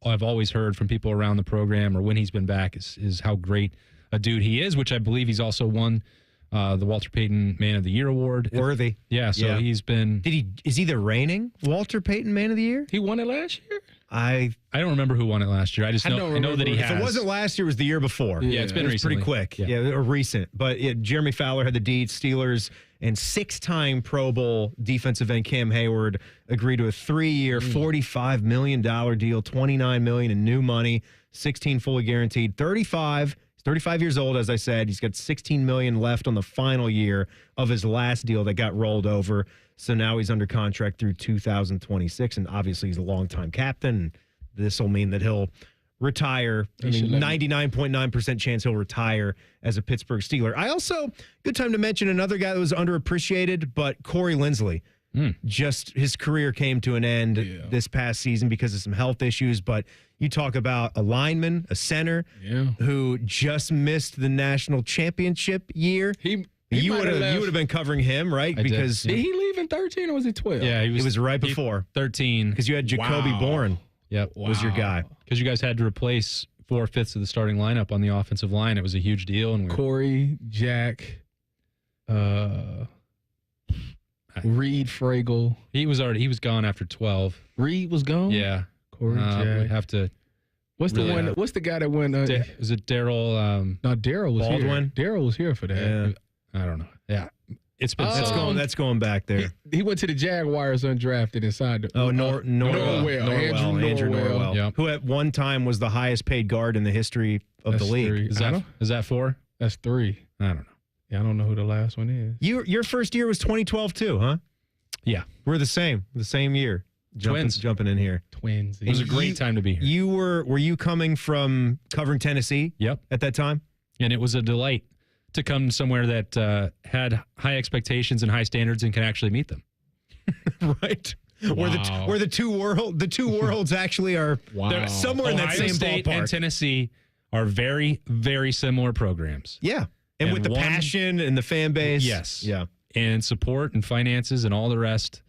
I've always heard from people around the program or when he's been back is how great a dude he is, which I believe he's also won the Walter Payton Man of the Year award. Worthy. Yeah, so he's been... Is he the reigning Walter Payton Man of the Year? He won it last year? I don't remember who won it last year. I know that he has. If it wasn't last year, it was the year before. Yeah, it's been recently. Pretty quick. Yeah, or recent. But Jeremy Fowler had the deed. Steelers and 6-time Pro Bowl defensive end Cam Hayward agreed to a 3-year, $45 million deal, $29 million in new money, 16 fully guaranteed, 35. He's 35 years old, as I said. He's got $16 million left on the final year of his last deal that got rolled over. So now he's under contract through 2026, and obviously he's a longtime captain. This will mean that he'll retire. 99.9% chance he'll retire as a Pittsburgh Steeler. I also, good time to mention another guy that was underappreciated, but Corey Linsley. Just his career came to an end this past season because of some health issues. But you talk about a lineman, a center, who just missed the national championship year. You would have been covering him, right? Did he leave in 13 or was he 12? Yeah, it was right before 13 because you had Jacoby Bourne. Yep, was your guy because you guys had to replace 4/5 of the starting lineup on the offensive line. It was a huge deal. And Corey, Jack. Reed, Fragel. He was gone after 12. Reed was gone? Yeah. Corey Jack. We have to. What's the one? What's the guy that went? Is it Daryl? No, Daryl was Baldwin? here. Daryl was here for that. Yeah. I don't know. Yeah. It's been that's going back there. He went to the Jaguars undrafted inside. Norwell. Andrew Norwell. Yep. Who at one time was the highest paid guard in the history of the league. Is that 4? That's 3. I don't know. Yeah, I don't know who the last one is. Your first year was 2012 too, huh? Yeah. We're the same year. Jumping in here. Twins. It was a great time to be here. Were you coming from covering Tennessee? Yep. At that time? And it was a delight to come somewhere that had high expectations and high standards and can actually meet them. Right. Wow. Where the two worlds actually are somewhere in that same State ballpark. And Tennessee are very, very similar programs. Yeah. And with the passion and the fan base. Yes. Yeah. And support and finances and all the rest.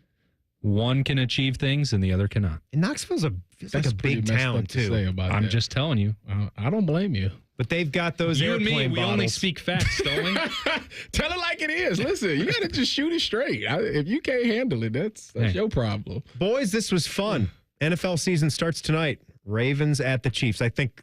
One can achieve things and the other cannot. And Knoxville's like a big town, too. I'm just telling you. I don't blame you. But they've got those you airplane and me, bottles. we only speak facts, don't we? Tell it like it is. Listen, you got to just shoot it straight. If you can't handle it, that's your problem. Boys, this was fun. NFL season starts tonight. Ravens at the Chiefs. I think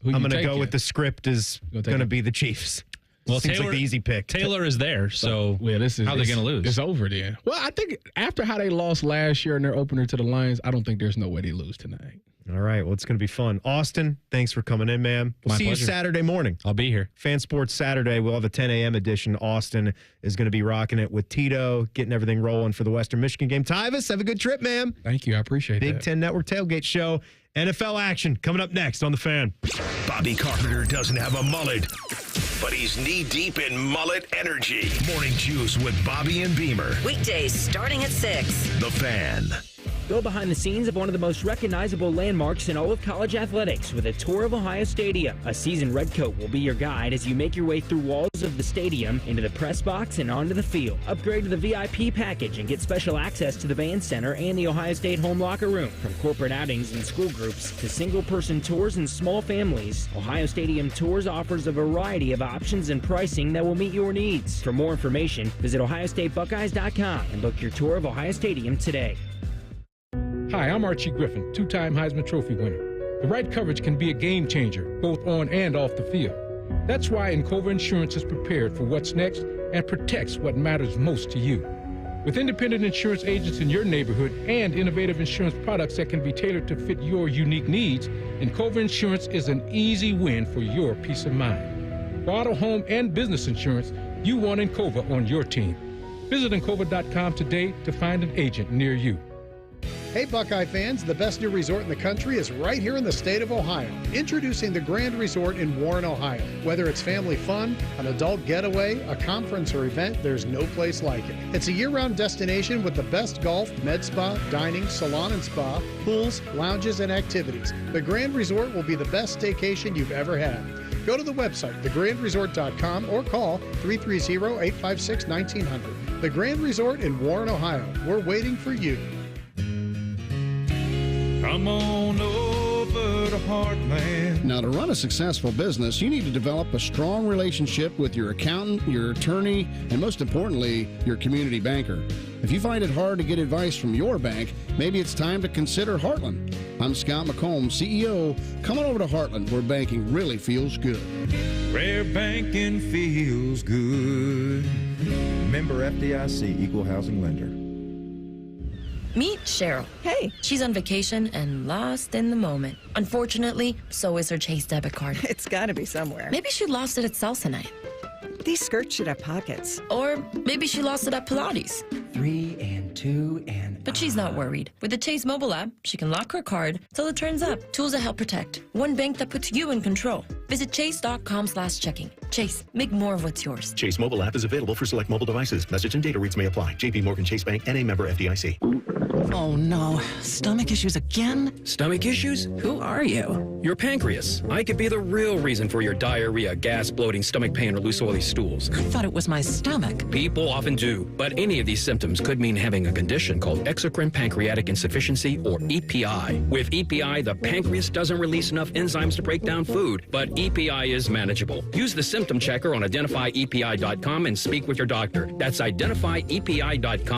I'm going to go with the script is going to be the Chiefs. Well, seems like the easy pick. Taylor is there, so how are they going to lose? It's over then. Well, I think after how they lost last year in their opener to the Lions, I don't think there's no way they lose tonight. All right. Well, it's going to be fun. Austin, thanks for coming in, man. We'll see you Saturday morning. I'll be here. Fan Sports Saturday. We'll have a 10 a.m. edition. Austin is going to be rocking it with Tito, getting everything rolling for the Western Michigan game. Tyvis, have a good trip, man. Thank you. I appreciate Big that. Ten Network Tailgate Show. NFL action coming up next on The Fan. Bobby Carpenter doesn't have a mullet, but he's knee-deep in mullet energy. Morning Juice with Bobby and Beamer. Weekdays starting at 6. The Fan. Go behind the scenes of one of the most recognizable landmarks in all of college athletics with a tour of Ohio Stadium. A seasoned redcoat will be your guide as you make your way through walls of the stadium, into the press box, and onto the field. Upgrade to the VIP package and get special access to the band center and the Ohio State home locker room. From corporate outings and school groups to single-person tours and small families, Ohio Stadium Tours offers a variety of options and pricing that will meet your needs. For more information, visit OhioStateBuckeyes.com and book your tour of Ohio Stadium today. Hi, I'm Archie Griffin, two-time Heisman Trophy winner. The right coverage can be a game changer, both on and off the field. That's why Encova Insurance is prepared for what's next and protects what matters most to you. With independent insurance agents in your neighborhood and innovative insurance products that can be tailored to fit your unique needs, Encova Insurance is an easy win for your peace of mind. For auto, home, and business insurance, you want Encova on your team. Visit Encova.com today to find an agent near you. Hey Buckeye fans, the best new resort in the country is right here in the state of Ohio. Introducing the Grand Resort in Warren, Ohio. Whether it's family fun, an adult getaway, a conference or event, there's no place like it. It's a year-round destination with the best golf, med spa, dining, salon and spa, pools, lounges, and activities. The Grand Resort will be the best staycation you've ever had. Go to the website, thegrandresort.com, or call 330-856-1900. The Grand Resort in Warren, Ohio. We're waiting for you. Come on over to Heartland. Now, to run a successful business, you need to develop a strong relationship with your accountant, your attorney, and most importantly, your community banker. If you find it hard to get advice from your bank, maybe it's time to consider Heartland. I'm Scott McComb, CEO. Come on over to Heartland, where banking really feels good. Where banking feels good. Member FDIC, Equal Housing Lender. Meet Cheryl. Hey. She's on vacation and lost in the moment. Unfortunately, so is her Chase debit card. It's got to be somewhere. Maybe she lost it at salsa night. These skirts should have pockets. Or maybe she lost it at Pilates. 3 and 2 and... But she's not worried. With the Chase mobile app, she can lock her card till it turns up. Tools that help protect. One bank that puts you in control. Visit chase.com/checking. Chase, make more of what's yours. Chase mobile app is available for select mobile devices. Message and data rates may apply. JP Morgan Chase Bank, N.A. member FDIC. Oh no, stomach issues again? Stomach issues? Who are you? Your pancreas. I could be the real reason for your diarrhea, gas, bloating, stomach pain, or loose oily stools. I thought it was my stomach. People often do, but any of these symptoms could mean having a condition called exocrine pancreatic insufficiency, or EPI. With EPI, the pancreas doesn't release enough enzymes to break down food, but EPI is manageable. Use the symptom checker on identifyepi.com and speak with your doctor. That's identifyepi.com.